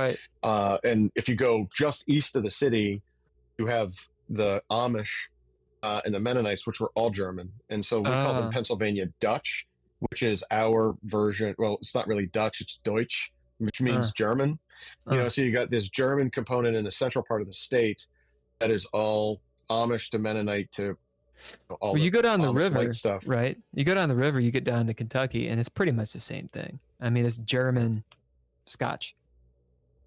and if you go just east of the city, you have the Amish and the Mennonites, which were all German, and so we call them Pennsylvania Dutch, which is our version. Well, it's not really Dutch; it's Deutsch, which means German. So you got this German component in the central part of the state that is all Amish to Mennonite to all. You go down the river, stuff, right? You go down the river, you get down to Kentucky, and it's pretty much the same thing. I mean, it's German, Scotch,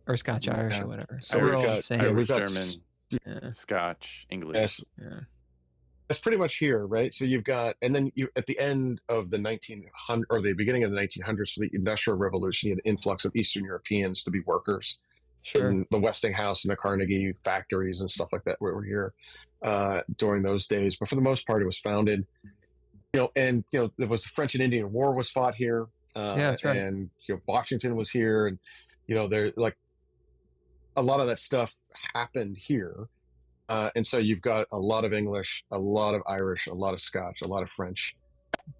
or Scotch Irish or whatever. So we've got German, Scotch, English. Yes. Yeah. That's pretty much here, right? So you've got, and then you at the end of the 1900 or the beginning of the 1900s, so the Industrial Revolution, you had an influx of Eastern Europeans to be workers. In the Westinghouse and the Carnegie factories and stuff like that were here during those days. But for the most part, it was founded, and there was the French and Indian War was fought here. That's right. And Washington was here, and there like a lot of that stuff happened here. And so you've got a lot of English, a lot of Irish, a lot of Scotch, a lot of French,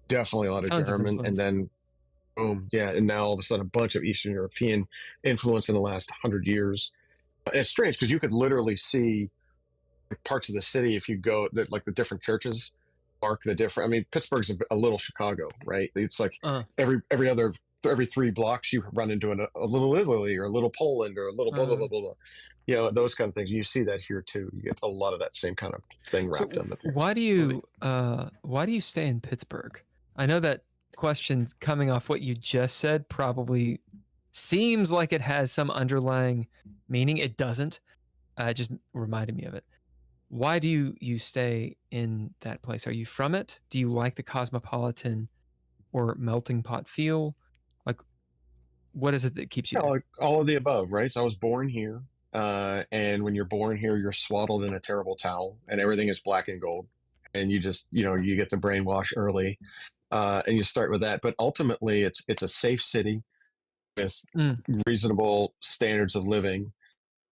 definitely a lot of Tons of German, and influence. then boom, yeah, and now all of a sudden a bunch of Eastern European influence in the last 100 years. And it's strange because you could literally see parts of the city if you go that like the different churches mark the different. I mean, Pittsburgh's a little Chicago, right? It's like Uh, every 3 blocks you run into a little Italy or a little Poland or a little blah blah uh, blah blah blah. You know, those kind of things. You see that here too. You get a lot of that same kind of thing so wrapped in there. why do you stay in Pittsburgh? I know that question coming off what you just said probably seems like it has some underlying meaning. It doesn't. It just reminded me of it. Why do you stay in that place? Are you from it? Do you like the cosmopolitan or melting pot feel? Like, what is it that keeps you Yeah, there? like all of the above, right? So I was born here, and when you're born here, you're swaddled in a terrible towel, and everything is black and gold, and you just, you know, you get the brainwash early, and you start with that. But ultimately, it's a safe city with Mm, reasonable standards of living,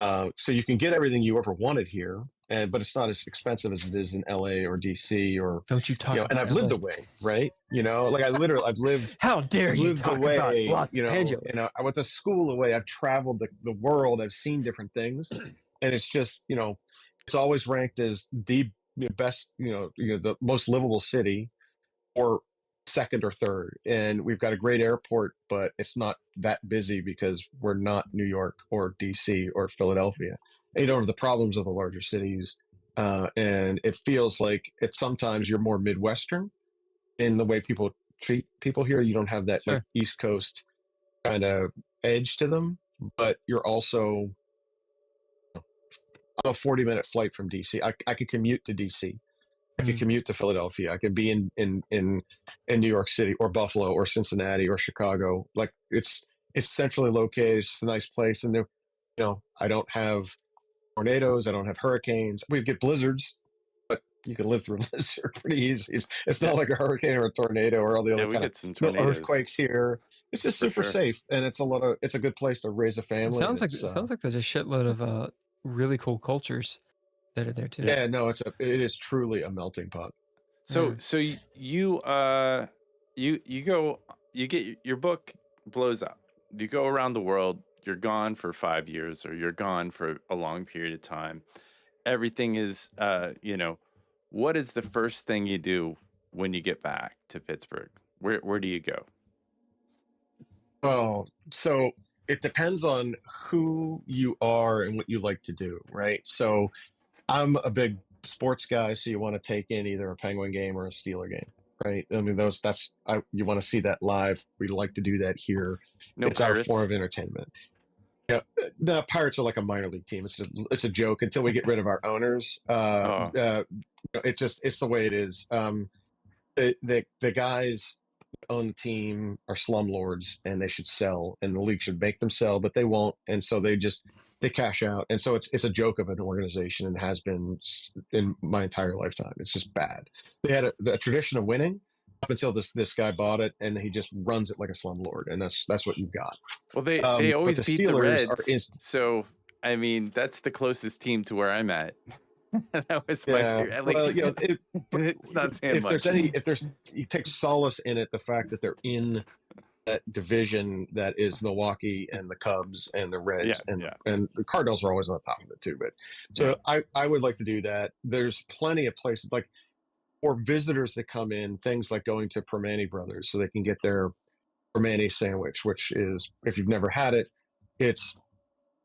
so you can get everything you ever wanted here, and but it's not as expensive as it is in LA or DC or, don't you you talk know. And about I've LA. lived away, right? You know, like How dare I've you lived talk about away, Los you know, Angeles? and I went to school away. I've traveled the world. I've seen different things, and it's just, you know, it's always ranked as the best, the most livable city, or second or third. And we've got a great airport, but it's not that busy because we're not New York or DC or Philadelphia. And you don't have the problems of the larger cities. And it feels like it's sometimes you're more Midwestern in the way people treat people here. You don't have that like Sure. East Coast kind of edge to them, but you're also, I'm a 40-minute flight from DC. I could commute to DC. I could Mm. commute to Philadelphia. I could be in New York City or Buffalo or Cincinnati or Chicago. Like it's centrally located. It's just a nice place. And there, I don't have tornadoes. I don't have hurricanes. We get blizzards, but you can live through a blizzard pretty easy. It's Yeah. not like a hurricane or a tornado or all the Yeah, other we kind get of some no tornadoes earthquakes here. It's just for super sure. safe, and it's a good place to raise a It family. And sounds like there's a shitload of really cool cultures that are there too. Yeah. yeah, no, it is truly a melting pot. So Yeah. so you go, you get your book blows up. You go around the world, you're gone for 5 years or you're gone for a long period of time. Everything is what is the first thing you do when you get back to Pittsburgh? Where do you go? Oh, so it depends on who you are and what you like to do, right? So I'm a big sports guy, so you want to take in either a Penguin game or a Steeler game, right? I mean, you want to see that live. We like to do that here. No It's our form Pirates? of entertainment. Yeah, the Pirates are like a minor league team. It's a joke until we get rid of our owners. Oh, It's the way it is. The guys own the team are slumlords, and they should sell, and the league should make them sell, but they won't, and so they cash out, and so it's a joke of an organization, and has been in my entire lifetime. It's just bad. They had a tradition of winning up until this guy bought it, and he just runs it like a slumlord, and that's what you've got. well, they But always the beat the Steelers are Reds. So, I mean, that's the closest team to where I'm at. That was my Yeah, fear. Like, well, but it's not saying if much. you take solace in it, the fact that they're in that division that is Milwaukee and the Cubs and the Yeah, Reds, and yeah. the Cardinals are always on the top of it too. But Yeah. so I would like to do that. There's plenty of places like for visitors that come in, things like going to Permane Brothers so they can get their Permane sandwich, which is, if you've never had it, it's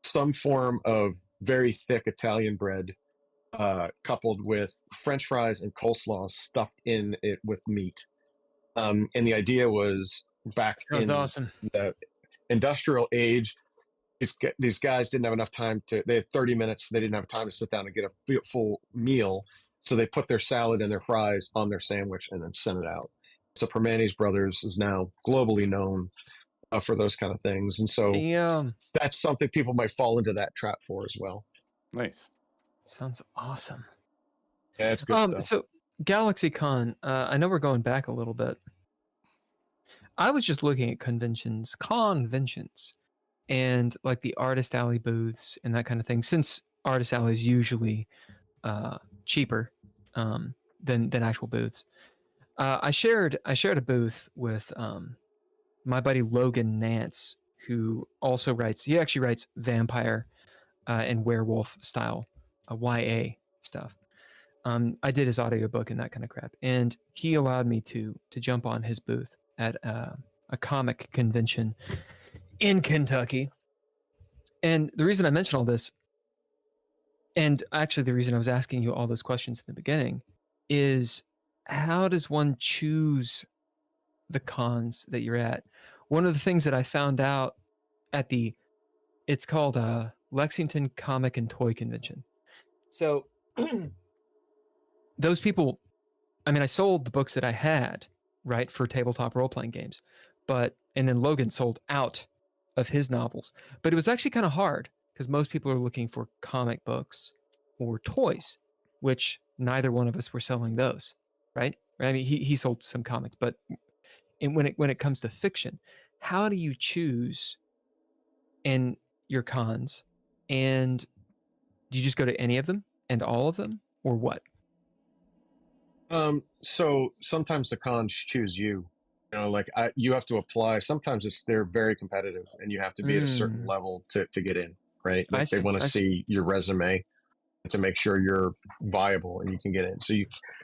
some form of very thick Italian bread, coupled with French fries and coleslaw stuffed in it with meat. And the idea was back Sounds in awesome. the industrial age, these guys didn't have enough time they had 30 minutes. They didn't have time to sit down and get a full meal. So they put their salad and their fries on their sandwich and then sent it out. So Permane's Brothers is now globally known for those kind of things. And so Damn. that's something people might fall into that trap for as well. Nice. Sounds awesome. Yeah, it's good stuff. So GalaxyCon, I know we're going back a little bit. I was just looking at conventions, and like the Artist Alley booths and that kind of thing. Since Artist Alley is usually cheaper than actual booths. I shared a booth with my buddy Logan Nance, who also writes. He actually writes vampire and werewolf style YA stuff. I did his audiobook and that kind of crap, and he allowed me to jump on his booth at a comic convention in Kentucky. And the reason I mention all this, and actually the reason I was asking you all those questions in the beginning, is how does one choose the cons that you're at? One of the things that I found out at it's called Lexington Comic and Toy Convention. So those people, I mean, I sold the books that I had, right, for tabletop role-playing games, and then Logan sold out of his novels. But it was actually kind of hard because most people are looking for comic books or toys, which neither one of us were selling those, right? I mean, he sold some comics, but when it comes to fiction, how do you choose in your cons? And do you just go to any of them and all of them, or what? So sometimes the cons choose you. You know, like you have to apply. Sometimes they're very competitive, and you have to be at a certain level to get in, right? Like they want to see your resume to make sure you're viable and you can get in. So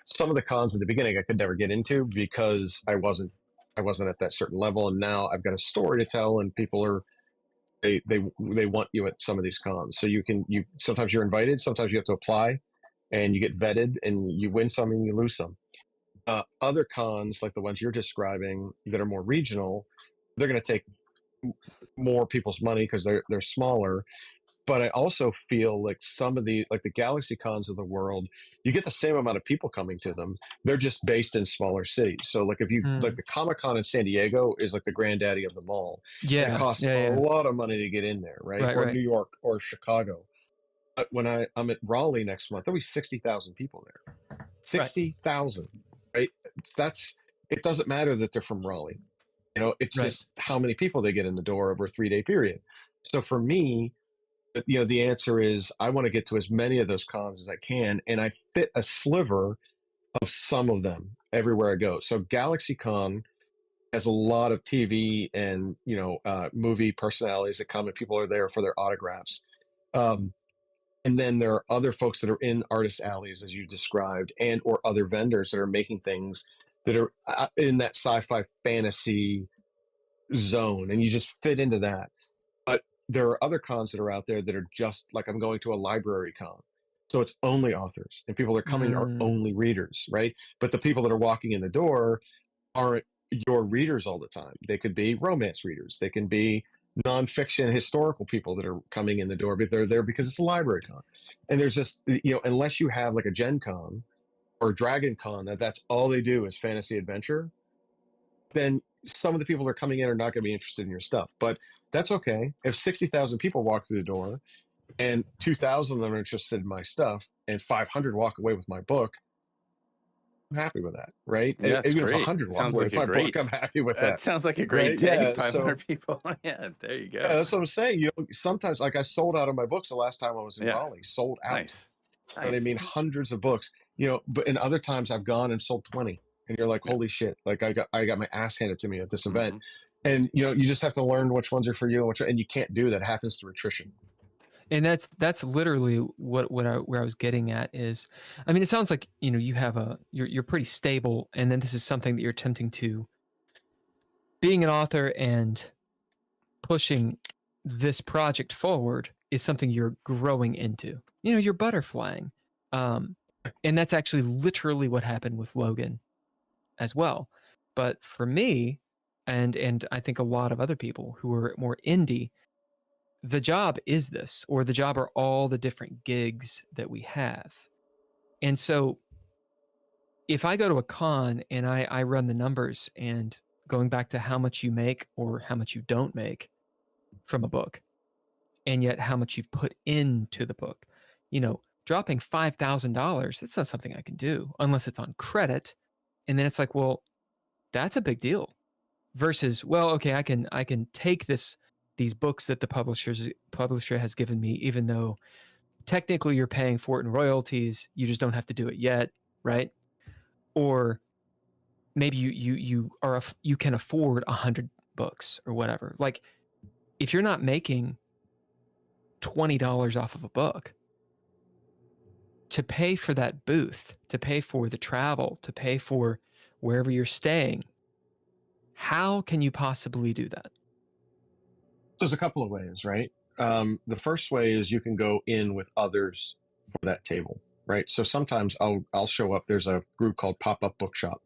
some of the cons at the beginning I could never get into because I wasn't at that certain level, and now I've got a story to tell, and people they want you at some of these cons. So sometimes you're invited, sometimes you have to apply, and you get vetted, and you win some and you lose some. Other cons, like the ones you're describing, that are more regional, they're going to take more people's money because they're smaller. But I also feel like some of the Galaxy Cons of the world, you get the same amount of people coming to them. They're just based in smaller cities. So like if you like the Comic-Con in San Diego is like the granddaddy of them all. Yeah, it costs a lot of money to get in there, right? Or right. New York or Chicago. But when I'm at Raleigh next month, there'll be 60,000 people there. 60,000, right? It doesn't matter that they're from Raleigh. You know, it's just how many people they get in the door over a 3-day period. So for me, you know, the answer is I want to get to as many of those cons as I can, and I fit a sliver of some of them everywhere I go. So GalaxyCon has a lot of TV and movie personalities that come, and people are there for their autographs. And then there are other folks that are in artist alleys, as you described, and or other vendors that are making things that are in that sci-fi fantasy zone, and you just fit into that. But there are other cons that are out there that are just like, I'm going to a library con. So it's only authors, and people that are coming are only readers, right? But the people that are walking in the door aren't your readers all the time. They could be romance readers. They can be nonfiction historical people that are coming in the door, but they're there because it's a library con. And there's just, unless you have like a Gen Con or Dragon Con, that's all they do is fantasy adventure, then some of the people that are coming in are not going to be interested in your stuff. But that's okay. If 60,000 people walk through the door and 2,000 of them are interested in my stuff and 500 walk away with my book, I'm happy with that, right? Yeah, Even great. if 100 walk Sounds away like with a my great, book, I'm happy with that. That sounds like a great Right? day. Yeah, 500 people. Yeah, there you go. Yeah, that's what I'm saying. Sometimes like I sold out of my books the last time I was in Raleigh. Sold out. Nice. And I mean, hundreds of books. But in other times I've gone and sold 20, and you're like, holy shit! Like I got my ass handed to me at this event, and you just have to learn which ones are for you and you can't do that. It happens through attrition. And that's literally where I was getting at is, I mean, it sounds like you have you're pretty stable, and then this is something that you're attempting to, being an author and pushing this project forward is something you're growing into. You're butterflying, and that's actually literally what happened with Logan as well. But for me, and I think a lot of other people who are more indie, the job is this, or the job are all the different gigs that we have. And so if I go to a con and I run the numbers, and going back to how much you make or how much you don't make from a book, and yet how much you've put into the book, dropping $5,000, that's not something I can do unless it's on credit. And then it's like, well, that's a big deal. Versus, well, okay, I can take these books that the publisher has given me, even though technically you're paying for it in royalties. You just don't have to do it yet, right? Or maybe you can afford 100 books or whatever. Like, if you're not making $20 off of a book, to pay for that booth, to pay for the travel, to pay for wherever you're staying, how can you possibly do that? There's a couple of ways, right? The first way is you can go in with others for that table, right? So sometimes I'll show up. There's a group called Pop-Up Bookshop,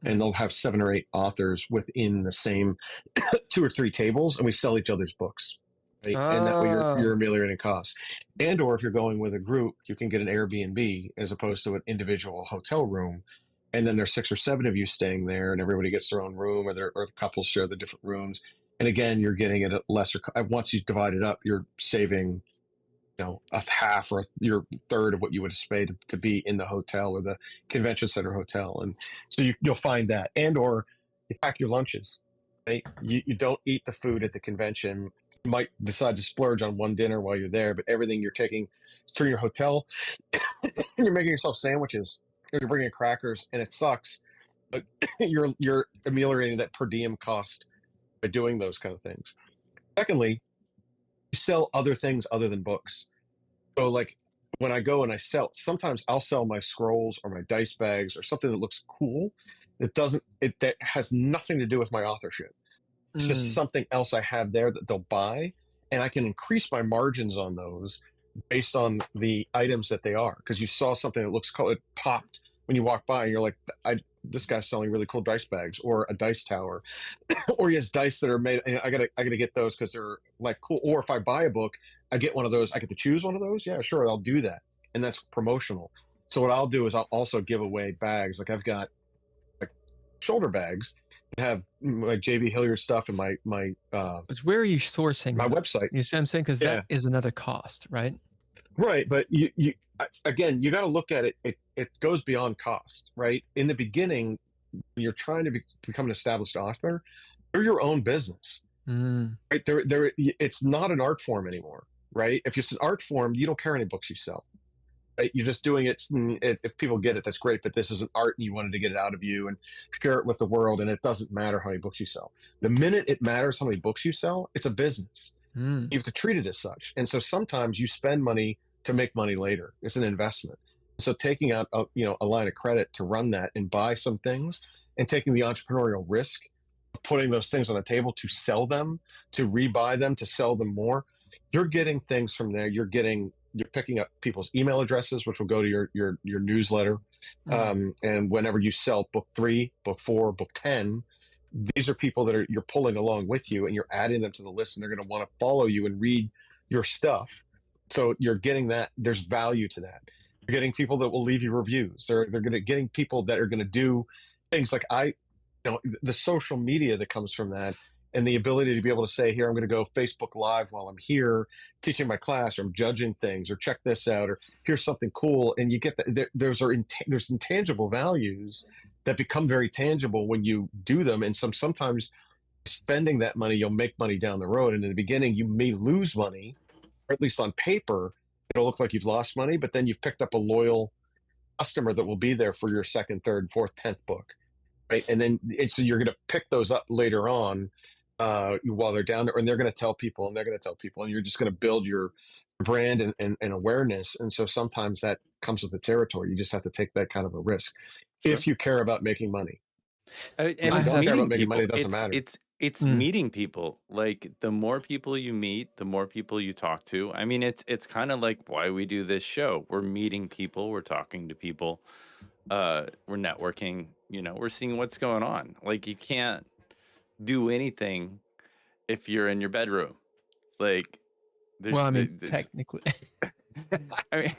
and they'll have 7 or 8 authors within the same 2 or 3 tables, and we sell each other's books, right? And that way you're ameliorating costs. And or if you're going with a group, you can get an Airbnb as opposed to an individual hotel room. And then there's 6 or 7 of you staying there, and everybody gets their own room, or the couples share the different rooms. And again, you're getting it at lesser. Once you divide it up, you're saving, a half or your third of what you would have paid to be in the hotel or the convention center hotel. And so you'll find that. And or you pack your lunches, right? You don't eat the food at the convention. You might decide to splurge on one dinner while you're there, but everything you're taking to your hotel, and you're making yourself sandwiches, or you're bringing crackers, and it sucks, but you're ameliorating that per diem cost by doing those kind of things. Secondly, you sell other things other than books. So like when I go and I sell, sometimes I'll sell my scrolls or my dice bags or something that looks cool. That has nothing to do with my authorship. It's just something else I have there that they'll buy, and I can increase my margins on those based on the items that they are. Because you saw something that looks cool, it popped when you walk by, and you're like, this guy's selling really cool dice bags or a dice tower, or he has dice that are made. I gotta get those because they're like cool. Or if I buy a book, I get one of those. I get to choose one of those. Yeah, sure, I'll do that, and that's promotional. So what I'll do is I'll also give away bags. Like I've got like shoulder bags that have my JB Hilliard stuff and my. But where are you sourcing my that? website? You see what I'm saying? Because that is another cost, right? Right, but you again, you got to look at it. It goes beyond cost, right? In the beginning, when you're trying to become an established author, you're your own business, right? It's not an art form anymore, right? If it's an art form, you don't care how many books you sell, right? You're just doing it. If people get it, that's great. But this is an art, and you wanted to get it out of you and share it with the world, and it doesn't matter how many books you sell. The minute it matters how many books you sell, it's a business. You have to treat it as such. And so sometimes you spend money to make money later. It's an investment. So taking out a line of credit to run that and buy some things, and taking the entrepreneurial risk of putting those things on the table to sell them, to rebuy them, to sell them more, you're getting things from there. You're picking up people's email addresses, which will go to your newsletter. And whenever you sell book 3, book 4, book 10, these are people that you're pulling along with you, and you're adding them to the list, and they're going to want to follow you and read your stuff. So you're getting that. There's value to that. You're getting people that will leave you reviews. They're getting people that are going to do things like the social media that comes from that, and the ability to be able to say, here, I'm going to go Facebook Live while I'm here teaching my class, or I'm judging things, or check this out, or here's something cool. And you get that there's intangible values that become very tangible when you do them. And sometimes spending that money, you'll make money down the road. And in the beginning, you may lose money, or at least on paper, it'll look like you've lost money, but then you've picked up a loyal customer that will be there for your 2nd, 3rd, 4th, 10th book, right? And so you're going to pick those up later on while they're down there, and they're going to tell people, and you're just going to build your brand and awareness. And so sometimes that comes with the territory. You just have to take that kind of a risk if you care about making money. And If you it's don't care meeting about making money, people. it doesn't matter. It's meeting people. Like the more people you meet, the more people you talk to. I mean, it's kind of like why we do this show. We're meeting people. We're talking to people. We're networking. We're seeing what's going on. Like you can't do anything if you're in your bedroom. Like, well, I mean, technically. I mean,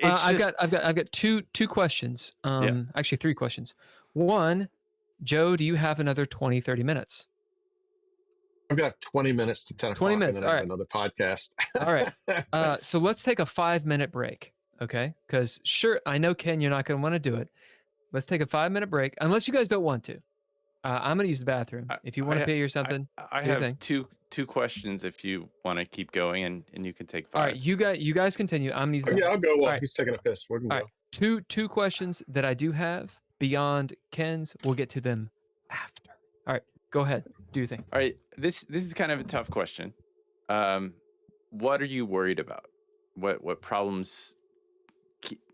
I've got two questions. Actually 3 questions. One, Joe, do you have another 20, 30 minutes? I've got 20 minutes to 10 o'clock. 20 minutes. And then I have another podcast. All right. So let's take a 5-minute break. Okay. Because sure, I know, Ken, you're not going to want to do it. Let's take a 5-minute break, unless you guys don't want to. I'm gonna use the bathroom. If you want to pee or something, I do your have thing. two questions if you want to keep going, and you can take 5. All right, you guys continue. I'm gonna use the Yeah, bathroom. I'll go while right. he's taking a piss. We can All go. right, two questions that I do have beyond Ken's. We'll get to them after. All right, go ahead. Do your thing. All right, this is kind of a tough question. What are you worried about? What problems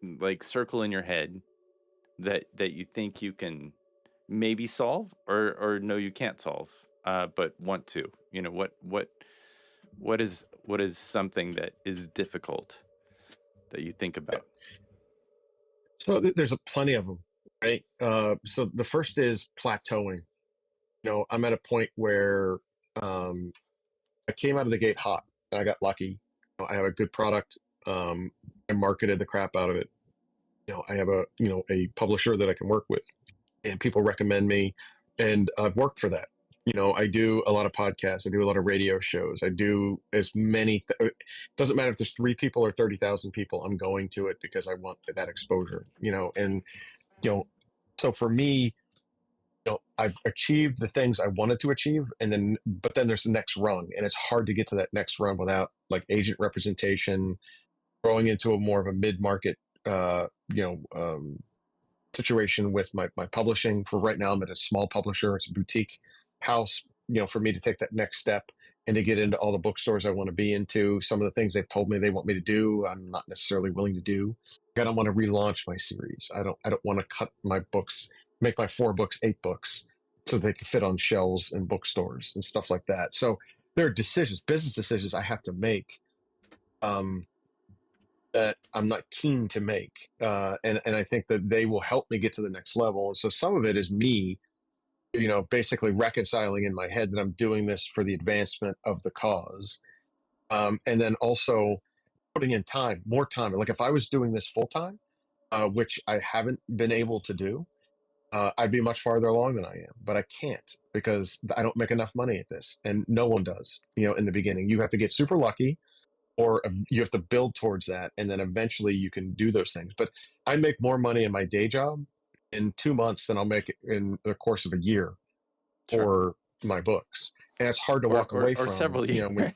like circle in your head that you think you can maybe solve, or no, you can't solve, but want to? You know, what is something that is difficult that you think about? So there's plenty of them, right? So the first is plateauing. You know, I'm at a point where I came out of the gate hot. I got lucky. You know, I have a good product. I marketed the crap out of it. You know, I have a publisher that I can work with, and people recommend me, and I've worked for that. You know, I do a lot of podcasts. I do a lot of radio shows. I do as many. It doesn't matter if there's 3 people or 30,000 people. I'm going to it because I want that exposure. You know, and you know, so for me, you know, I've achieved the things I wanted to achieve, but then there's the next rung, and it's hard to get to that next rung without like agent representation, growing into a more of a mid-market, situation with my publishing. For right now, I'm at a small publisher. It's a boutique house. You know, for me to take that next step and to get into all the bookstores I want to be into, some of the things they've told me they want me to do, I'm not necessarily willing to do. I don't want to relaunch my series. I don't want to cut my books, make my 4 books 8 books, so they can fit on shelves in bookstores and stuff like that. So there are decisions, business decisions I have to make, that I'm not keen to make, and I think that they will help me get to the next level. And so some of it is me, you know, basically reconciling in my head that I'm doing this for the advancement of the cause, and then also putting in time, more time. Like if I was doing this full time, which I haven't been able to do, I'd be much farther along than I am, but I can't because I don't make enough money at this, and no one does. You know, in the beginning, you have to get super lucky, or you have to build towards that, and then eventually you can do those things. But I make more money in my day job in 2 months than I'll make in the course of a year Sure. for my books, and it's hard to walk away from. Or several years. You know,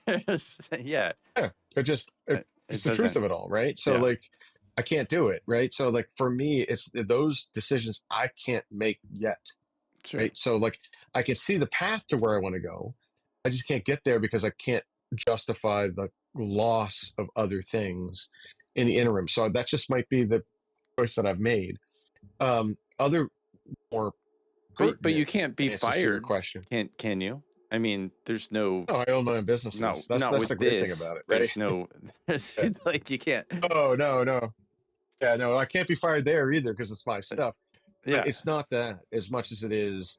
Yeah. it's the truth of it all, right? So Yeah. like, I can't do it, right? So like for me, it's those decisions I can't make yet, Sure. right? So like, I can see the path to where I want to go. I just can't get there because I can't justify the loss of other things in the interim. So that just might be the choice that I've made. Other more, But you can't be answers to your fired. question. Can you? I mean, there's no. No, I own my own businesses. No, that's not that's with the great this. thing about it, There's right? no. There's, like you can't. Oh no. Yeah, no, I can't be fired there either because it's my stuff. Yeah. But it's not that as much as it is,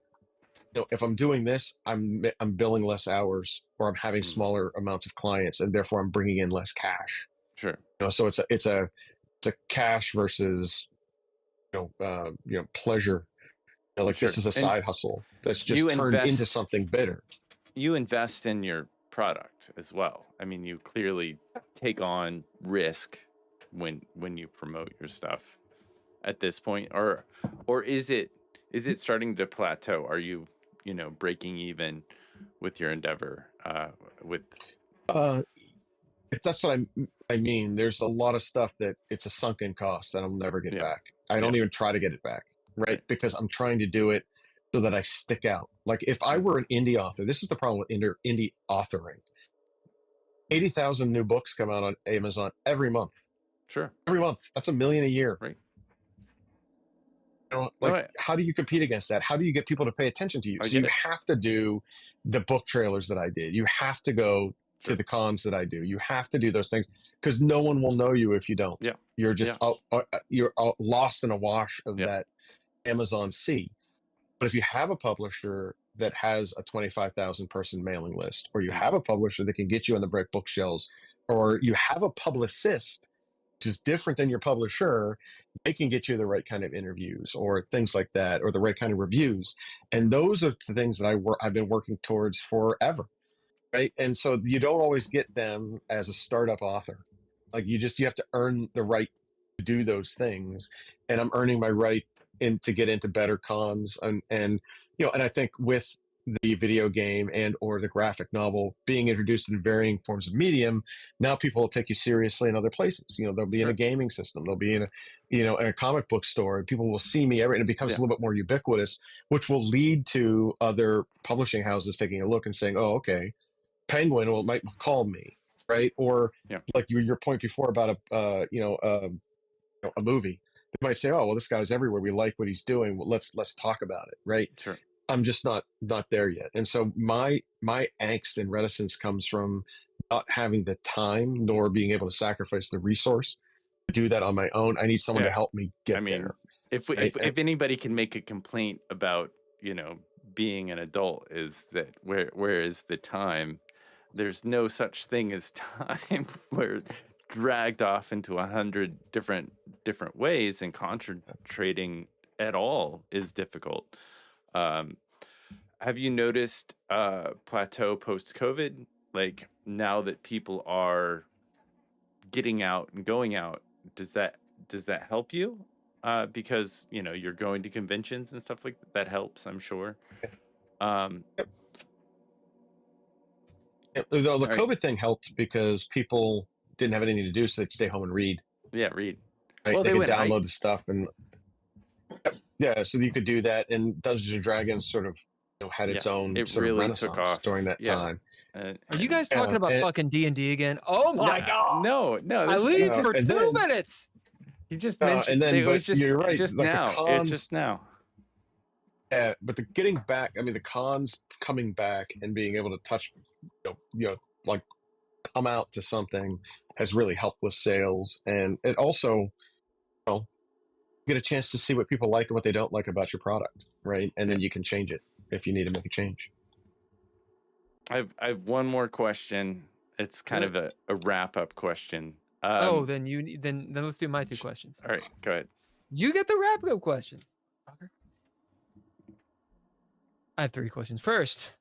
you know, if I'm doing this, I'm billing less hours, or I'm having smaller amounts of clients, and therefore I'm bringing in less cash. Sure. You know, so it's a cash versus pleasure. You know, like Sure. this is a And side hustle that's just you turned into invest- something bitter. You invest in your product as well. I mean, you clearly take on risk when you promote your stuff at this point, or is it starting to plateau? Are you breaking even with your endeavor with That's what I mean. There's a lot of stuff that it's a sunken cost that I'll never get back. I don't even try to get it back, right? Because I'm trying to do it so that I stick out. Like if I were an indie author, this is the problem with indie authoring. 80,000 new books come out on Amazon every month. Sure. Every month. That's 1 million a year. Right. You know, like how do you compete against that? How do you get people to pay attention to you? So you have to do the book trailers that I did. You have to go to the cons that I do. You have to do those things because no one will know you if you don't. Yeah. You're just you're lost in a wash of that Amazon sea. But if you have a publisher that has a 25,000 person mailing list, or you have a publisher that can get you on the brick bookshelves, or you have a publicist, which is different than your publisher, they can get you the right kind of interviews or things like that, or the right kind of reviews. And those are the things that I've been working towards forever. Right. And so you don't always get them as a startup author. Like you have to earn the right to do those things. And I'm earning my right to get into better cons and and I think with the video game and or the graphic novel being introduced in varying forms of medium, now people will take you seriously in other places. They'll be in a gaming system, they'll be in a, in a comic book store, and people will see me and it becomes a little bit more ubiquitous, which will lead to other publishing houses taking a look and saying, oh, okay, Penguin might call me, right? Or like your point before about a movie, they might say, oh, well, this guy's everywhere, we like what he's doing, well, let's talk about it, right? Sure. I'm just not there yet. And so my angst and reticence comes from not having the time nor being able to sacrifice the resource to do that on my own. I need someone to help me get there. If anybody can make a complaint about, being an adult, is that where is the time? There's no such thing as time. We're dragged off into 100 different ways, and concentrating at all is difficult. Have you noticed plateau post-COVID? Like, now that people are getting out and going out, does that help you? Because you're going to conventions and stuff like that. That helps, I'm sure. The COVID thing helped because people didn't have anything to do, so they'd stay home and read. Yeah, read. Right? Well, they could download the stuff and so you could do that, and Dungeons and Dragons sort of had its own sort of renaissance during that time. Are you guys talking about fucking D&D again? Oh my god! No. I leave for 2 minutes. You just mentioned, and then, you're right. Just like now, cons, it's just now. But the getting back, the cons coming back and being able to touch, like come out to something has really helped with sales, and it also, get a chance to see what people like and what they don't like about your product, right? And then you can change it if you need to make a change. I have one more question. It's kind of a wrap-up question. Then let's do my 2 questions. All right, go ahead. You get the wrap-up question. Okay. I have 3 questions. First,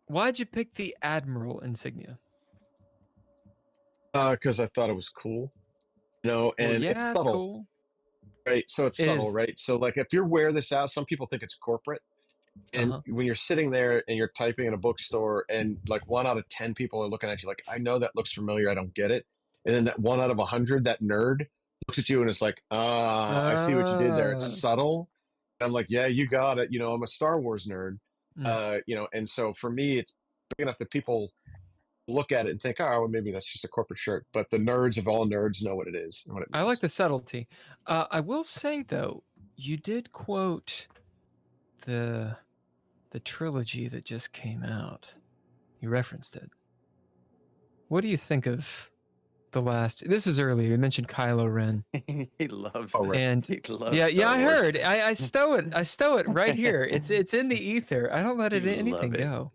why'd you pick the Admiral insignia? Because I thought it was cool. And it's subtle, cool. right? So it's subtle, right? So like if you wear this out, some people think it's corporate. And when you're sitting there and you're typing in a bookstore and like 1 out of 10 people are looking at you like, I know that looks familiar, I don't get it. And then that 1 out of 100, that nerd looks at you and it's like, I see what you did there. It's subtle. And I'm like, yeah, you got it. I'm a Star Wars nerd. And so for me, it's big enough that people look at it and think, oh, well, maybe that's just a corporate shirt. But the nerds of all nerds know what it is. And what it means. I like the subtlety. I will say though, you did quote the trilogy that just came out. You referenced it. What do you think of the last? This is earlier. You mentioned Kylo Ren. He loves it. And he loves yeah, I heard. I stow it. I stow it right here. It's in the ether. I don't let anything go.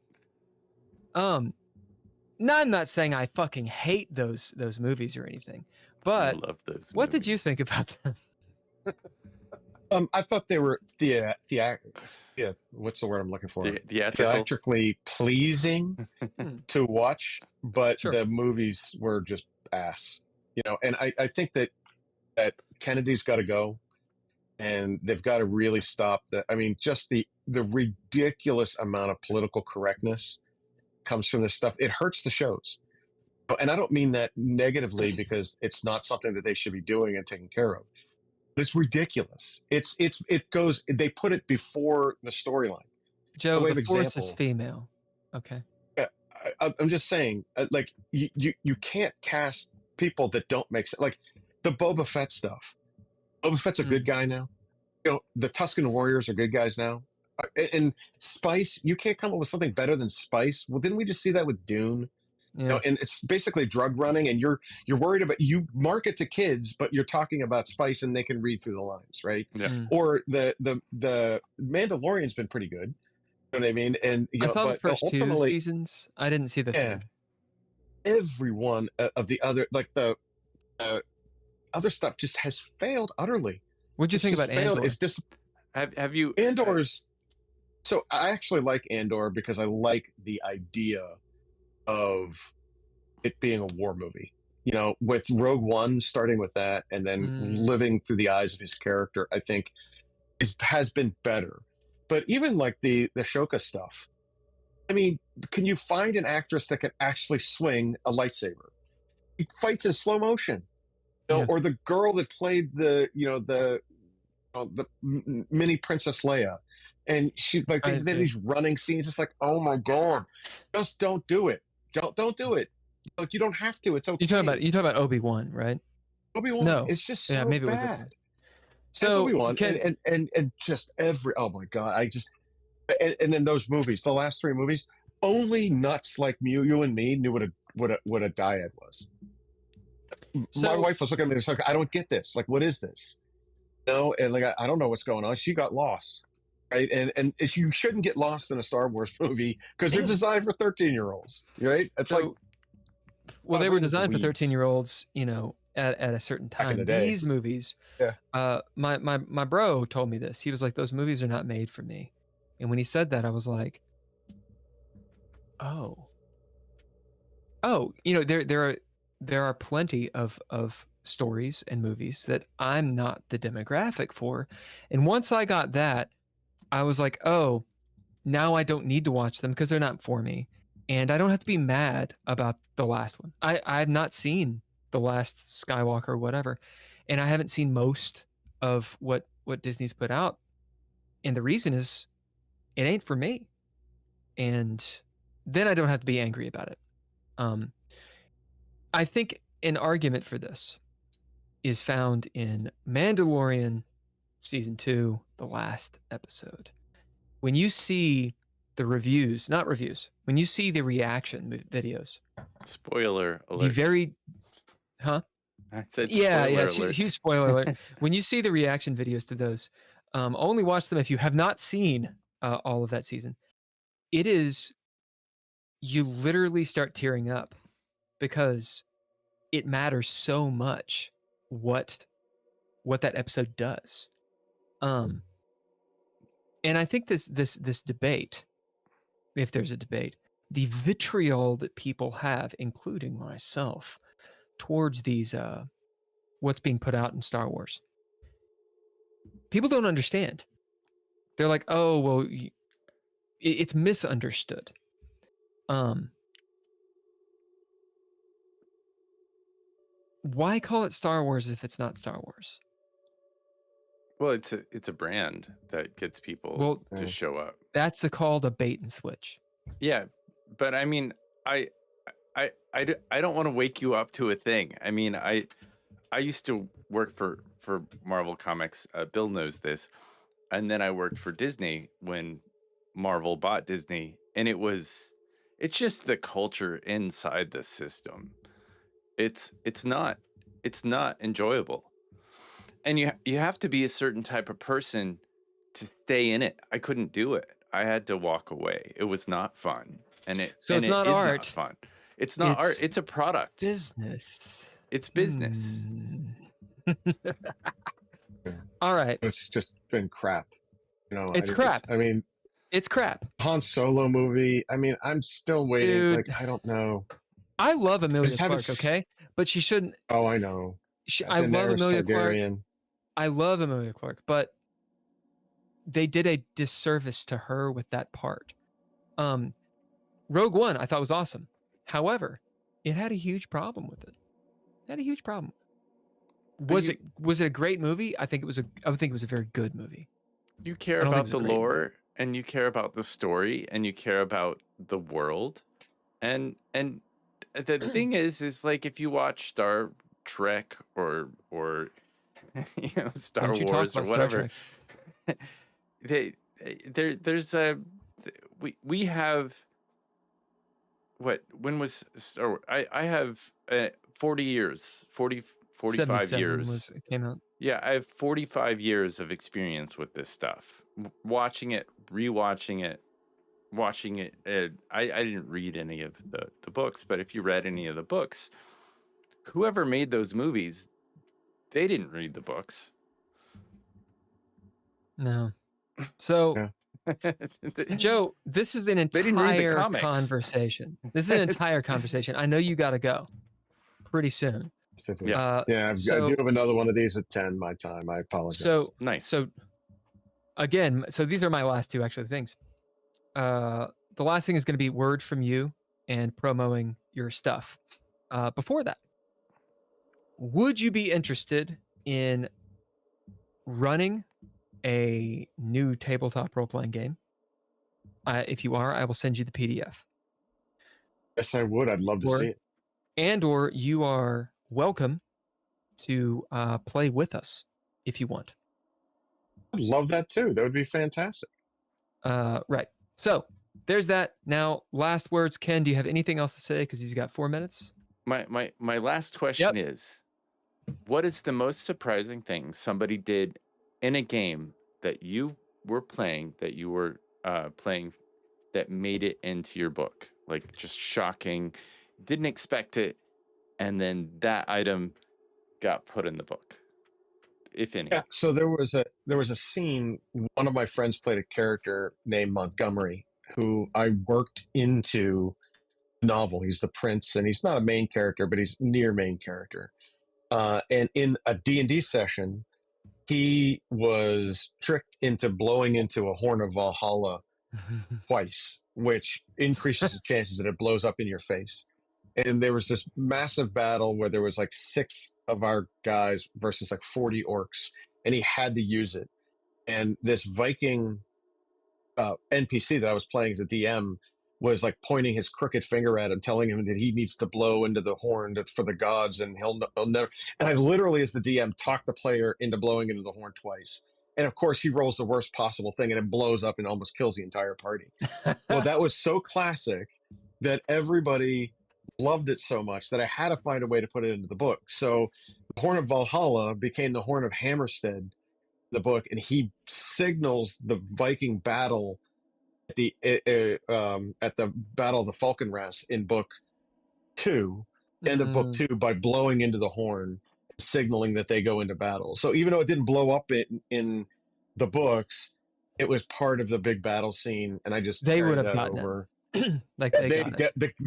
No, I'm not saying I fucking hate those movies or anything, but I love those what movies. did you think about them? I thought they were what's the word I'm looking for? Theatrically pleasing to watch, but the movies were just ass. And I think that Kennedy's got to go, and they've got to really stop that. Just the ridiculous amount of political correctness comes from this stuff. It hurts the shows. And I don't mean that negatively, because it's not something that they should be doing and taking care of. It's ridiculous. It goes. They put it before the storyline. Joe, the Force is female. Okay. I'm just saying, like you can't cast people that don't make sense. Like the Boba Fett stuff. Boba Fett's a good guy now. The Tusken Warriors are good guys now. And Spice, you can't come up with something better than Spice. Well, didn't we just see that with Dune? Yeah. And it's basically drug running, and you're worried about, you market to kids, but you're talking about Spice and they can read through the lines, right? Yeah. Or the Mandalorian's been pretty good. You know what I mean? And I saw the first 2 seasons. I didn't see the third. Every one of the other, like the other stuff, just has failed utterly. What'd you think about Andor? Have you Andor's? So I actually like Andor because I like the idea of it being a war movie. With Rogue One starting with that, and then living through the eyes of his character, I think has been better. But even like the Ashoka stuff, I mean, can you find an actress that can actually swing a lightsaber? He fights in slow motion, you know, Yeah. or the girl that played the mini Princess Leia, and she like they did these running scenes. It's like, oh my god, just don't do it. Don't do it. Like, you don't have to. It's okay. You talking about Obi-Wan, right? Obi-Wan. No. It's just so Yeah, maybe it was bad. Obi-Wan. So So Obi-Wan, and just every, oh my god, and then those movies, the last 3 movies, only nuts like you and me knew what a dyad was. My wife was looking at me, like, I don't get this. Like, what is this? No, and like I don't know what's going on. She got lost, right? And you shouldn't get lost in a Star Wars movie because they're designed for 13-year-olds, right? It's like, well, they were designed for 13-year-olds, you know, at a certain time. the day. These movies, my bro told me this. He was like, those movies are not made for me. And when he said that, I was like, oh, you know, there are plenty of stories and movies that I'm not the demographic for. And once I got that, I was like, oh, now I don't need to watch them because they're not for me. And I don't have to be mad about the last one. I've not seen the last Skywalker or whatever. And I haven't seen most of what Disney's put out. And the reason is it ain't for me. And then I don't have to be angry about it. I think an argument for this is found in Mandalorian season 2, the last episode. When you see the reviews, not reviews, when you see the reaction videos. Spoiler alert. The very, huh? I said huge spoiler alert. When you see the reaction videos to those, only watch them if you have not seen all of that season. It is, you literally start tearing up because it matters so much what that episode does. And I think this debate, if there's a debate, the vitriol that people have, including myself, towards these what's being put out in Star Wars. People don't understand. They're like, oh, well, it's misunderstood. Why call it Star Wars if it's not Star Wars? Well, it's a brand that gets people to show up. That's called a bait and switch. Yeah, but I mean, I don't want to wake you up to a thing. I mean, I used to work for Marvel Comics. Bill knows this, and then I worked for Disney when Marvel bought Disney, and it's just the culture inside the system. It's not enjoyable. And you have to be a certain type of person to stay in it. I couldn't do it. I had to walk away. It was not fun. It's not art. Not fun. It's not art. It's a product. Business. It's business. All right. It's just been crap. You know, it's crap. It's crap. Han Solo movie. I mean, I'm still waiting. Dude, like, I don't know. I love Emilia Clarke, okay? But she shouldn't. Oh, I know. I love Emilia Clarke. I love Emilia Clarke, but they did a disservice to her with that part. Rogue One, I thought was awesome. However, it had a huge problem with it. Was it a great movie? I would think it was a very good movie. You care about the lore, and you care about the story, and you care about the world, and the thing is like if you watch Star Trek or Star Wars or whatever, there's we have when was Star Wars? I have 45 years. It came out. Yeah, I have 45 years of experience with this stuff. Watching it, rewatching it, watching it. I didn't read any of the books, but if you read any of the books, whoever made those movies, they didn't read the books. No. So, Joe, this is an entire conversation. This is an entire conversation. I know you got to go pretty soon. I do have another one of these at 10 my time. I apologize. So nice. So again, so these are my last two actually things. The last thing is going to be word from you and promoting your stuff. Before that, would you be interested in running a new tabletop role-playing game? If you are, I will send you the PDF. Yes, I would. I'd love to see it. And or you are welcome to play with us if you want. I'd love that too. That would be fantastic. Right. So there's that. Now, last words. Ken, do you have anything else to say? Because he's got 4 minutes. My last question is, what is the most surprising thing somebody did in a game that you were playing, that made it into your book? Like, just shocking, didn't expect it, and then that item got put in the book, if any. Yeah. So there was a scene. One of my friends played a character named Montgomery, who I worked into the novel. He's the prince, and he's not a main character, but he's near main character. And in a D&D session, he was tricked into blowing into a horn of Valhalla twice, which increases the chances that it blows up in your face. And there was this massive battle where there was like 6 of our guys versus like 40 orcs, and he had to use it. And this Viking NPC that I was playing as a DM was like pointing his crooked finger at him, telling him that he needs to blow into the horn for the gods, and he'll never. And I literally, as the DM, talked the player into blowing into the horn twice. And of course, he rolls the worst possible thing, and it blows up and almost kills the entire party. Well, that was so classic that everybody loved it so much that I had to find a way to put it into the book. So the Horn of Valhalla became the Horn of Hammerstead, the book, and he signals the Viking battle at the Battle of the Falconrass in book 2, end of book 2, by blowing into the horn, signaling that they go into battle. So even though it didn't blow up in the books, it was part of the big battle scene, and I just They would carried have that gotten over. Like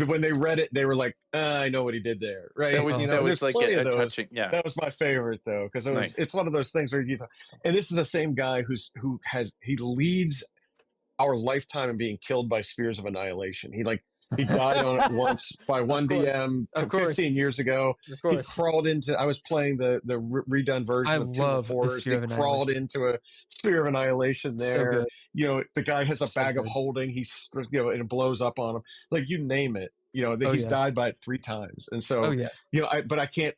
When they read it, they were like, I know what he did there, right? That was like a touching. Yeah, that was my favorite though, because it's one of those things where and this is the same guy he leads our lifetime in being killed by spears of annihilation. He died on it once by one DM 15 years ago. He crawled into. I was playing the redone version of Tomb of Horrors. He crawled into a spear of annihilation there. So the guy has a bag of holding. And it blows up on him. Like, you name it. He's died by it 3 times. And so but I can't.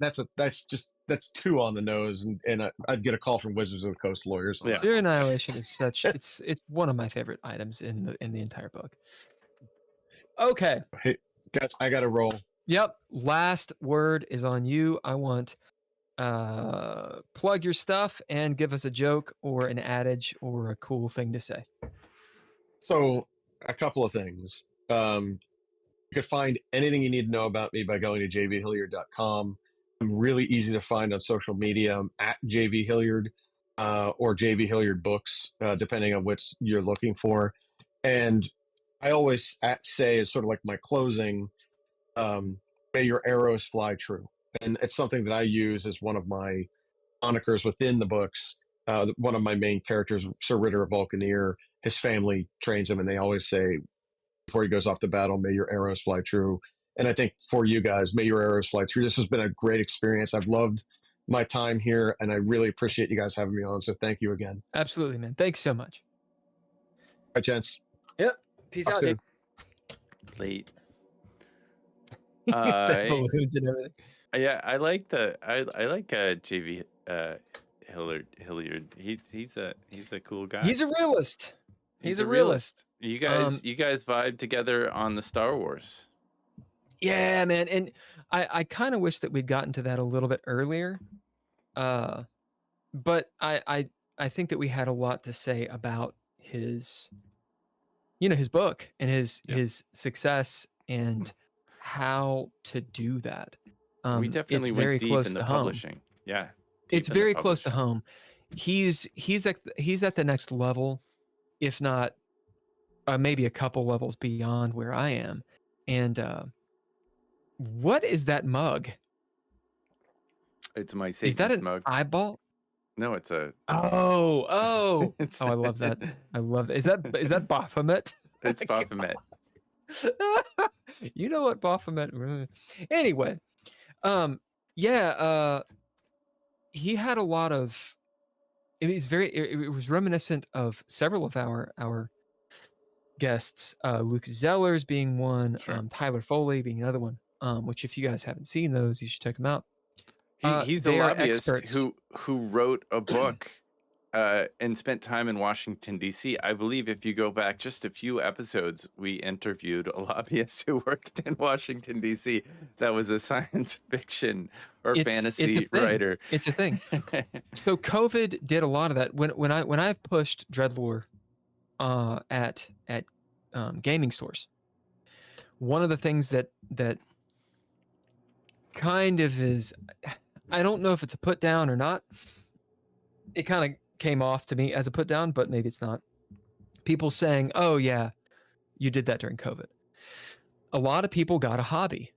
That's too on the nose, and I'd get a call from Wizards of the Coast lawyers. Yeah. Spear annihilation is such. It's one of my favorite items in the entire book. Okay. Hey, guys, I got to roll. Yep. Last word is on you. I want plug your stuff and give us a joke or an adage or a cool thing to say. So, a couple of things. You could find anything you need to know about me by going to jvhilliard.com. I'm really easy to find on social media. I'm at jvhilliard or jvhilliard books, depending on which you're looking for. And I always say, is sort of like my closing, may your arrows fly true. And it's something that I use as one of my monikers within the books. One of my main characters, Sir Ritter of Vulcaneer, his family trains him, and they always say, before he goes off to battle, may your arrows fly true. And I think for you guys, may your arrows fly true. This has been a great experience. I've loved my time here, and I really appreciate you guys having me on. So thank you again. Absolutely, man. Thanks so much. All right, gents. Yep. Peace out, dude. Late. The balloons and everything. Yeah, I like JV Hilliard. He's a cool guy. He's a realist. He's a realist. You guys vibe together on the Star Wars. Yeah, man. And I kind of wish that we'd gotten to that a little bit earlier. But I think that we had a lot to say about his book and his success and how to do that. We definitely went very deep close in the publishing. Yeah. It's very close to home. He's at the next level, if not maybe a couple levels beyond where I am. And what is that mug? It's my Satan's Is that an mug. eyeball? No, it's a. Oh, It's I love that. I love it. Is that Baphomet? it's Baphomet. You know what Baphomet? Anyway, yeah, he had a lot of. It was reminiscent of several of our guests. Luke Zellers being one, Sure. Tyler Foley being another one. Which if you guys haven't seen those, you should check them out. He's a They are lobbyist experts. who wrote a book and spent time in Washington, D.C. I believe if you go back just a few episodes, we interviewed a lobbyist who worked in Washington, D.C. that was a science fiction or fantasy writer. It's a thing. So COVID did a lot of that. When I've pushed DreadLore at gaming stores, one of the things that kind of is, I don't know if it's a put down or not. It kind of came off to me as a put down, but maybe it's not. People saying, "Oh yeah, you did that during COVID." A lot of people got a hobby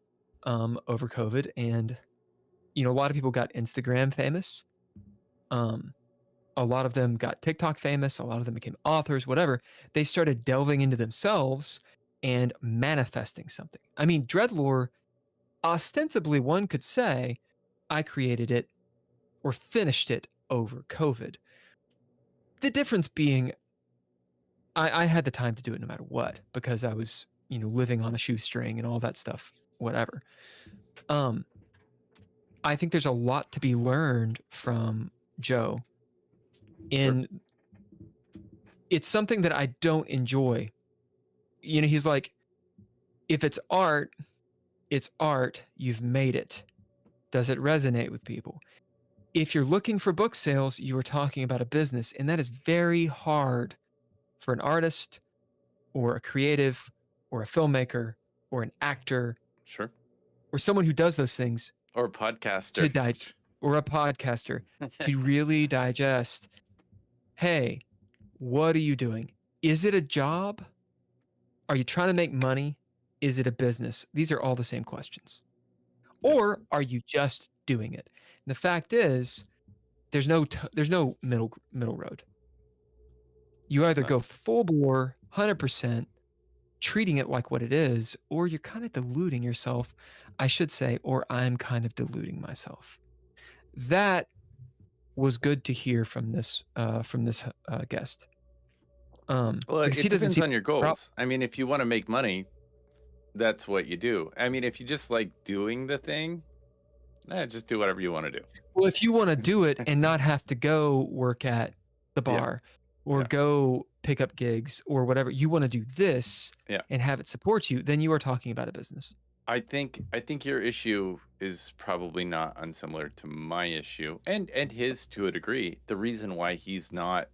over COVID, and a lot of people got Instagram famous. A lot of them got TikTok famous. A lot of them became authors, whatever. They started delving into themselves and manifesting something. I mean, DreadLore, ostensibly, one could say, I created it or finished it over COVID. The difference being, I had the time to do it no matter what, because I was, living on a shoestring and all that stuff, whatever. I think there's a lot to be learned from Joe. It's something that I don't enjoy. He's like, if it's art, you've made it. Does it resonate with people? If you're looking for book sales, you are talking about a business, and that is very hard for an artist or a creative or a filmmaker or an actor. Sure. Or someone who does those things. Or a podcaster. Or a podcaster to really digest, hey, what are you doing? Is it a job? Are you trying to make money? Is it a business? These are all the same questions. Or are you just doing it? And the fact is, there's no middle road. You either go full bore, 100%, treating it like what it is, or you're kind of deluding yourself, I should say, or I'm kind of deluding myself. That was good to hear from this guest. Well, it depends on your goals. I mean, if you want to make money, that's what you do. I mean, if you just like doing the thing, just do whatever you want to do. Well, if you want to do it and not have to go work at the bar or go pick up gigs or whatever, you want to do this and have it support you, then you are talking about a business. I think your issue is probably not unsimilar to my issue and his to a degree. The reason why he's not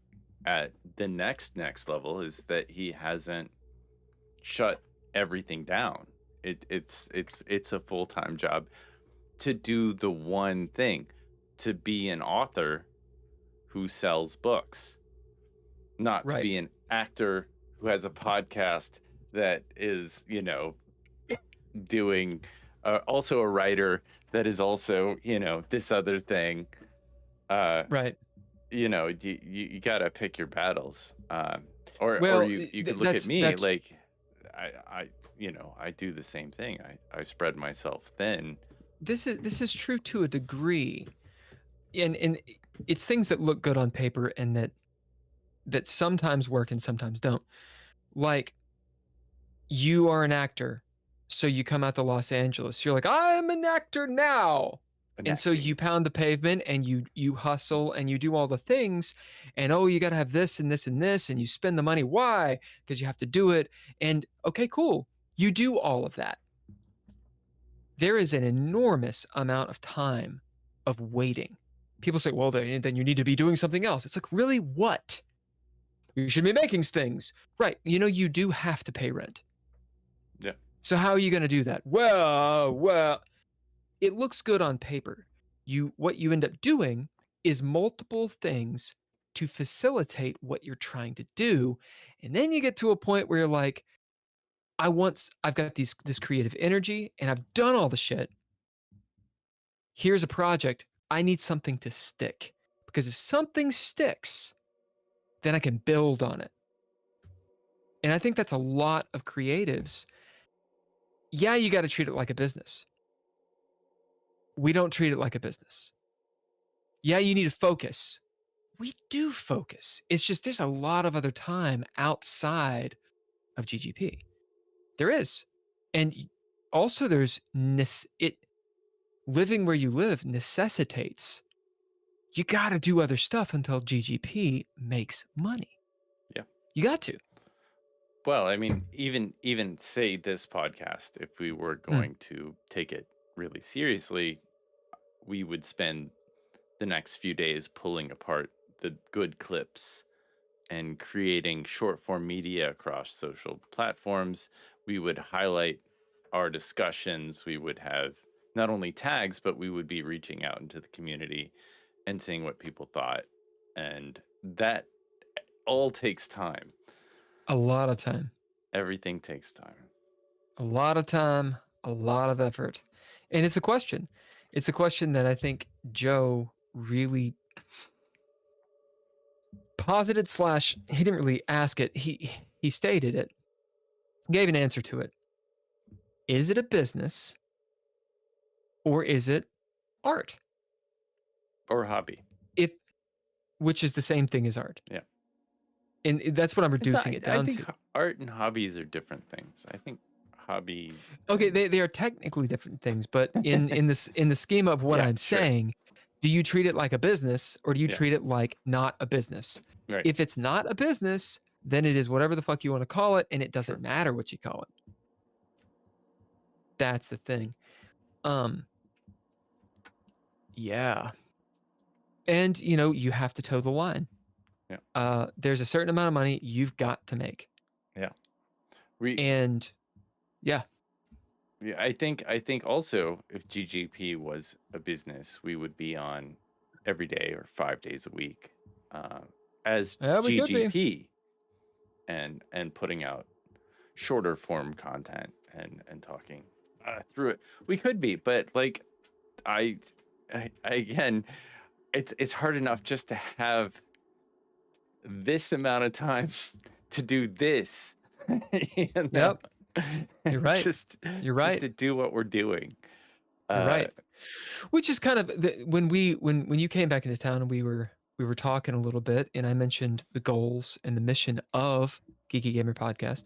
at the next level is that he hasn't shut everything down. It's a full-time job to do the one thing, to be an author who sells books, not to be an actor who has a podcast that is, doing also a writer that is also, this other thing. Right. You got to pick your battles. Or you could look at me like I do the same thing. I spread myself thin. This is true to a degree. And it's things that look good on paper and that sometimes work and sometimes don't. Like, you are an actor, so you come out to Los Angeles. You're like, I'm an actor now. And so you pound the pavement and you hustle and you do all the things, and you got to have this and this and this, and you spend the money. Why? Because you have to do it. And okay, cool. You do all of that. There is an enormous amount of time of waiting. People say, well, then you need to be doing something else. It's like, really, what? You should be making things. Right. You do have to pay rent. Yeah. So how are you going to do that? Well, it looks good on paper. What you end up doing is multiple things to facilitate what you're trying to do. And then you get to a point where you're like, I've got this creative energy and I've done all the shit. Here's a project. I need something to stick Because if something sticks, then I can build on it. And I think that's a lot of creatives. Yeah, you got to treat it like a business. We don't treat it like a business. Yeah, you need to focus. We do focus. It's just there's a lot of other time outside of GGP. There is. And also there's living where you live necessitates you got to do other stuff until GGP makes money. Yeah. You got to. Well, I mean, even say this podcast, if we were going to take it really seriously, we would spend the next few days pulling apart the good clips and creating short form media across social platforms. We would highlight our discussions. We would have not only tags, but we would be reaching out into the community and seeing what people thought. And that all takes time. A lot of time. Everything takes time. A lot of time, a lot of effort. And it's a question. It's a question that I think Joe really posited / he didn't really ask it. He stated it, gave an answer to it. Is it a business or is it art? Or hobby. Which is the same thing as art. Yeah. And that's what I'm reducing it down I think to. Art and hobbies are different things. I think hobby. Okay, they are technically different things, but in the scheme of what I'm saying, do you treat it like a business or do you treat it like not a business? Right. If it's not a business, then it is whatever the fuck you want to call it, and it doesn't matter what you call it. That's the thing. Yeah. And you have to toe the line. Yeah. There's a certain amount of money you've got to make. Yeah. Yeah, I think also if GGP was a business, we would be on every day or 5 days a week as GGP and putting out shorter form content and talking through it. We could be, but like I again, it's hard enough just to have this amount of time to do this. Yep. You're right. You're right. Just to do what we're doing. You're right. Which is kind of when you came back into town and we were talking a little bit, and I mentioned the goals and the mission of Geeky Gamer Podcast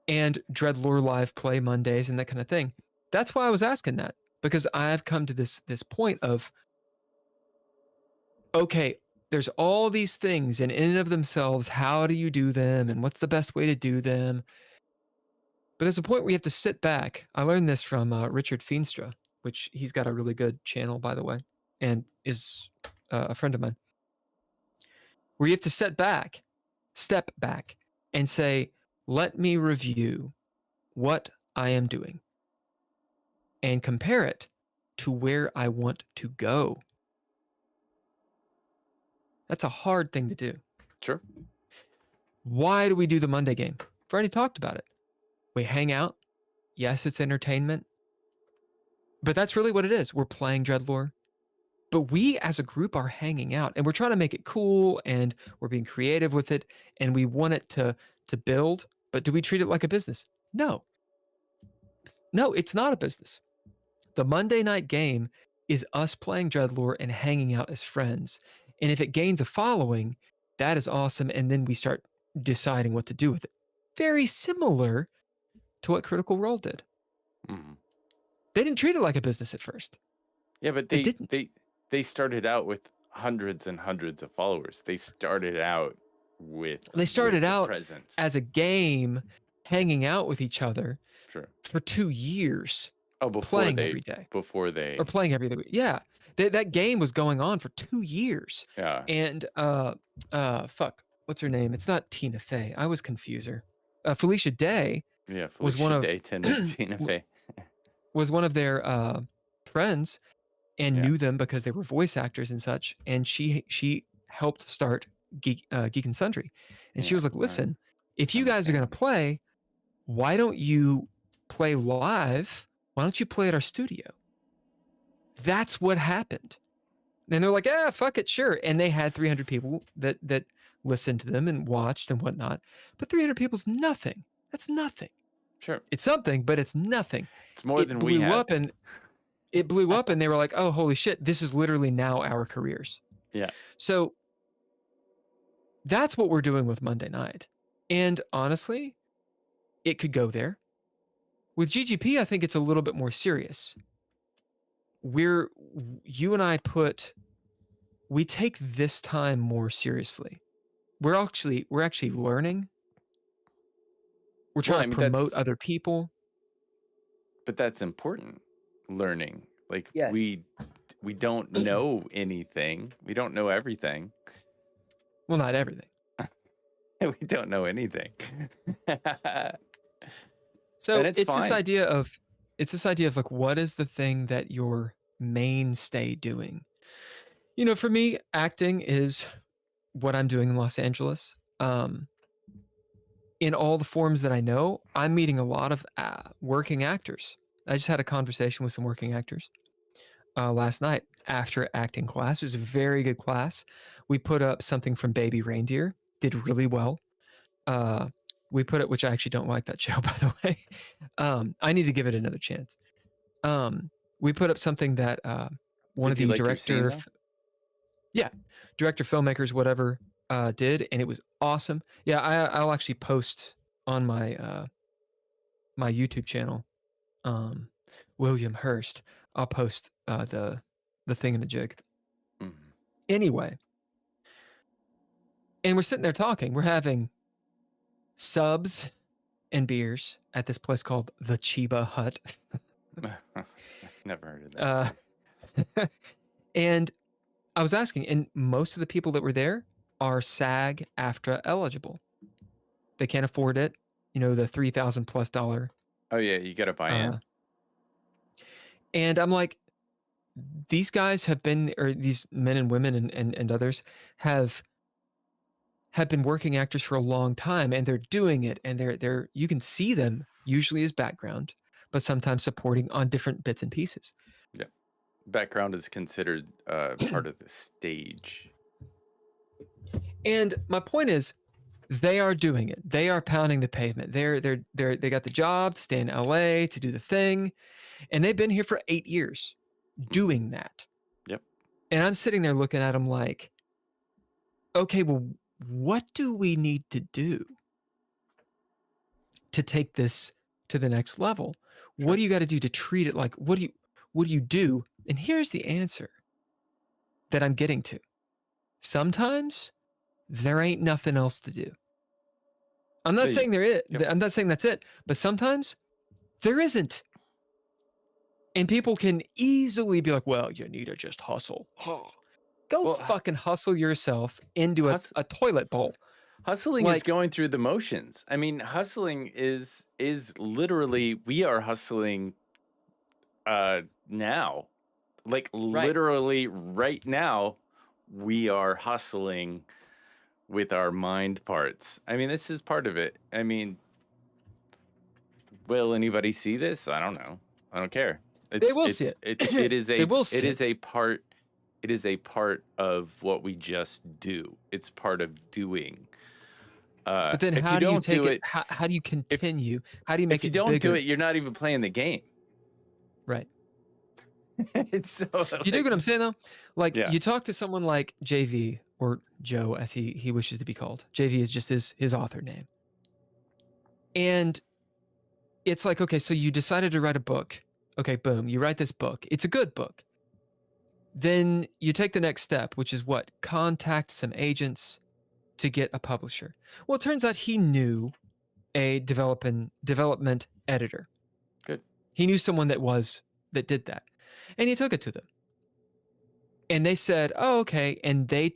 and DreadLore Live Play Mondays and that kind of thing. That's why I was asking that, because I've come to this point of, okay, there's all these things, and in and of themselves, how do you do them, and what's the best way to do them? But there's a point where you have to sit back. I learned this from Richard Feenstra, which he's got a really good channel, by the way, and is a friend of mine, where you have to step back, and say, let me review what I am doing and compare it to where I want to go. That's a hard thing to do. Sure. Why do we do the Monday game? I've already talked about it. We hang out. Yes, it's entertainment. But that's really what it is. We're playing DreadLore. But we as a group are hanging out, and we're trying to make it cool, and we're being creative with it, and we want it to build. But do we treat it like a business? No. No, it's not a business. The Monday night game is us playing DreadLore and hanging out as friends. And if it gains a following, that is awesome. And then we start deciding what to do with it. Very similar to what Critical Role did. Mm-hmm. They didn't treat it like a business at first. Yeah, but they didn't. They started out with hundreds and hundreds of followers. They started out presence. As a game, hanging out with each other for 2 years. Oh, playing every day. Or playing every week. Yeah. That game was going on for 2 years. Yeah. And fuck, what's her name? It's not Tina Fey. I was confused her. Felicia Day. Yeah, was one of Tina Fey. Was one of their friends, and knew them because they were voice actors and such. And she helped start Geek and Sundry. And she was like, "Listen, if you guys are gonna play, why don't you play live? Why don't you play at our studio?" That's what happened. And they're like, fuck it, sure. And they had 300 people that listened to them and watched and whatnot. But 300 people's nothing. That's nothing. Sure. It's something, but it's nothing. It's more than we had. It blew up and they were like, oh, holy shit, this is literally now our careers. Yeah. So that's what we're doing with Monday night. And honestly, it could go there. With GGP, I think it's a little bit more serious. You and I we take this time more seriously. We're actually learning. We're trying to promote other people. But that's important. Learning. Like yes. we don't know anything. We don't know everything. Well, not everything. We don't know anything. So it's this idea of like, what is the thing that you're mainstay doing? You know, for me, acting is what I'm doing in Los Angeles. In all the forms that I know, I'm meeting a lot of working actors. I just had a conversation with some working actors last night after acting class. It was a very good class. We put up something from Baby Reindeer, did really well. We put it, which I actually don't like that show, by the way. I need to give it another chance. We put up something that one of the director, filmmakers, whatever, did, and it was awesome. Yeah, I'll actually post on my my YouTube channel, William Hurst. I'll post the thingamajig. Mm-hmm. Anyway, and we're sitting there talking. We're having subs and beers at this place called the Chiba Hut. Never heard of that. And I was asking, and most of the people that were there are SAG-AFTRA eligible. They can't afford it. You know, the $3,000+ Oh yeah, you got to buy in. And I'm like, these guys have been, or these men and women and others have been working actors for a long time, and they're doing it, and they're you can see them usually as background, but sometimes supporting on different bits and pieces. Yeah, background is considered part of the stage. And my point is, they are doing it. They are pounding the pavement. They got the job to stay in LA to do the thing, and they've been here for 8 years doing that. Yep. And I'm sitting there looking at them like, okay, well, what do we need to do to take this to the next level? Sure. What do you got to do to treat it like, what do you do? And here's the answer that I'm getting to. Sometimes there ain't nothing else to do. I'm not saying there is. Yep. I'm not saying that's it, but sometimes there isn't. And people can easily be like, well, you need to just hustle. Go fucking hustle yourself into a toilet bowl. Hustling is going through the motions. I mean, hustling is literally, we are hustling now. Like literally right now, we are hustling with our mind parts. I mean, this is part of it. I mean, will anybody see this? I don't know. I don't care. They will see it. It is a part. It is a part of what we just do. It's part of doing. But then how do you take it? How do you continue? How do you make it bigger? If you don't do it, you're not even playing the game. Right. It's so. You dig what I'm saying though? Like you talk to someone like JV or Joe, as he wishes to be called. JV is just his author name. And it's like, okay, so you decided to write a book. Okay, boom, you write this book. It's a good book. Then you take the next step, which is what? Contact some agents to get a publisher. Well, it turns out he knew a development editor. Good. He knew someone that did that. And he took it to them. And they said, oh, okay. And they,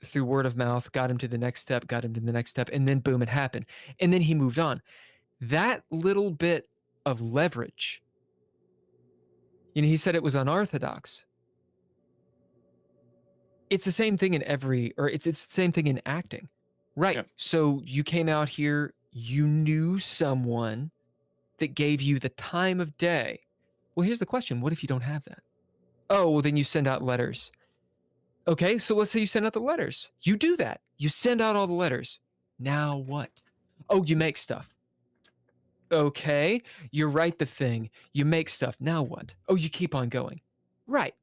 through word of mouth, got him to the next step, and then boom, it happened. And then he moved on. That little bit of leverage, you know, he said it was unorthodox. It's the same thing it's the same thing in acting. Right. Yeah. So you came out here, you knew someone that gave you the time of day. Well, here's the question. What if you don't have that? Oh, well, then you send out letters. Okay, so let's say you send out the letters. You do that. You send out all the letters. Now what? Oh, you make stuff. Okay, you write the thing. You make stuff. Now what? Oh, you keep on going. Right.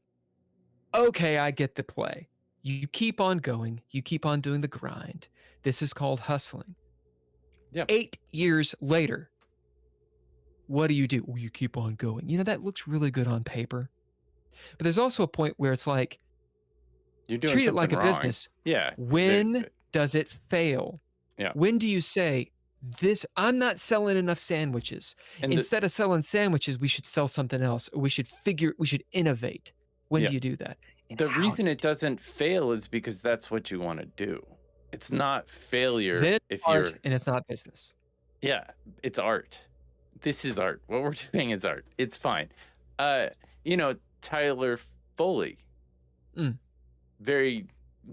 Okay, I get the play. You keep on going. You keep on doing the grind. This is called hustling. Yeah. 8 years later, what do? Oh, you keep on going. You know, that looks really good on paper. But there's also a point where it's like, You're doing treat it like a something wrong. business. Yeah. When does it fail? Yeah. When do you say, I'm not selling enough sandwiches. And Instead of selling sandwiches, we should sell something else. Or we should innovate. When Yeah. do you do that? And the how reason do it doesn't fail is because that's what you want to do. It's not failure This if art, you're and it's not business. Yeah, it's art. This is art. What we're doing is art. It's fine. You know, Tyler Foley. Mm. Very,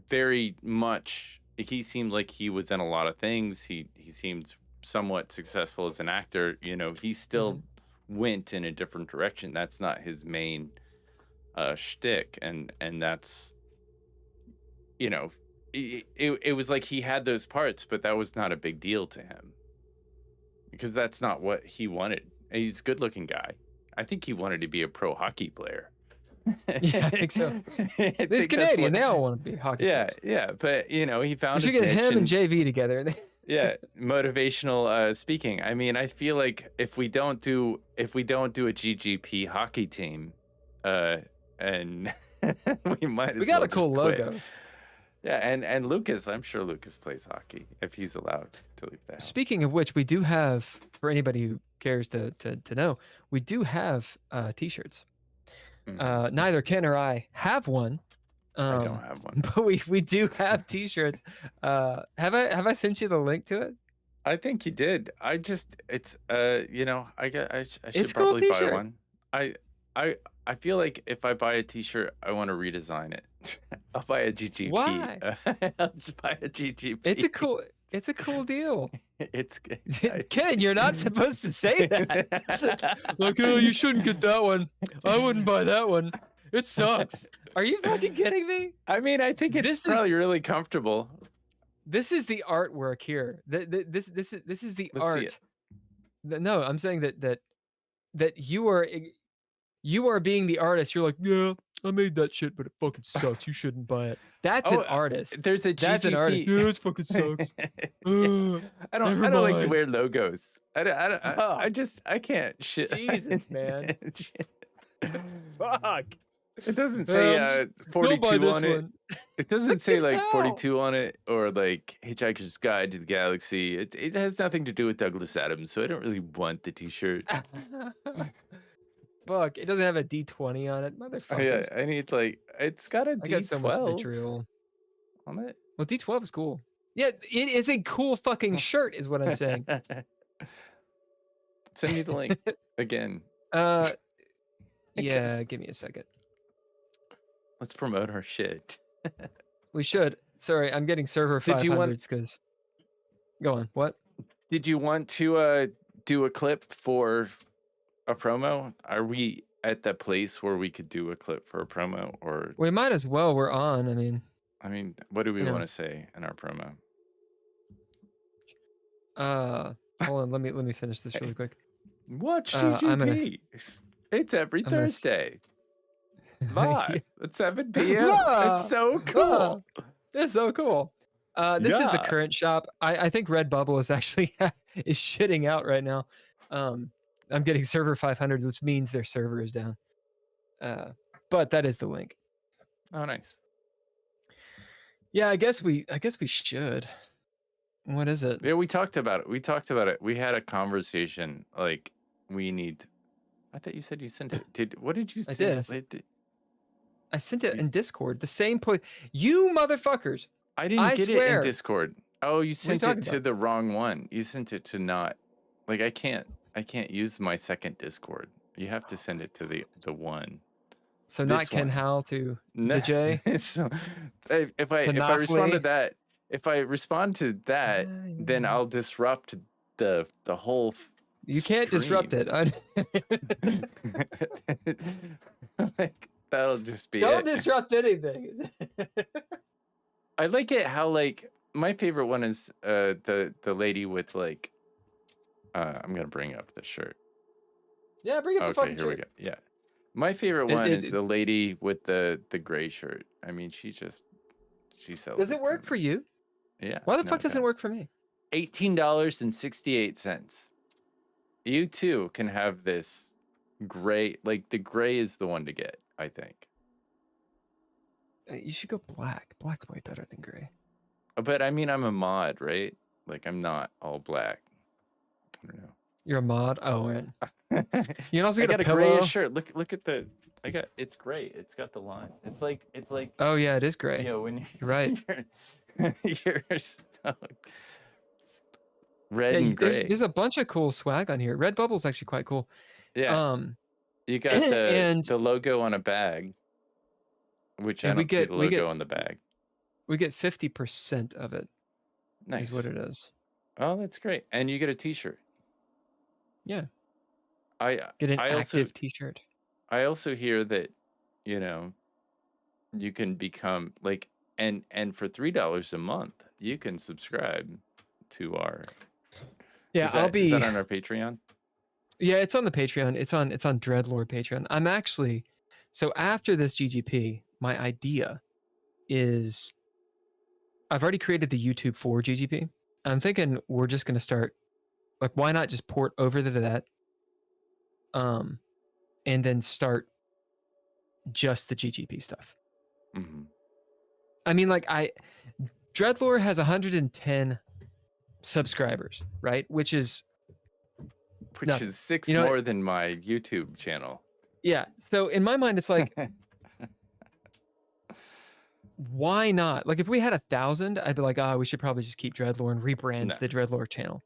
very much. He seemed like he was in a lot of things. He seemed somewhat successful as an actor. You know, he still went in a different direction. That's not his main shtick, and that's, you know, it was like he had those parts, but that was not a big deal to him because that's not what he wanted. He's a good-looking guy. I think he wanted to be a pro hockey player. Yeah, I think so. He's Canadian. They all want to be hockey players. Yeah, but you know, he found. We should get him and JV together. Yeah, motivational speaking. I mean, I feel like if we don't do a GGP hockey team, and we might as well. We got a cool just quit. logo. Yeah, and Lucas, I'm sure Lucas plays hockey if he's allowed to leave that. Speaking of which, we do have, for anybody who cares to know, we do have t-shirts. Neither Ken or I have one. I don't have one, but we do have t-shirts. Have I sent you the link to it? I think you did. It's you know, I should It's cool probably buy t-shirt. one. I feel like if I buy a t-shirt, I want to redesign it. I'll buy a GGP. Why? I'll just buy a GGP. It's a cool deal. It's Ken, you're not supposed to say that. Like, oh, you shouldn't get that one. I wouldn't buy that one. It sucks. Are you fucking kidding me? I mean, I think it's probably really comfortable. This is the artwork here. This is the Let's see art. No, I'm saying that you are being the artist. You're like, yeah, I made that shit, but it fucking sucks. You shouldn't buy it. That's an artist. There's a GGP. That's an artist. Yeah, it fucking sucks. I don't like to wear logos. I can't shit. Jesus, man. Fuck. It doesn't say 42 on it. It doesn't say like No. 42 on it or like Hitchhiker's Guide to the Galaxy. It has nothing to do with Douglas Adams, so I don't really want the t-shirt. Fuck, it doesn't have a D20 on it, motherfucker. I need like it's got a I got so much D12 vitriol. on it. Well, D12 is cool. Yeah, it is a cool fucking shirt, is what I'm saying. Send me the link again. Yeah, guess. give me a second. Let's promote our shit. We should. Sorry, I'm getting server Did you want- 500s because. Go on. What? Did you want to do a clip for a promo? Are we at that place where we could do a clip for a promo, or We might as well. We're on. I mean, what do we You know. want to say in our promo? hold on. Let me finish this really quick. Watch I'm gonna- GGP. It's every I'm gonna Thursday. Live at 7 p.m. Ah, It's so cool. That's so cool. This is the Yeah. current shop. I think Redbubble is actually is shitting out right now. I'm getting server 500, which means their server is down. But that is the link. Oh, nice. Yeah, I guess we should. What is it? Yeah, we talked about it. We had a conversation. Like, we need. I thought you said you sent it. What did you I say? did. I sent it in Discord. The same place. You motherfuckers. I didn't I get it swear. in Discord. Oh, you sent talking it to about? the wrong one. You sent it to not. Like, I can't use my second Discord. You have to send it to the one. So not This Ken one. Howl to No. the J. So if I respond to that, then I'll disrupt the whole. You can't disrupt stream. it. Like, that'll just be Don't it. disrupt anything. I like it how like my favorite one is the lady with like I'm gonna bring up the shirt. Yeah, bring up the Okay, fucking here we shirt. go. Yeah. My favorite one is the lady with the gray shirt. I mean, she sells. Does it work for you? Yeah. Why the fuck doesn't it work for me? $18.68. You too can have this gray. Like the gray is the one to get, I think. You should go black. Black's way better than gray. But I mean, I'm a mod, right? Like I'm not all black. I don't know. You're a mod. Oh, man. You can also I get got a grayish shirt. Look at the. It's gray. It's got the line. It's like. Oh yeah, it is gray. You know, when you're right. You're so red and gray. There's a bunch of cool swag on here. Redbubble is actually quite cool. Yeah. You got the logo on a bag, which I don't see the logo on the bag. We get 50% of it. Nice. Is what it is. Oh, that's great. And you get a T-shirt. Yeah. I get an active T-shirt. I also hear that, you can become like, and for $3 a month, you can subscribe to our. Yeah, is that on our Patreon? Yeah, it's on the Patreon. It's on DreadLore Patreon. I'm actually, so after this GGP, my idea is, I've already created the YouTube for GGP. I'm thinking we're just going to start, like, why not just port over to that, and then start just the GGP stuff. Mm-hmm. I mean, like, DreadLore has 110 subscribers, right? Which is nothing. 6 more than my YouTube channel. Yeah. So in my mind, it's like, why not? Like, if we had 1,000, I'd be like, we should probably just keep DreadLore and rebrand the DreadLore channel.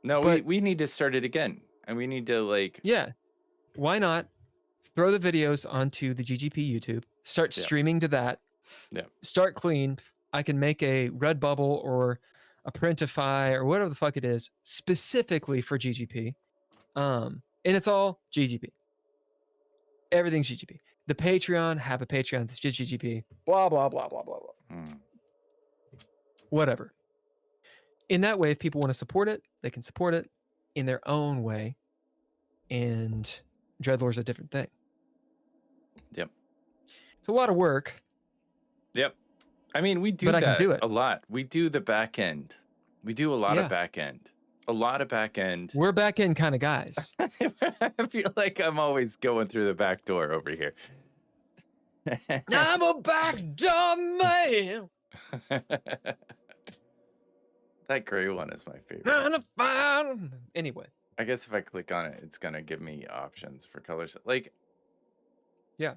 No, but we need to start it again, and we need to like. Yeah. Why not throw the videos onto the GGP YouTube? Start streaming to that. Yeah. Start clean. I can make a Redbubble or a Printify or whatever the fuck it is specifically for GGP. And it's all GGP. Everything's GGP. The Patreon, have a Patreon that's just GGP. Blah, blah, blah, blah, blah, blah. Whatever. In that way, if people want to support it, they can support it in their own way. And DreadLore's a different thing. Yep. It's a lot of work. Yep. I mean, we do that a lot. We do the back end. We do a lot of back end. A lot of back end. We're back end kind of guys. I feel like I'm always going through the back door over here. I'm a backdoor man. That gray one is my favorite. Anyway. I guess if I click on it, it's going to give me options for colors. Like, yeah.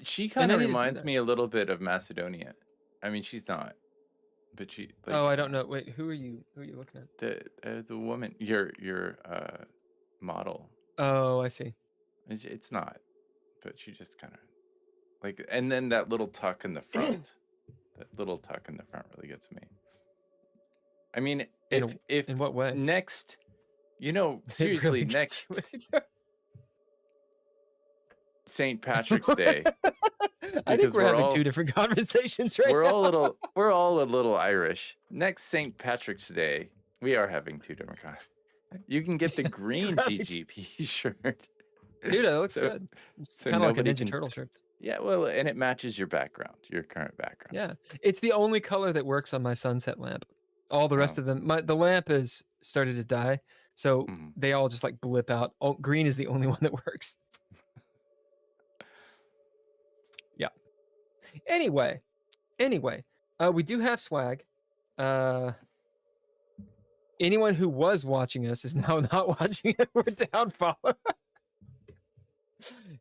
She kind of reminds me a little bit of Macedonia. I mean, she's not, but she. Like, I don't know. Wait, who are you looking at? The woman, your model. Oh, I see. It's not, but she just kind of like, and then that little tuck in the front. That little tuck in the front really gets me. I mean, if in what way? Next, seriously, really next St. Patrick's Day. I think we're having two different conversations right now. We're all a little Irish. Next St. Patrick's Day, we are having two different conversations. You can get the green GGP shirt. Dude, that looks good. It's kind of like a Ninja Turtle shirt. Yeah, well, and it matches your background, your current background. Yeah, it's the only color that works on my sunset lamp. All the rest of them, the lamp has started to die, so they all just like blip out. Green is the only one that works. Yeah. Anyway, we do have swag. Anyone who was watching us is now not watching it. We're down follow.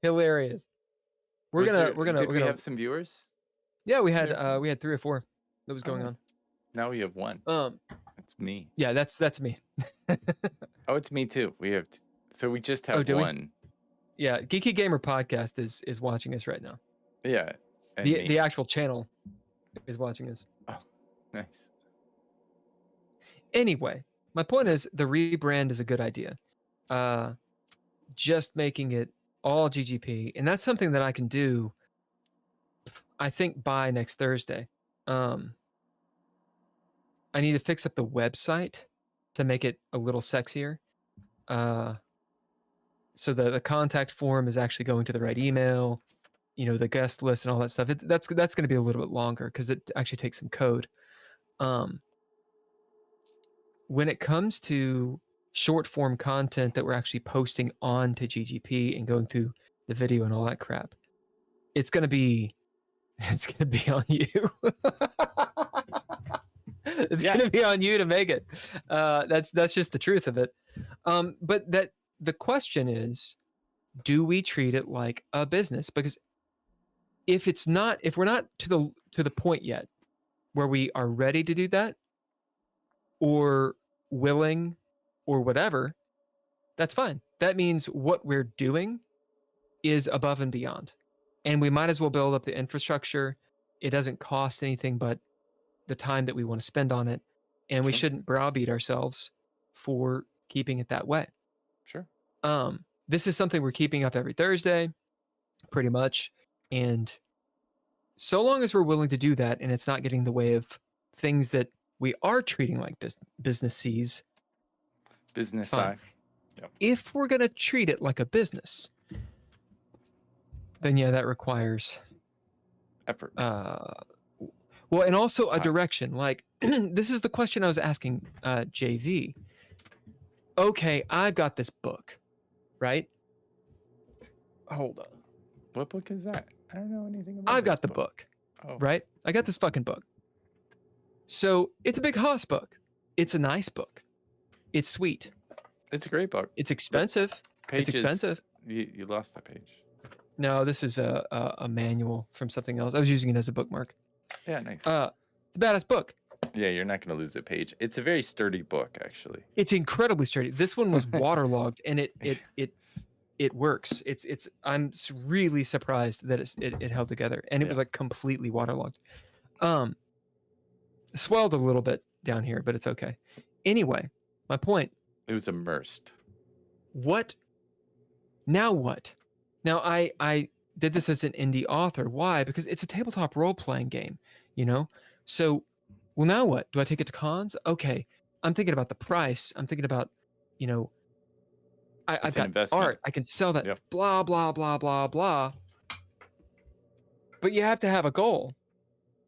Hilarious. We're gonna have some viewers? Yeah, we had 3 or 4 that was going on. Now we have 1. That's me. Yeah, that's me. Oh, it's me too. We have so we just have 1. Yeah, Geeky Gamer Podcast is watching us right now. Yeah. And the actual channel is watching us. Oh, nice. Anyway, my point is the rebrand is a good idea. Just making it all GGP, and that's something that I can do I think by next Thursday. I need to fix up the website to make it a little sexier. So the contact form is actually going to the right email, you know, the guest list and all that stuff. That's going to be a little bit longer because it actually takes some code. When it comes to short form content that we're actually posting on to GGP and going through the video and all that crap, it's going to be on you. It's going to be on you to make it. That's just the truth of it. But the question is, do we treat it like a business? Because if we're not to the point yet where we are ready to do that or willing or whatever, that's fine. That means what we're doing is above and beyond. And we might as well build up the infrastructure. It doesn't cost anything but the time that we want to spend on it. And we shouldn't browbeat ourselves for keeping it that way. Sure. This is something we're keeping up every Thursday, pretty much. And so long as we're willing to do that and it's not getting in the way of things that we are treating like businesses. Business side. Yep. If we're going to treat it like a business, then yeah, that requires effort. Well, and also a direction. Like, this is the question I was asking JV. Okay, I've got this book, right? Hold on. What book is that? I don't know anything about I've got the book. book, Oh. right? I got this fucking book. So it's a big Haas book. It's a nice book. It's sweet. It's a great book. It's expensive. It's expensive. You lost that page. No, this is a manual from something else. I was using it as a bookmark. Yeah, nice. It's a badass book. Yeah, you're not going to lose a page. It's a very sturdy book, actually. It's incredibly sturdy. This one was waterlogged, and it works. I'm really surprised that it held together, and it was like completely waterlogged. Swelled a little bit down here, but it's okay. Anyway, my point. It was immersed. What? Now what? Now I did this as an indie author. Why? Because it's a tabletop role-playing game, you know? So, well, now what? Do I take it to cons? Okay. I'm thinking about the price. I'm thinking about, you know, I've got art. I can sell that. Yep. Blah, blah, blah, blah, blah. But you have to have a goal.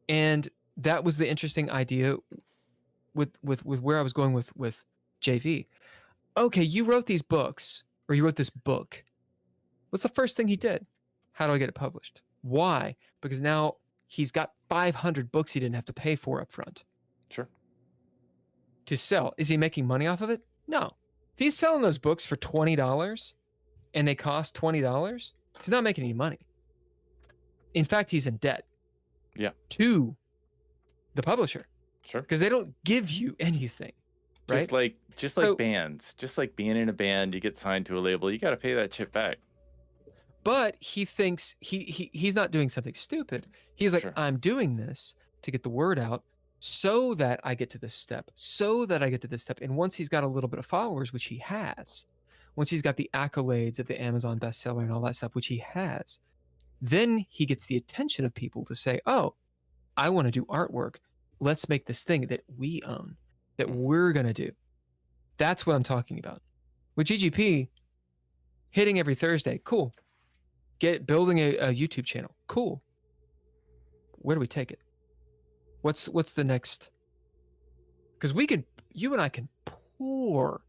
And that was the interesting idea with where I was going with JV. Okay, you wrote these books, or you wrote this book. What's the first thing he did? How do I get it published? Why? Because now he's got 500 books he didn't have to pay for up front. Sure. To sell. Is he making money off of it? No. If he's selling those books for $20 and they cost $20, he's not making any money. In fact, he's in debt. Yeah. To the publisher. Sure. Because they don't give you anything. Right? Just like bands. Just like being in a band, you get signed to a label, you got to pay that shit back. But he thinks he's not doing something stupid. He's like, I'm doing this to get the word out so that I get to this step, And once he's got a little bit of followers, which he has, once he's got the accolades of the Amazon bestseller and all that stuff, which he has, then he gets the attention of people to say, oh, I want to do artwork. Let's make this thing that we own, that we're going to do. That's what I'm talking about. With GGP, hitting every Thursday, cool. Building a YouTube channel, cool. Where do we take it? What's the next? Because you and I can pour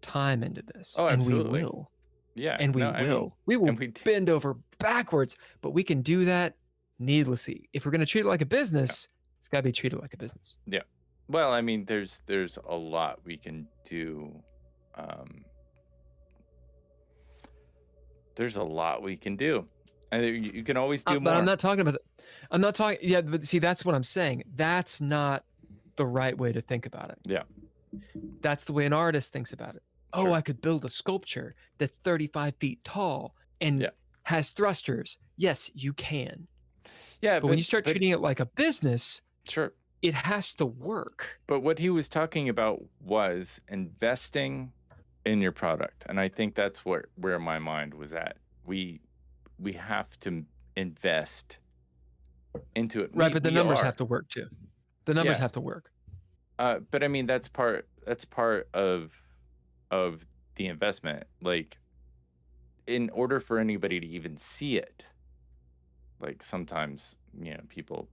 time into this. Oh, absolutely. And we will. Yeah. And we will bend over backwards, but we can do that needlessly. If we're going to treat it like a business, it's got to be treated like a business. Yeah. Well, I mean, there's a lot we can do. There's a lot we can do. And you can always do more. But I'm not talking about that. Yeah, but see, that's what I'm saying. That's not the right way to think about it. Yeah. That's the way an artist thinks about it. Sure. Oh, I could build a sculpture that's 35 feet tall and has thrusters. Yes, you can. Yeah, but when you start treating it like a business, sure, it has to work. But what he was talking about was investing in your product, and I think that's where my mind was at. We have to invest into it. Right, but the We numbers are. have to work too. The numbers Yeah. have to work. But I mean, that's part of the investment. Like, in order for anybody to even see it, like sometimes, you know, people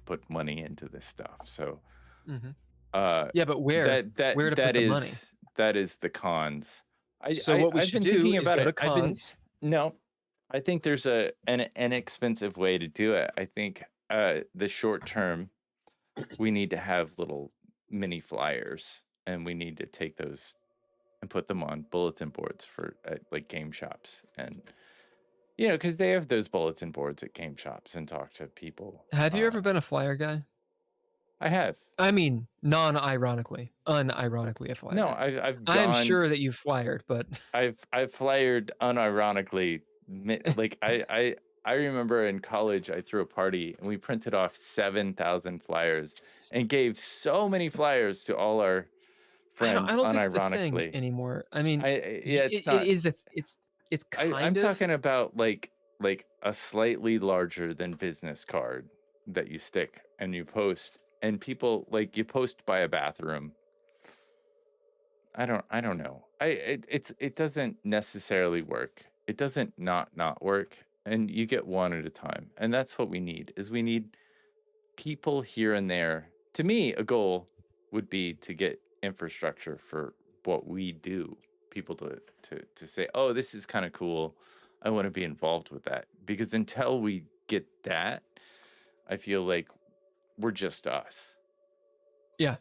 put money into this stuff. So Mm-hmm. uh Yeah, but where to put the money? that is the cons. So what we I've should been do thinking is about go to it. cons. No, I think there's an inexpensive way to do it. I think the short term, we need to have little mini flyers, and we need to take those and put them on bulletin boards for like game shops, and you know, because they have those bulletin boards at game shops, and talk to people. Have you ever been a flyer guy? I have. I mean, unironically a flyer No, guy. I've I'm gone. sure that you've flyered, but I've flyered unironically. Like I remember in college, I threw a party and we printed off 7,000 flyers and gave so many flyers to all our friends I don't think it's a thing unironically. anymore. I mean, It's not. it is it's kind I'm of. talking about like a slightly larger than business card that you stick and you post, and people, like, you post by a bathroom. I don't know. It doesn't necessarily work. It doesn't not work, and you get one at a time. And that's what we need. Is we need people here and there. To me, a goal would be to get infrastructure for what we do. People to say, "Oh, this is kind of cool. I want to be involved with that." Because until we get that, I feel like we're just us. Yeah.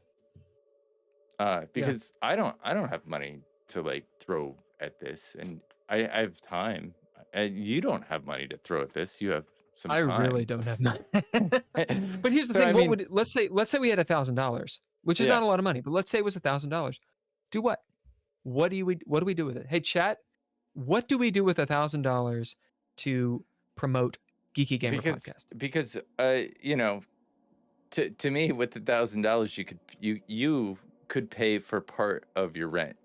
Because I don't have money to like throw at this, and I have time. And you don't have money to throw at this. You have some time. I really don't have money. But here's the So, thing: I what mean- would let's say we had $1,000, which is Yeah. not a lot of money, but let's say it was $1,000. Do what? What do we do with it? Hey, chat, what do we do with $1,000 to promote Geeky Gamer Podcast? Because you know, to me, with $1,000, you could pay for part of your rent.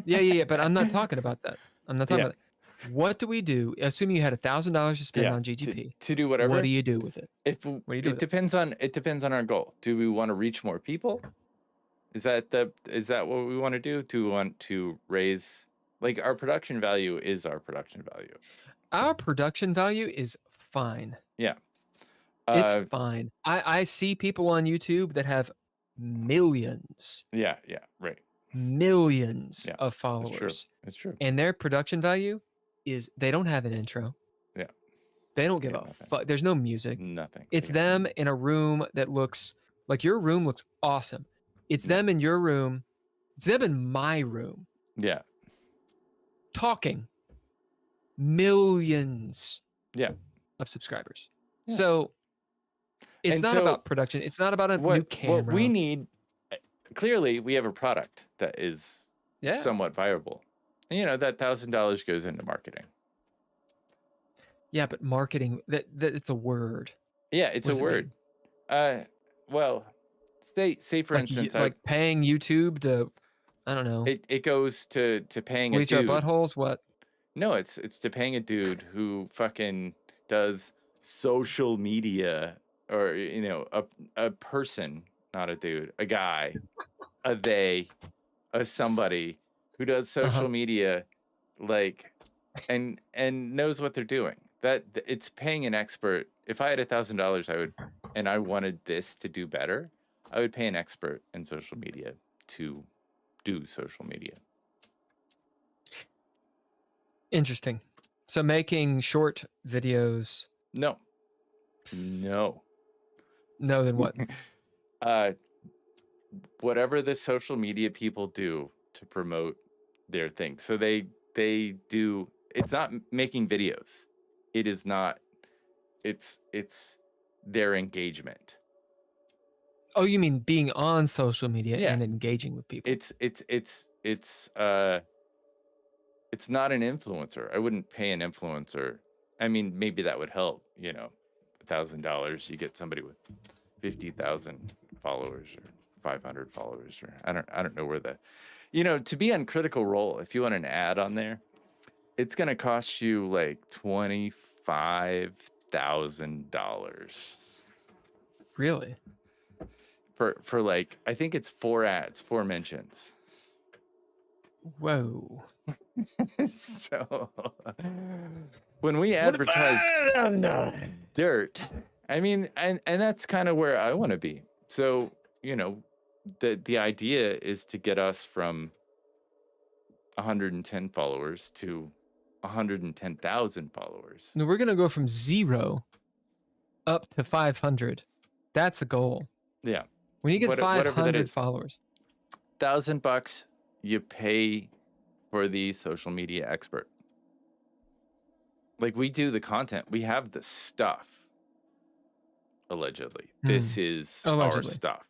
Yeah. But I'm not talking about that. I'm not talking Yeah. about that. What do we do? Assuming you had $1,000 to spend Yeah, on GGP, to do whatever. what do you do with it? If do you do it with it? depends on our goal. Do we want to reach more people? Is that what we want to do? Do we want to raise, like, our production value is our production value? Our production value is fine. Yeah. It's fine. I see people on YouTube that have millions, Yeah, right. millions Yeah, of It's true. followers, It's true. and their production value is they don't have an intro. Yeah. They don't give Yeah, a nothing. fuck. There's no music. Nothing. It's Yeah. them in a room that looks like your room looks awesome. It's them in your room. It's them in my room Yeah. talking. Millions. Yeah. Of subscribers. Yeah. So it's And not so about production. It's not about a new camera. What we need, clearly, we have a product that is somewhat viable. And, you know, that $1,000 goes into marketing. Yeah, but marketing, that it's a word. Yeah, it's What a does it word. mean? Well, say for Like, instance, like paying YouTube to, I don't know, it goes to paying a bleach our dude. buttholes. What? No, it's to paying a dude who fucking does social media, or, you know, a person, not a dude, a guy, a they, a somebody who does social media, like, and knows what they're doing. That it's paying an expert. If I had $1,000, and I wanted this to do better, I would pay an expert in social media to do social media. Interesting. So making short videos. No. No, then what? Whatever the social media people do to promote their thing. So they do. It's not making videos. It is not. It's their engagement. Oh, you mean being on social media Yeah. and engaging with people? It's not an influencer. I wouldn't pay an influencer. I mean, maybe that would help. You know, $1,000, you get somebody with 50,000 followers or 500 followers, or I don't know where the, you know, to be on Critical Role, if you want an ad on there, it's gonna cost you like $25,000 $100,000 Really? for like, I think it's 4 ads, 4 mentions. Whoa. So when we advertise dirt, I mean, and that's kind of where I want to be. So, you know, the idea is to get us from 110 followers to 110,000 followers. No, we're gonna go from 0 up to 500. That's the goal. Yeah. When you get Whatever that 500 is. followers, $1,000 you pay for the social media expert. Like, we do the content, we have the stuff. Allegedly, this is our Allegedly. stuff.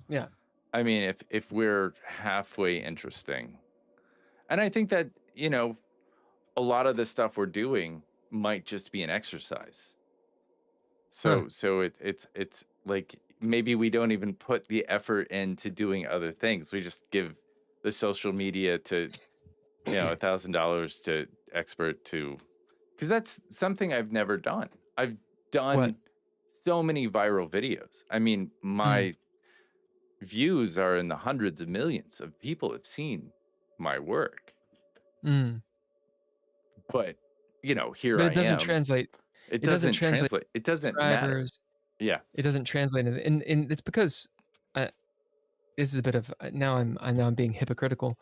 Yeah. I mean, if we're halfway interesting, and I think that, you know, a lot of the stuff we're doing might just be an exercise. So it's like, maybe we don't even put the effort into doing other things. We just give the social media to, you know, $1,000 to expert to, because that's something I've never done. I've done What? so many viral videos. I mean, my views are in the hundreds of millions of people have seen my work. But, you know, here I am. But it doesn't translate. It doesn't translate. It doesn't matter. Yeah. It doesn't translate, and it's because this is a bit of now I'm being hypocritical.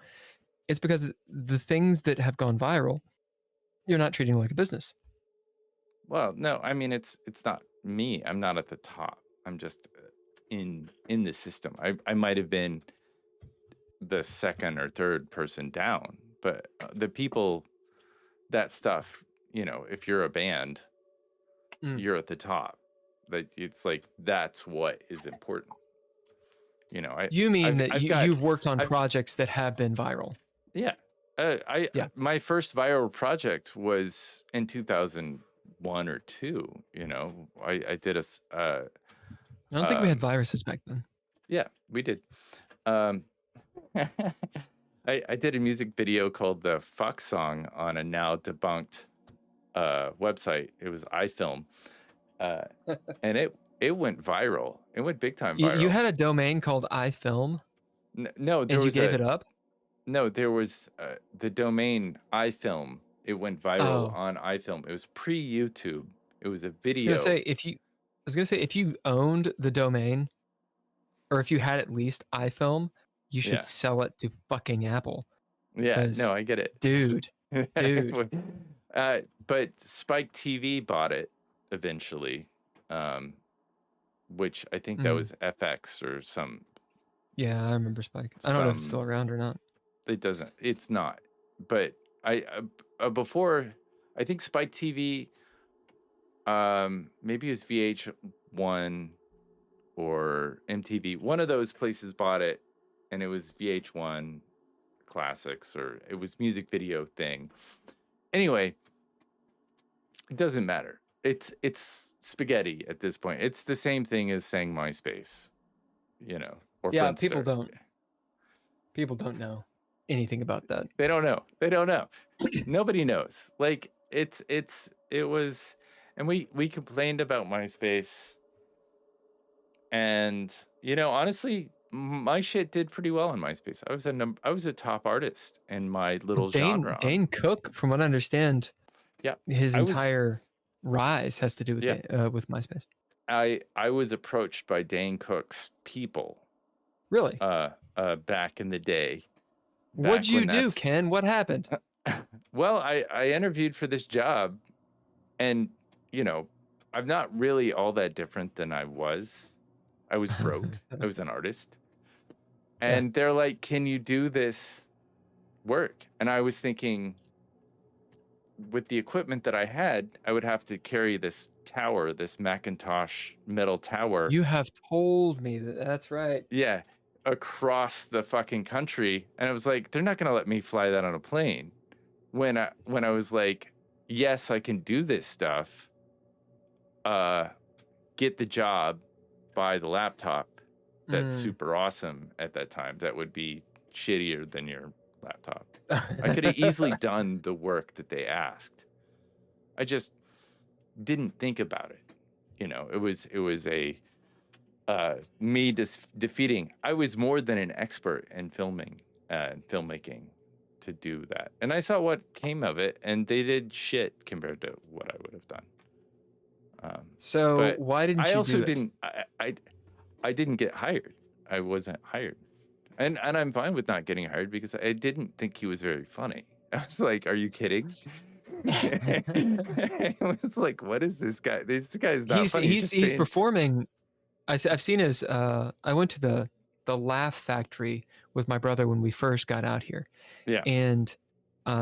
It's because the things that have gone viral, you're not treating like a business. Well, no, I mean, it's not me. I'm not at the top. I'm just in the system. I might have been the second or third person down, but the people, that stuff, you know, if you're a band, you're at the top. That it's like, that's what is important. You know, You mean you've worked on projects that have been viral? Yeah. My first viral project was in 2001 or 2. You know, I did I don't think we had viruses back then. Yeah, we did. I did a music video called the Fuck Song on a now debunked website. It was iFilm, and it went viral. It went big time viral. You had a domain called iFilm? No, there was you gave it up? No, there was the domain iFilm. It went viral on iFilm. It was pre-YouTube. It was a video. I was gonna say if you owned the domain, or if you had at least iFilm, you should sell it to fucking Apple. Yeah, no, I get it, dude. But Spike TV bought it eventually, which I think that was FX or some. Yeah, I remember Spike. I don't know if it's still around or not. It's not. But before, I think Spike TV, maybe it was VH1 or MTV. One of those places bought it, and it was VH1 Classics, or it was music video thing. Anyway, it doesn't matter. It's spaghetti at this point. It's the same thing as saying MySpace, you know, or Friendster. People don't know anything about that. They don't know. Nobody knows. Like, it was, and we complained about MySpace, and, you know, honestly, my shit did pretty well on MySpace. I was a top artist in my little genre. Dane Cook, from what I understand, his entire rise has to do with with MySpace. I was approached by Dane Cook's people. Really? Back in the day. What'd you do, Ken? What happened? Well, I interviewed for this job, and, you know, I'm not really all that different than I was. I was broke. I was an artist. And they're like, can you do this work? And I was thinking, with the equipment that I had, I would have to carry this tower, this Macintosh metal tower. You have told me that. That's right. Yeah, across the fucking country. And I was like, they're not going to let me fly that on a plane. When I was like, yes, I can do this stuff. Get the job, buy the laptop. That's super awesome at that time. That would be shittier than your laptop. I could have easily done the work that they asked. didn't think about it. You know, it was a me defeating. I was more than an expert in filmmaking to do that, and I saw what came of it, and they did shit compared to what I would have done. So but why didn't I you also do it? didn't. I didn't get hired. I wasn't hired, and I'm fine with not getting hired because I didn't think he was very funny. I was like, "Are you kidding?" I was like, "What is this guy? This guy's not funny." He's performing. I've seen his. I went to the Laugh Factory with my brother when we first got out here. Yeah. And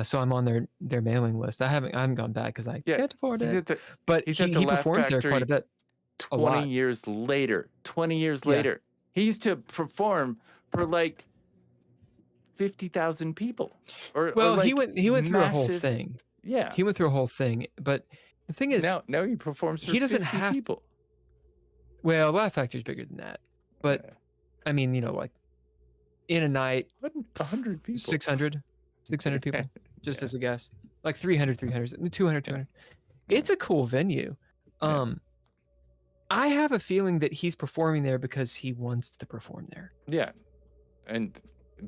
so I'm on their mailing list. I haven't gone back because I can't afford it. But he performs there quite a bit. 20 years later. 20 years later. He used to perform for like 50,000 people. He went through a whole thing. Yeah. He went through a whole thing. But the thing is, now he performs for he doesn't 50 have people. Well, Laugh Factory's bigger than that. But I mean, you know, like in a night, 100 people. 600 people, just as a guess. Like 300, 200. It's a cool venue. I have a feeling that he's performing there because he wants to perform there. Yeah. And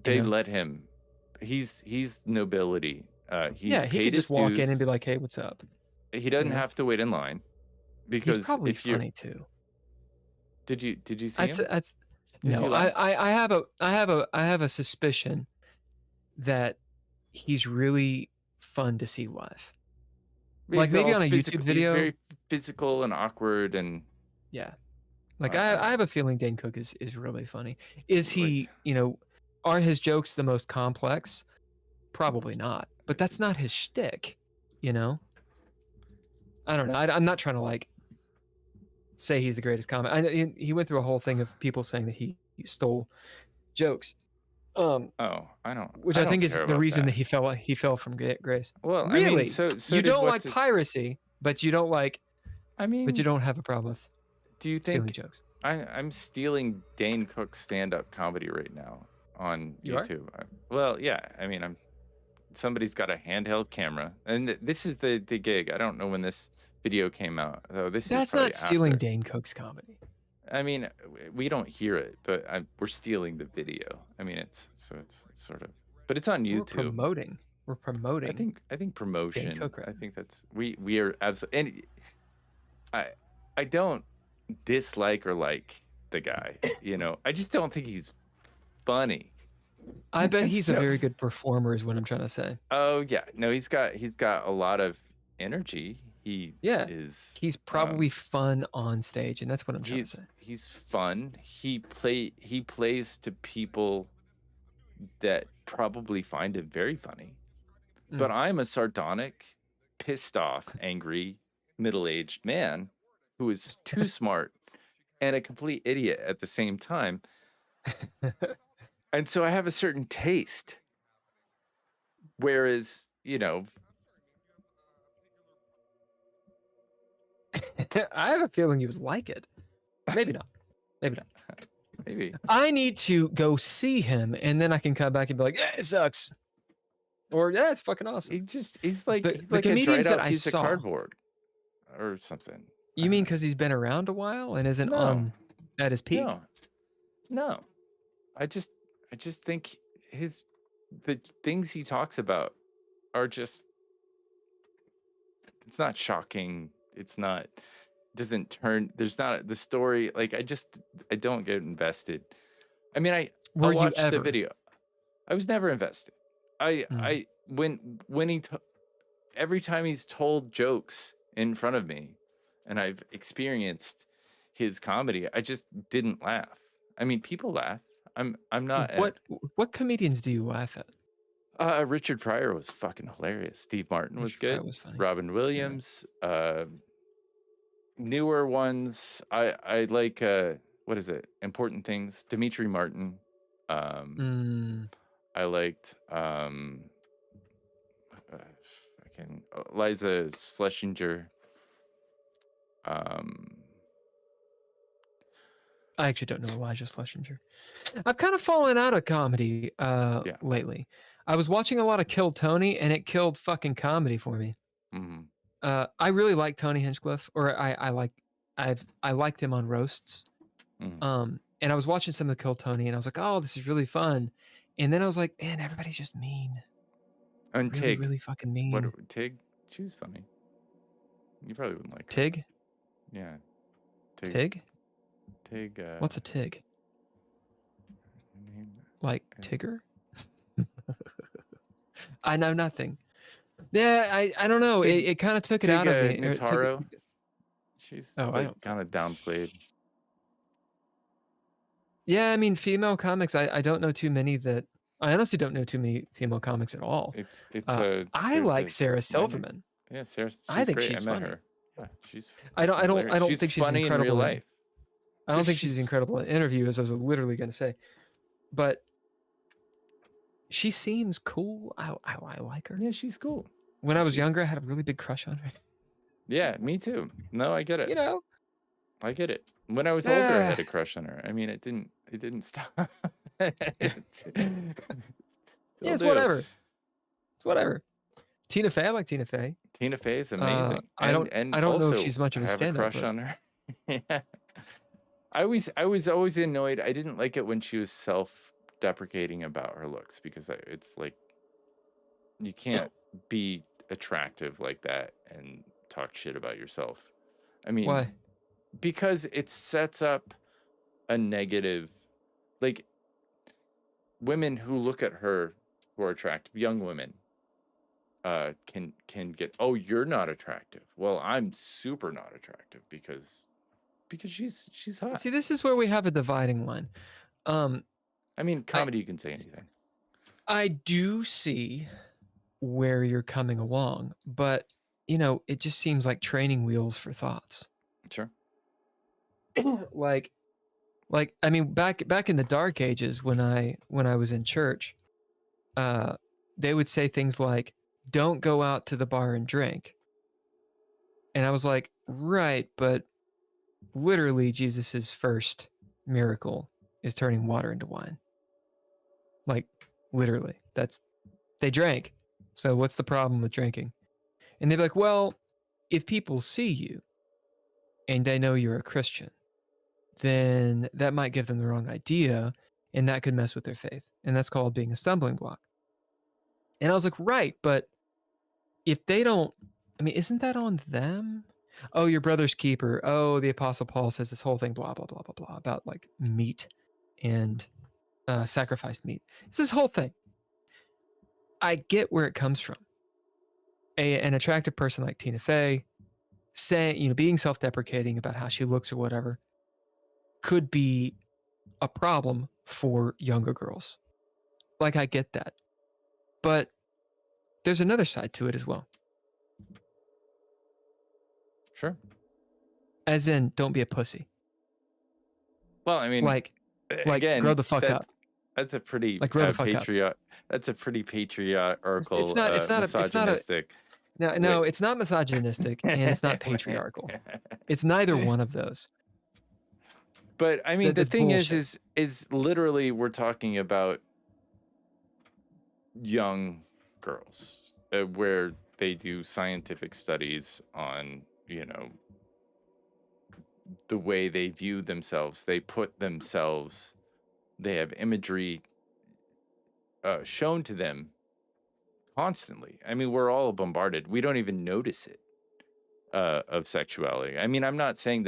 they let him. He's nobility. He could just walk in and be like, "Hey, what's up?" He doesn't have to wait in line because he's probably funny too. Did you see him? No, I have a suspicion that he's really fun to see live. Like maybe on a YouTube video. He's very physical and awkward and Like I have a feeling Dane Cook is really funny. Is he, you know, are his jokes the most complex? Probably not. But that's not his shtick, you know? I don't know. I'm not trying to like say he's the greatest comic. He went through a whole thing of people saying that he stole jokes. Which I think is the reason that he fell from grace. Well, really, I mean, so you don't like piracy, but you don't like. but you don't have a problem with. Do you stealing think jokes? I'm stealing Dane Cook's stand-up comedy right now on YouTube? Are? Well, yeah. I mean, somebody's got a handheld camera, and this is the gig. I don't know when this video came out, though. That's not stealing Dane Cook's comedy. I mean, we don't hear it, but we're stealing the video. I mean, it's sort of, but it's on YouTube. We're promoting. I think promotion. I think that's we are absolutely. And I don't dislike or like the guy. You know, I just don't think he's funny. I bet he's a very good performer, is what I'm trying to say. Oh yeah, no, he's got a lot of energy. He's probably fun on stage, and that's what I'm trying to say. He's fun. He plays to people that probably find him very funny. But I'm a sardonic, pissed off, angry, middle-aged man who is too smart and a complete idiot at the same time. And so I have a certain taste. Whereas, you know, I have a feeling you would like it. Maybe not. Maybe. I need to go see him, and then I can come back and be like, "Yeah, it sucks," or "Yeah, it's fucking awesome." He's like the like a comedians dried that out I piece of saw. cardboard or something. You mean because he's been around a while and isn't at his peak? No. I just think the things he talks about are just. It's not shocking. It's not. Doesn't turn. There's not the story. Like I don't get invested. I mean, I watched the video. I was never invested. When he every time he's told jokes in front of me, and I've experienced his comedy, I just didn't laugh. I mean, people laugh. I'm not. What comedians do you laugh at? Richard Pryor was fucking hilarious. Steve Martin was good. Was funny. Robin Williams. Newer ones. I like. What is it? Important Things. Dimitri Martin. I liked. Liza Schlesinger. I actually don't know Elijah Schlesinger. I've kind of fallen out of comedy lately. I was watching a lot of Kill Tony, and it killed fucking comedy for me. Mm-hmm. I really like Tony Hinchcliffe, or I liked him on roasts. Mhm. And I was watching some of the Kill Tony, and I was like, oh, this is really fun. And then I was like, man, everybody's just mean. And Really, Tig, really fucking what mean. Tig? She was funny. You probably wouldn't like her. Tig? Yeah, Tig? Tig. What's a Tig? Name? Like Tigger? I know nothing. Yeah, I don't know. Tig- It kind of took it Tig, out of me. Notaro. She's Oh, I don't kind of downplayed. Yeah, I mean, female comics. I don't know too many that. I honestly don't know too many female comics at all. It's I there's like a Sarah minor- Silverman. Yeah, Sarah. She's I think great. she's I met funny. her. Yeah, she's. I don't She's think she's funny in incredible real life. I don't think She's- she's incredible in interviews, as I was literally going to say, but she seems cool. I like her. Yeah, she's cool. When I was she's- younger, I had a really big crush on her. Yeah, me too. No, I get it. You know, I get it. When I was older, I had a crush on her. I mean, it didn't stop. yeah, it's whatever. It's whatever. Tina Fey, I like Tina Fey. Tina Fey is amazing. I don't know if also, she's much of a I have stand-up, crush but- on her. Yeah. I was always annoyed. I didn't like it when she was self-deprecating about her looks, because it's like you can't be attractive like that and talk shit about yourself. I mean, Why? because it sets up a negative, like, women who look at her who are attractive, young women, can get, oh, you're not attractive. Well, I'm super not attractive because she's hot. See, this is where we have a dividing line. I mean, comedy, you can say anything. I do see where you're coming along, but you know, it just seems like training wheels for thoughts. Sure. like I mean, back in the dark ages when I was in church, they would say things like, don't go out to the bar and drink. And I was like, right, but literally Jesus's first miracle is turning water into wine. Like, literally. They drank. So what's the problem with drinking? And they'd be like, well, if people see you and they know you're a Christian, then that might give them the wrong idea, and that could mess with their faith. And that's called being a stumbling block. And I was like, right, but if they don't, I mean, isn't that on them? Oh, your brother's keeper. Oh, the Apostle Paul says this whole thing, blah, blah, blah, blah, blah, about like meat and sacrificed meat. It's this whole thing. I get where it comes from. An attractive person like Tina Fey saying, you know, being self-deprecating about how she looks or whatever could be a problem for younger girls. Like, I get that. But there's another side to it as well. Sure. As in, don't be a pussy. Well, I mean, Like again, grow the fuck up. That's a pretty Like, grow the fuck up. That's a pretty patriarchal, It's not a misogynistic. No, it's not misogynistic and it's not patriarchal. It's neither one of those. But I mean, the That's thing bullshit. is literally we're talking about young girls, where they do scientific studies on, you know, the way they view themselves. They put themselves, they have imagery shown to them constantly. I mean, we're all bombarded. We don't even notice it of sexuality. I mean, I'm not saying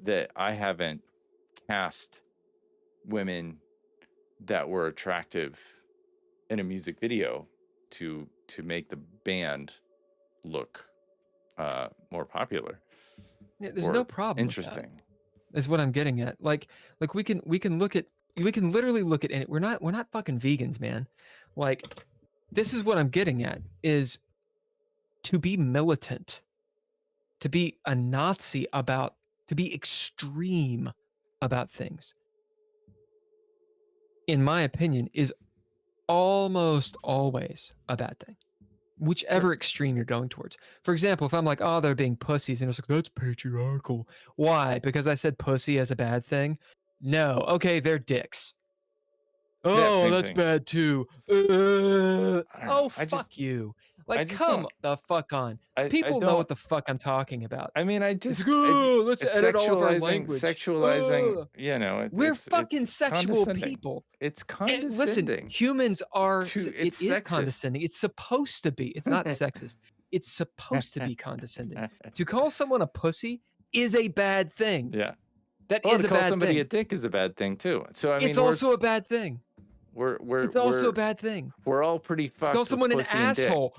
that I haven't cast women that were attractive in a music video to make the band look more popular. Yeah, there's or no problem. Interesting. Is what I'm getting at. Like we can literally look at it. We're not fucking vegans, man. Like, this is what I'm getting at, is to be militant, to be a Nazi about, to be extreme about things, in my opinion, is almost always a bad thing. Whichever extreme you're going towards. For example, if I'm like, oh, they're being pussies, and it's like, that's patriarchal. Why? Because I said pussy as a bad thing? No. Okay, they're dicks. Oh, same that's thing. bad too. don't know. Oh, I fuck just- you. Like, just come don't. the fuck on. I People know don't. what the fuck I'm talking about. I mean, I It's just like, oh, let's edit all of our language. sexualizing. Ugh. You know, We're fucking it's sexual condescending. people. It's And listen, condescending. humans are. It's It is sexist. condescending. It's supposed to be. It's not sexist. It's supposed to be condescending. To call someone a pussy is a bad thing. Yeah. That Or is to a call bad somebody thing. a dick is a bad thing too. So I mean, It's also a bad thing. It's also a bad thing. We're all pretty fucked. To call someone an pussy and dick. asshole.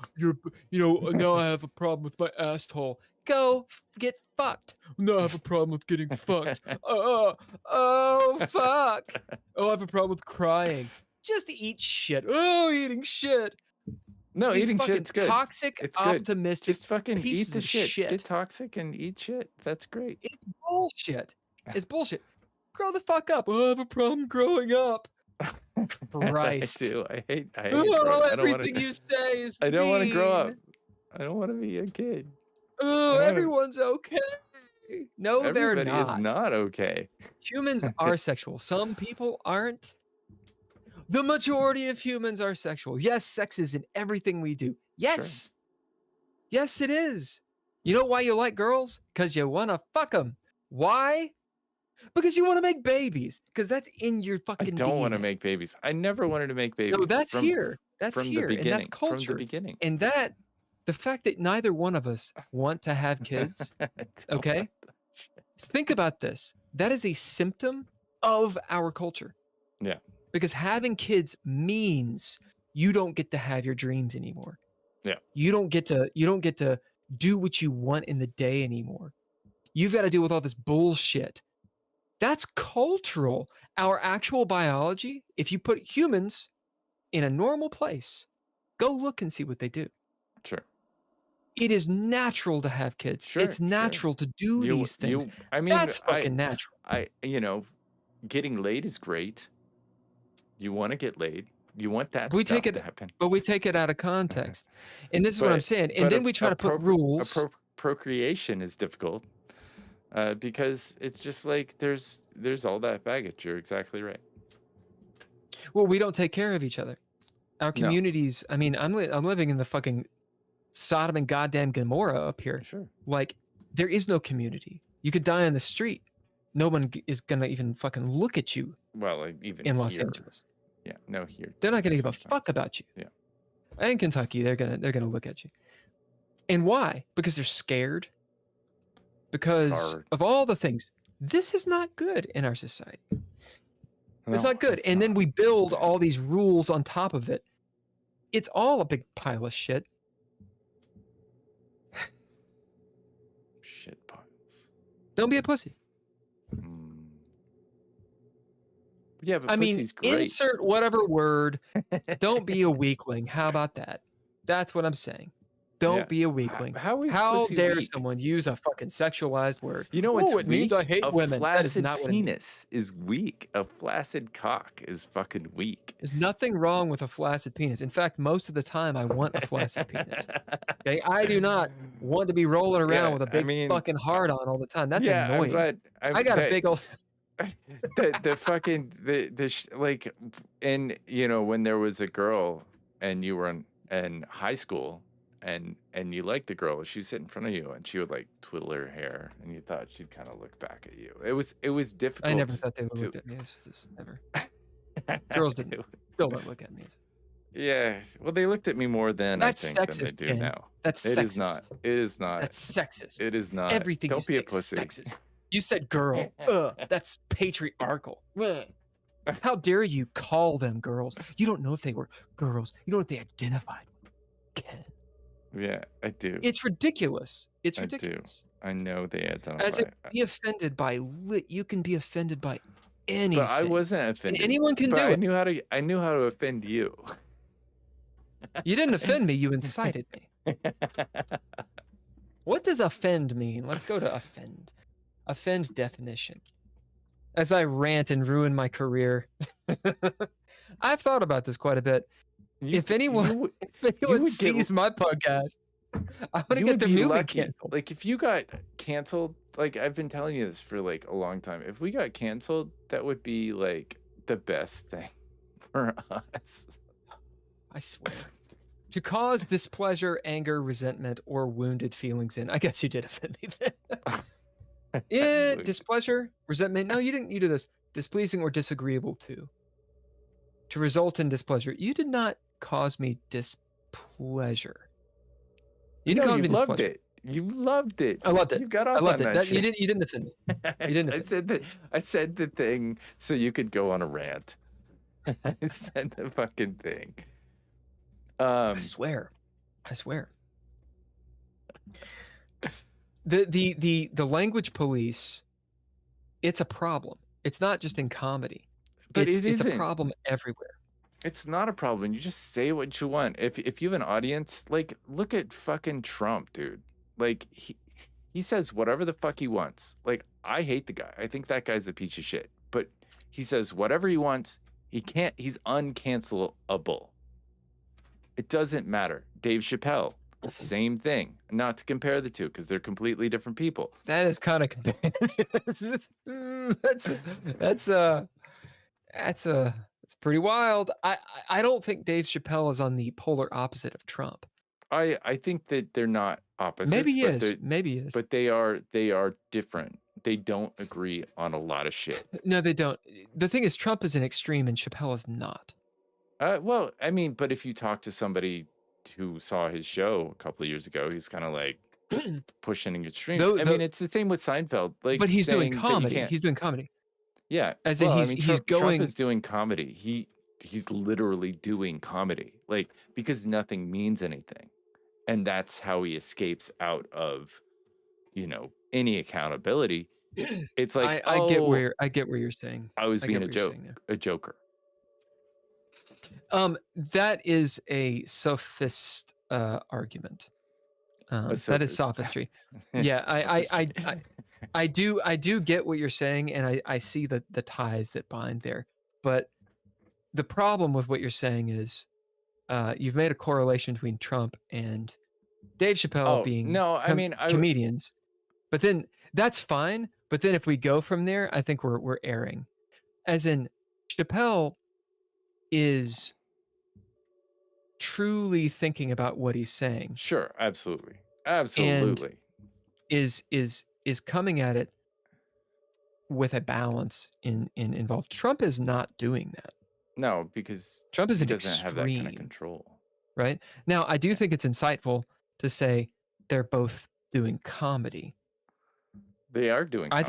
Now I have a problem with my asshole. Go get fucked. No, I have a problem with getting fucked. Oh, fuck. Oh, I have a problem with crying. Just eat shit. Oh, eating shit. No, These eating fucking shit's good. toxic, It's good. optimistic Just fucking eat pieces the of shit. Get toxic and eat shit. That's great. It's bullshit. It's bullshit. Grow the fuck up. Oh, I have a problem growing up. Christ. I do. I hate Oh, growing. everything you say is I don't want to grow up. mean. I don't want to be a kid. Oh, everyone's okay. No, they're Everybody not. is not okay. Humans are sexual. Some people aren't. The majority of humans are sexual. Yes, sex is in everything we do. Yes. Yes, it is. You know why you like girls? Because you want to fuck them. Why? Because you want to make babies. Because that's in your fucking I don't want to DNA. make babies. I never wanted to make babies. No, that's here. That's from here. the And beginning. that's culture. From the beginning. And that, the fact that neither one of us want to have kids, okay? Think about this. That is a symptom of our culture. Yeah. Because having kids means you don't get to have your dreams anymore. Yeah. You don't get to do what you want in the day anymore. You've got to deal with all this bullshit. That's cultural. Our actual biology, if you put humans in a normal place, go look and see what they do. Sure. It is natural to have kids. Sure, It's natural to do these things. I mean, That's fucking natural. Getting laid is great. You want to get laid. You want that We stuff take it, to happen. but we take it out of context. And this is what I'm saying. And then we try to put rules. Procreation is difficult because it's just like there's all that baggage. You're exactly right. Well, we don't take care of each other. Our communities. I mean, I'm living in the fucking Sodom and goddamn Gomorrah up here. Sure. Like, there is no community. You could die on the street. No one is gonna even fucking look at you. Well, like even in Los here. Angeles. Yeah, no, here. They're not gonna give a fuck about you. Yeah. And in Kentucky, they're gonna look at you. And why? Because they're scared. Because of all the things. This is not good in our society. It's not good. And then we build all these rules on top of it. It's all a big pile of shit. Shit piles. Don't be a pussy. Yeah, but I mean, pussy's great. insert whatever word. Don't be a weakling. How about that? That's what I'm saying. Don't be a weakling. How dare someone use a fucking sexualized word? You know what's it means I hate women. That is not what it means. Penis is weak. A flaccid cock is fucking weak. There's nothing wrong with a flaccid penis. In fact, most of the time, I want a flaccid penis. Okay, I do not want to be rolling around with a big fucking hard on all the time. That's annoying. I got a big old. When there was a girl and you were in high school and you liked the girl, she'd sit in front of you and she would like twiddle her hair and you thought she'd kind of look back at you. It was difficult. I never thought they would look at me. It's just never. Girls still don't look at me. Yeah, well, they looked at me more then, I think, than they do now. That's sexist. It is not. That's sexist. It is not. Everything Don't you be a say is pussy. sexist. You said girl. That's patriarchal. How dare you call them girls? You don't know if they were girls. You don't know if they identified with Ken. Yeah, I do. It's ridiculous. It's ridiculous. I know they identify. As it be offended by you can be offended by anything. But I wasn't offended. And anyone can do it. I knew how to offend you. You didn't offend me. You incited me. What does offend mean? Let's go to offend. Offend definition. As I rant and ruin my career. I've thought about this quite a bit. If anyone sees my podcast, I want to get the movie canceled. Like if you got canceled, like I've been telling you this for like a long time. If we got canceled, that would be like the best thing for us. I swear. To cause displeasure, anger, resentment, or wounded feelings in. I guess you did offend me then. Yeah, displeasure, resentment. No, you didn't. You do this. Displeasing or disagreeable to. To result in displeasure. You did not cause me displeasure. You didn't cause me loved displeasure. it. You loved it. I loved it. You got off I loved on it. that shit. You didn't offend me. You didn't offend me. I said the thing so you could go on a rant. I said the fucking thing. I swear. The language police, it's a problem. It's not just in comedy. But it's a problem everywhere. It's not a problem. You just say what you want. If you have an audience, like, look at fucking Trump, dude. Like, he says whatever the fuck he wants. Like, I hate the guy. I think that guy's a piece of shit. But he says whatever he wants. He's uncancelable. It doesn't matter. Dave Chappelle, same thing. Not to compare the two because they're completely different people. That is kind of that's pretty wild. I don't think Dave Chappelle is on the polar opposite of Trump. I think that they're not opposites. Maybe he is. Maybe he is. But they are different. They don't agree on a lot of shit. No, they don't. The thing is, Trump is an extreme and Chappelle is not. Well, I mean, but if you talk to somebody who saw his show a couple of years ago, he's kind of like pushing an extreme. I mean, it's the same with Seinfeld. Like, but he's doing comedy. He's doing comedy. Yeah, as in Trump is doing comedy. He's literally doing comedy, like, because nothing means anything, and that's how he escapes out of, any accountability. It's like I get where you're saying. I was being a joker. That is a sophist argument. That is sophistry. Yeah, I do get what you're saying, and I see the ties that bind there. But the problem with what you're saying is you've made a correlation between Trump and Dave Chappelle being comedians. But then that's fine. But then if we go from there, I think we're erring. As in, Chappelle is truly thinking about what he's saying. Sure, absolutely. And is coming at it with a balance involved. Trump is not doing that. No, because Trump is doesn't have that kind of control. Right? Now, I do think it's insightful to say they're both doing comedy. They are doing comedy.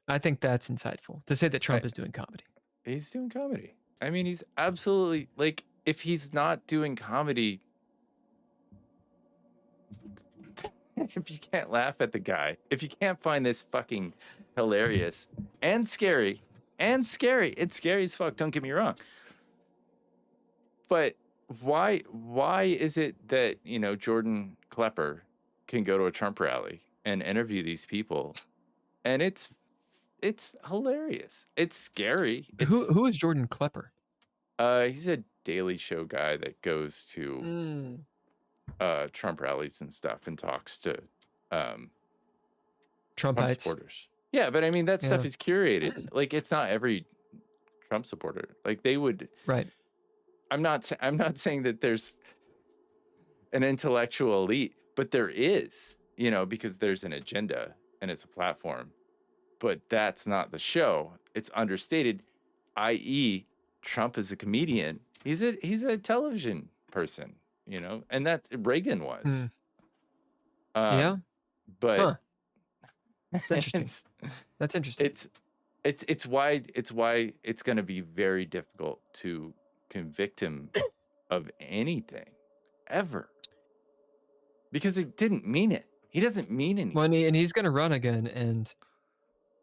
I think that's insightful to say that Trump is doing comedy. He's doing comedy. I mean, he's absolutely, like, if he's not doing comedy, if you can't laugh at the guy, if you can't find this fucking hilarious and scary, it's scary as fuck, don't get me wrong. But why is it that, Jordan Klepper can go to a Trump rally and interview these people, and it's hilarious. It's scary. Who is Jordan Klepper? He's a Daily Show guy that goes to Trump rallies and stuff and talks to Trump supporters. Yeah, but I mean that stuff is curated. Like, it's not every Trump supporter. Like, they would. Right. I'm not saying that there's an intellectual elite, but there is, because there's an agenda and it's a platform. But that's not the show. It's understated, i.e., Trump is a comedian. He's a television person, and that Reagan was. Yeah. But that's interesting. That's interesting. It's why it's going to be very difficult to convict him of anything ever, because he didn't mean it. He doesn't mean anything. Well, and he's going to run again, and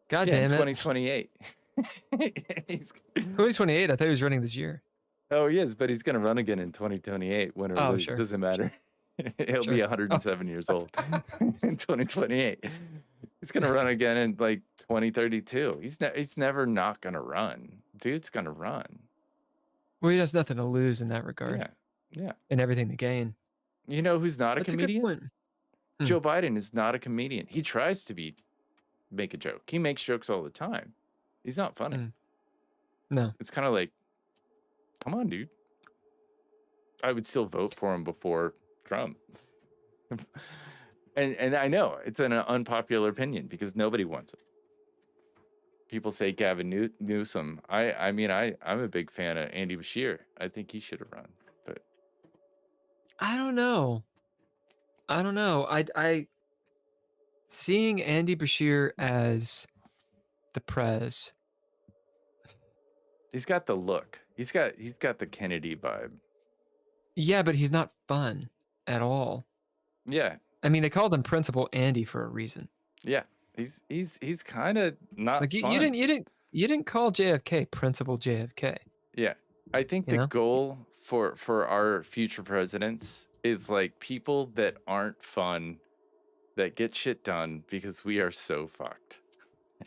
God damn it, 2028. 2028. I thought he was running this year. Oh, he is, but he's going to run again in 2028. Win or lose, doesn't matter. He'll be 107 years old in 2028. He's going to run again in like 2032. He's never not going to run. Dude's going to run. Well, he has nothing to lose in that regard. Yeah. And everything to gain. You know who's not That's a comedian? A good point. Joe Biden is not a comedian. He tries to make a joke. He makes jokes all the time. He's not funny. No. It's kind of like, come on, dude. I would still vote for him before Trump. And I know it's an unpopular opinion because nobody wants it. People say Gavin Newsom. I mean, I'm a big fan of Andy Bashir. I think he should have run, but I don't know. I seeing Andy Bashir as the prez. he's got the look. He's got the Kennedy vibe. Yeah, but he's not fun at all. Yeah, I mean, they called him Principal Andy for a reason. yeah. He's kind of not Like fun. you didn't call JFK Principal JFK. Yeah, I think You the know? goal for our future presidents is like people that aren't fun, that get shit done because we are so fucked.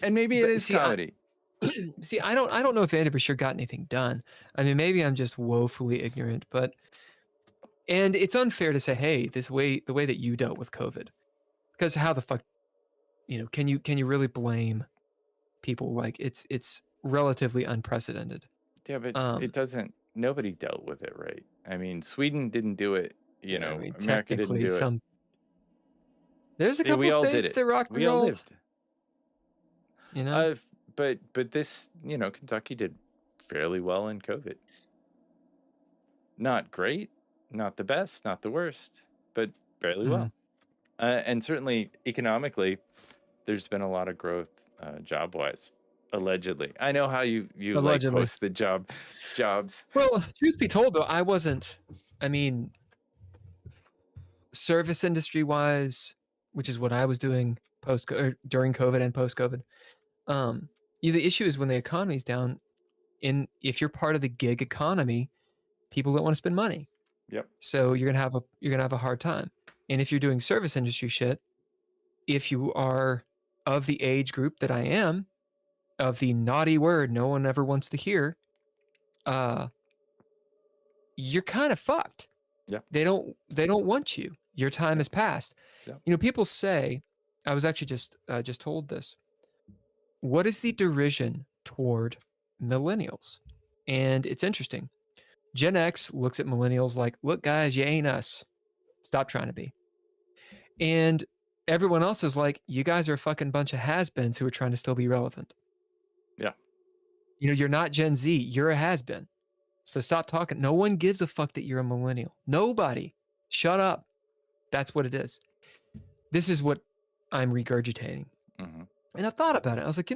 And maybe it But is see, comedy. See, I don't know if Andy Bashir got anything done. I mean, maybe I'm just woefully ignorant, and it's unfair to say, hey, the way that you dealt with COVID, because how the fuck, can you really blame people? Like it's relatively unprecedented. Yeah, but Um, it doesn't. Nobody dealt with it right. I mean, Sweden didn't do it. You yeah, I know, mean, America didn't technically, do it. there's a Yeah, we couple all did states it. that rock and We all rolled. lived. You know, But this, Kentucky did fairly well in COVID. Not great, not the best, not the worst, but fairly well. And certainly economically, there's been a lot of growth, job-wise. Allegedly, I know how you like Allegedly. post the jobs. Well, truth be told, though, I wasn't. I mean, service industry wise, which is what I was doing during COVID and post COVID. The issue is when the economy's down. If you're part of the gig economy, people don't want to spend money. Yep. So you're gonna have a hard time. And if you're doing service industry shit, if you are of the age group that I am, of the naughty word no one ever wants to hear, you're kind of fucked. Yeah. They don't want you. Your time has passed. Yeah. People say, I was actually just told this. What is the derision toward millennials? And it's interesting. Gen X looks at millennials like, look, guys, you ain't us. Stop trying to be. And everyone else is like, you guys are a fucking bunch of has-beens who are trying to still be relevant. Yeah. You're not Gen Z. You're a has-been. So stop talking. No one gives a fuck that you're a millennial. Nobody. Shut up. That's what it is. This is what I'm regurgitating. Mm-hmm. And I thought about it. I was like,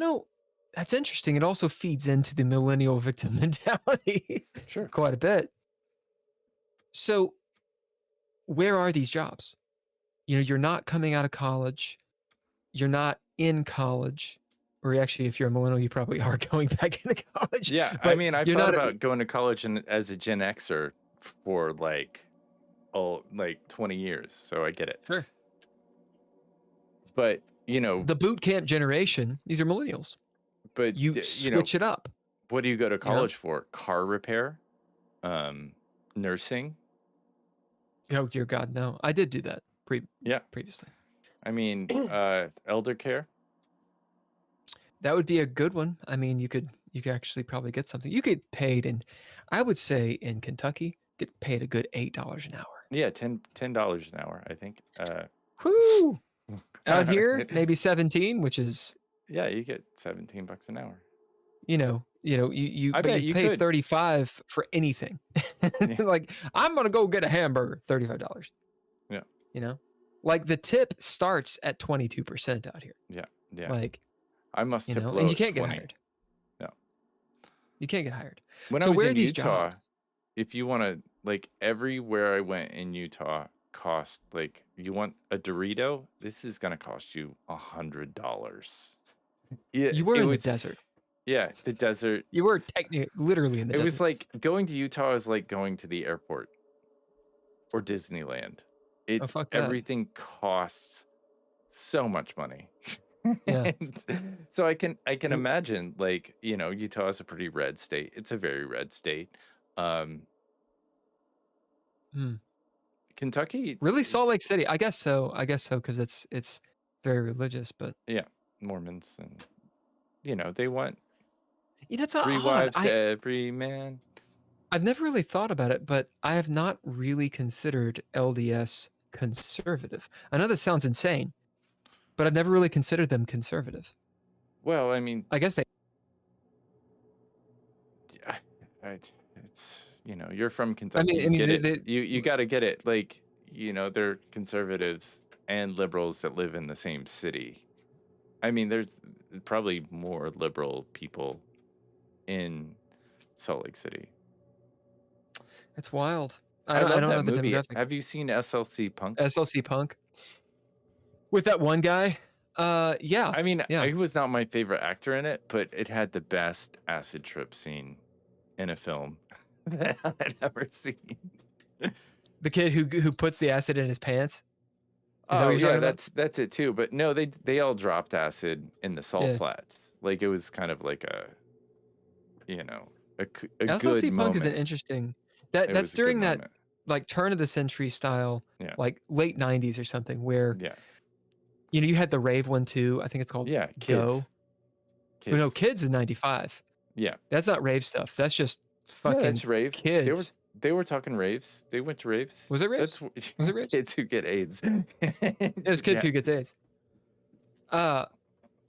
that's interesting. It also feeds into the millennial victim mentality. Sure. Quite a bit. So where are these jobs? You're not coming out of college. You're not in college. Or actually, if you're a millennial, you probably are going back into college. Yeah. But I mean, I've thought about going to college as a Gen Xer for like 20 years. So I get it. Sure. But, the boot camp generation, these are millennials. But you switch it up. What do you go to college for? Car repair? Nursing? Oh dear God, no. I did do that previously. I mean, elder care? That would be a good one. I mean, you could actually probably get something. You get paid I would say in Kentucky, get paid a good $8 an hour. Yeah, $10 an hour, I think. Whoo! Out here, maybe 17, which is yeah, you get $17 an hour. You I bet you pay could. 35 for anything. Like, I'm gonna go get a hamburger, $35. Yeah. Like the tip starts at 22% out here. Yeah. Yeah. Like, I must tip low and you at can't 20. get hired. No. You can't get hired. When So I was where in are these Utah, jobs? if you want to, like, everywhere I went in Utah cost, like, you want a Dorito, this is gonna cost you $100. Yeah, You were in the desert. Yeah, the desert. You were literally in the desert. It was like going to Utah is like going to the airport or Disneyland. Fuck that. Everything costs so much money. Yeah. So I can imagine, like, Utah is a pretty red state. It's a very red state. Kentucky, Really, Salt Lake City. I guess so because it's very religious, but yeah, Mormons, and they want it's 3 odd. wives to every man. I've never really thought about it, but I have not really considered LDS conservative. I know that sounds insane, but I've never really considered them conservative. Well, I mean, I guess they. it's you're from I Kentucky, mean, you get it. they, You got to get it. Like they're conservatives and liberals that live in the same city. I mean, there's probably more liberal people in Salt Lake City. it's wild. I don't love know that the movie. demographic. Have you seen SLC Punk? SLC Punk with that one guy. Yeah. I mean, yeah. he was not my favorite actor in it, but it had the best acid trip scene in a film that I'd ever seen. The kid who puts the acid in his pants. Is that Oh what you're yeah, talking about? that's it too. But no, they all dropped acid in the salt Yeah. flats. Like it was kind of like a good SLC Punk moment. is an interesting. It That's was a good during that moment. like turn of the century style, Yeah. like late '90s or something, where Yeah. you had the rave one too. I think it's called Yeah. Go. Kids. No, Kids is '95. Yeah. That's not rave stuff. That's just No, fucking that's rave. kids. They were talking raves. They went to raves. Was it raves? Was it raves? Kids who get AIDS. It was kids who get AIDS. Well,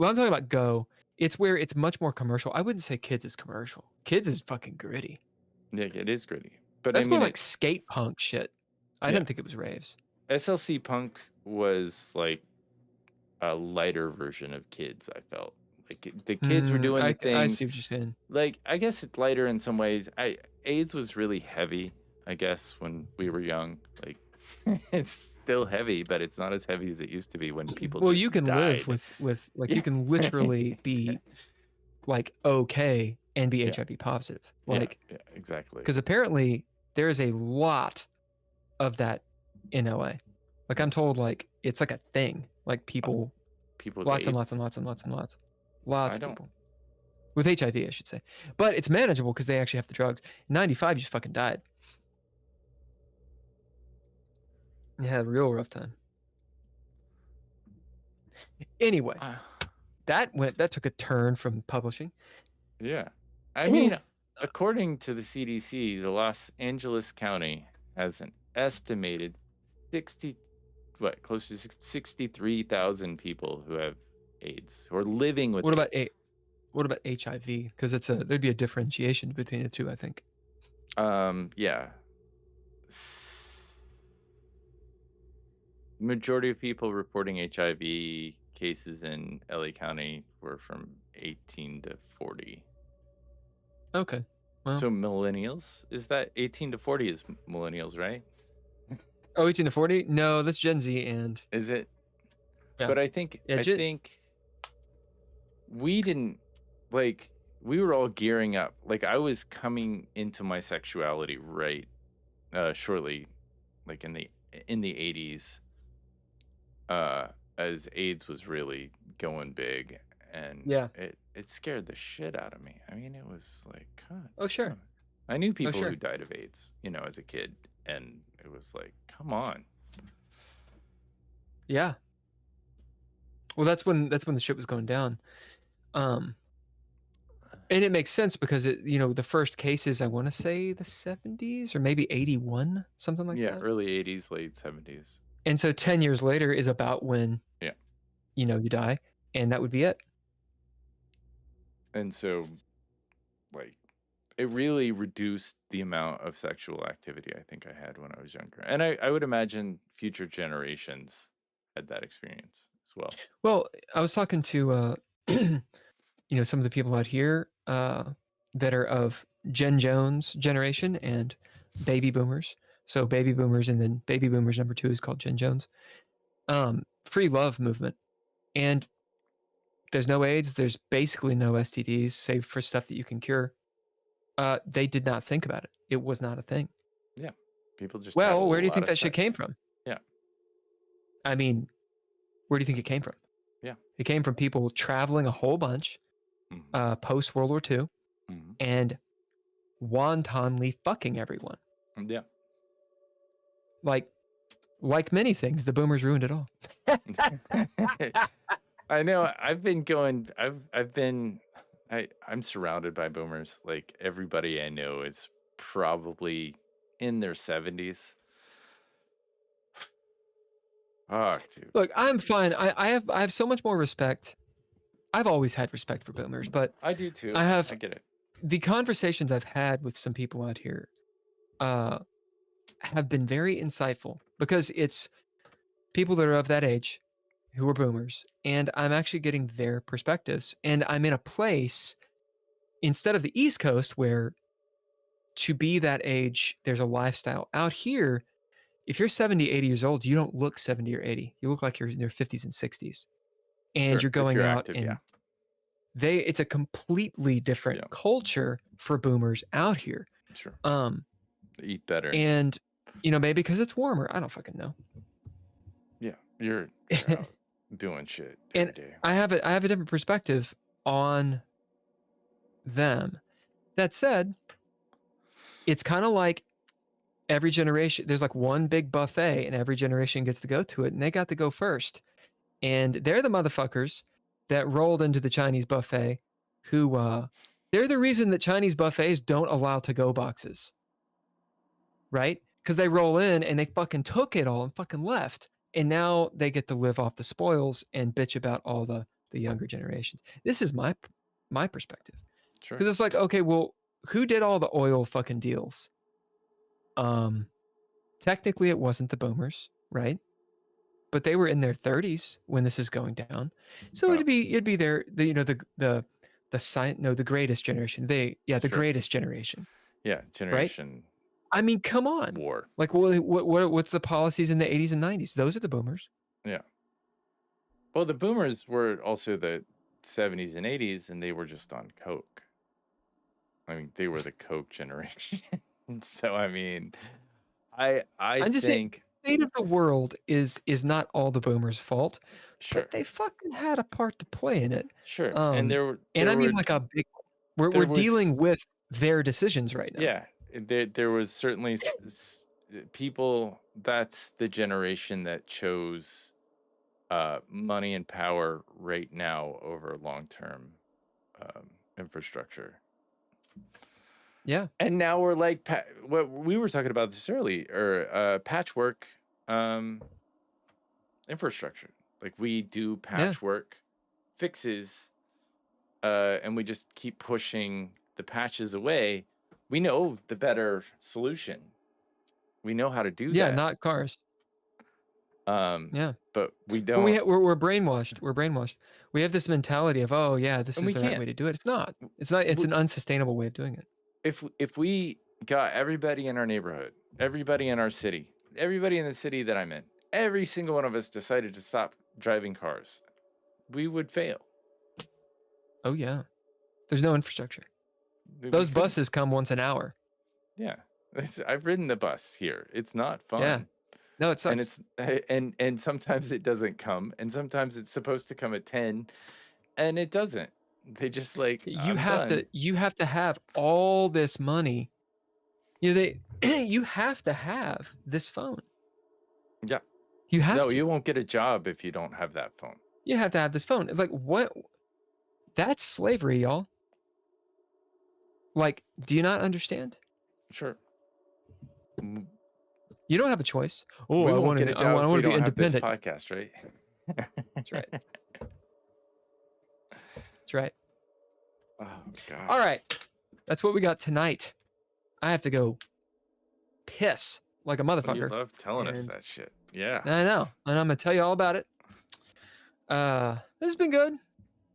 I'm talking about Go. It's where it's much more commercial. I wouldn't say Kids is commercial. Kids is fucking gritty. Yeah, it is gritty. But That's I mean, more like skate punk shit. I Yeah. didn't think it was raves. SLC Punk was like a lighter version of Kids. I felt like the kids were doing the I things. see what you're saying. Like I guess it's lighter in some ways. AIDS was really heavy. I guess when we were young, like it's still heavy, but it's not as heavy as it used to be when people. Well, just you can died. live with like Yeah. you can literally be like okay and be Yeah. HIV positive. Yeah, Like yeah, exactly. because apparently there is a lot of that in LA. Like I'm told, like it's like a thing. Like people, People with lots and AIDS. lots and lots and lots and lots of don't- people with HIV, I should say. But it's manageable because they actually have the drugs. In '95, you just fucking died. You had a real rough time. Anyway, that took a turn from publishing. Yeah. I mean, according to the CDC, the Los Angeles County has an estimated close to 63,000 people who have AIDS, who are living with What about AIDS. what about HIV? Because there'd be a differentiation between the two, I think. Yeah. Majority of people reporting HIV cases in LA County were from 18 to 40. Okay. Well, So millennials, is that 18 to 40 is millennials, right? 18 to 40? No, that's Gen Z and Is it? Yeah. But I think Yeah, I think we didn't like we were all gearing up. Like I was coming into my sexuality right shortly, like in the 80s, as AIDS was really going big, and Yeah. it scared the shit out of me. I mean, it was like, God. Oh, sure. damn it. I knew people sure. who died of AIDS, as a kid, and it was like, come on. Yeah. Well, that's when the shit was going down. And it makes sense because the first cases, I want to say the 70s or maybe 81, something like Yeah, that. early 80s, late 70s. And so 10 years later is about when Yeah. you die, and that would be it. And so, like, it really reduced the amount of sexual activity I think I had when I was younger. And I would imagine future generations had that experience as well. Well, I was talking to some of the people out here that are of Gen Jones generation and baby boomers. So baby boomers, and then baby boomers number 2 is called Gen Jones. Free love movement. And there's no AIDS. There's basically no STDs, save for stuff that you can cure. They did not think about it. It was not a thing. Yeah. People just Well, where do you think that shit came from? Yeah. I mean, where do you think it came from? Yeah. It came from people traveling a whole bunch post World War II and wantonly fucking everyone. Yeah. Like many things, the boomers ruined it all. I know. I'm surrounded by boomers. Like everybody I know is probably in their 70s. Fuck, dude. Look, I'm fine. I have so much more respect. I've always had respect for boomers, but I do too. I have I get it. the conversations I've had with some people out here have been very insightful because it's people that are of that age who are boomers, and I'm actually getting their perspectives. And I'm in a place instead of the East Coast where to be that age, there's a lifestyle. Out here, if you're 70, 80 years old, you don't look 70 or 80. You look like you're in your 50s and 60s. And Sure, you're if going you're out active, and yeah. it's a completely different Yeah. culture for boomers out here. Sure. They eat better. And maybe because it's warmer. I don't fucking know. Yeah, you're out doing shit every And day. I have a different perspective on them. That said, it's kind of like every generation, there's like one big buffet and every generation gets to go to it, and they got to go first. And they're the motherfuckers that rolled into the Chinese buffet who they're the reason that Chinese buffets don't allow to-go boxes. Right? Because they roll in and they fucking took it all and fucking left. And now they get to live off the spoils and bitch about all the younger generations. This is my perspective. Sure. Because it's like, okay, well, who did all the oil fucking deals? Technically it wasn't the boomers, right? But they were in their 30s when this is going down. So it'd be their the greatest generation. The Sure. greatest generation. Yeah, generation. I mean, come on. War. Like, what's the policies in the 80s and 90s? Those are the boomers. Yeah. Well, the boomers were also the 70s and 80s, and they were just on coke. I mean, they were the coke generation. So, I mean, I just think the state of the world is not all the boomers' fault, sure, but they fucking had a part to play in it. sure, and there I mean were, like a big one. We're dealing with their decisions right now. Yeah, there was certainly people. That's the generation that chose money and power right now over long-term infrastructure. Yeah. And now we're like what we were talking about this earlier, patchwork infrastructure. Like we do patchwork fixes, and we just keep pushing the patches away. We know the better solution. We know how to do that. Yeah, not cars. Yeah, but we don't. We're brainwashed. We're brainwashed. We have this mentality of, oh yeah, this is the right way to do it. It's not. It's not. It's an unsustainable way of doing it. If we got everybody in our neighborhood, everybody in our city, everybody in the city that I'm in, every single one of us decided to stop driving cars, we would fail. Oh yeah, there's no infrastructure. Those buses come once an hour. Yeah, I've ridden the bus here. It's not fun. Yeah. No, it sucks. And and sometimes it doesn't come, and sometimes it's supposed to come at 10, and it doesn't. They just like you have to have all this money. You have to have this phone. Yeah. You have No, to. you won't get a job if you don't have that phone. You have to have this phone. It's like what? That's slavery, y'all. Like, do you not understand? Sure. You don't have a choice. Oh, we I won't want get a to. job I want to be have this independent. podcast, right? That's right. That's right. Oh God. All right, that's what we got tonight. I have to go piss like a motherfucker. You love telling us that shit. Yeah. I know, and I'm gonna tell you all about it. This has been good.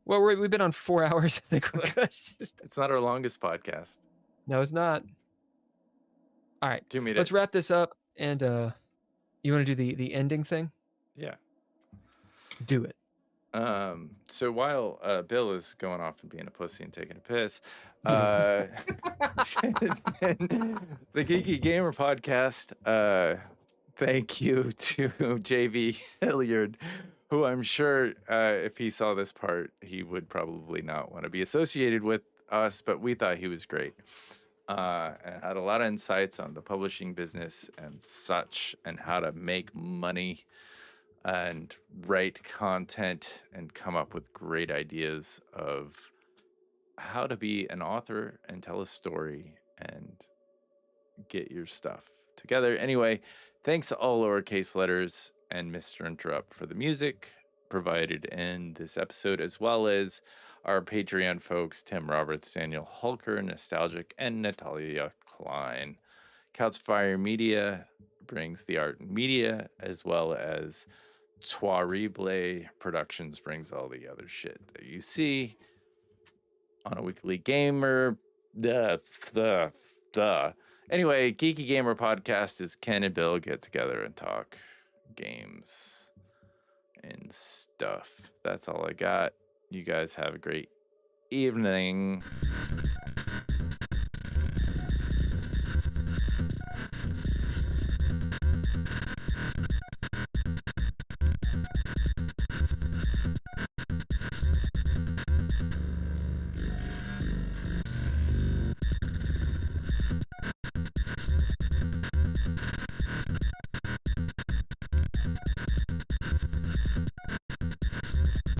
Well, we've been on 4 hours. I think we're good. It's not our longest podcast. No, it's not. All right, let's wrap this up. And you want to do the ending thing? Yeah. Do it. So while Bill is going off and being a pussy and taking a piss, the Geeky Gamer Podcast, thank you to JV Hilliard, who I'm sure if he saw this part, he would probably not want to be associated with us, but we thought he was great. And had a lot of insights on the publishing business and such, and how to make money and write content and come up with great ideas of how to be an author and tell a story and get your stuff together. Anyway, thanks all lowercase letters and Mr. Interrupt for the music provided in this episode, as well as our Patreon folks, Tim Roberts, Daniel Hulker, Nostalgic, and Natalia Cline. Couchfire Media brings the art and media, as well as Ttrpg Productions brings all the other shit that you see on a weekly gamer. Anyway, Geeky Gamer Podcast is Ken and Bill get together and talk games and stuff. That's all I got. You guys have a great evening.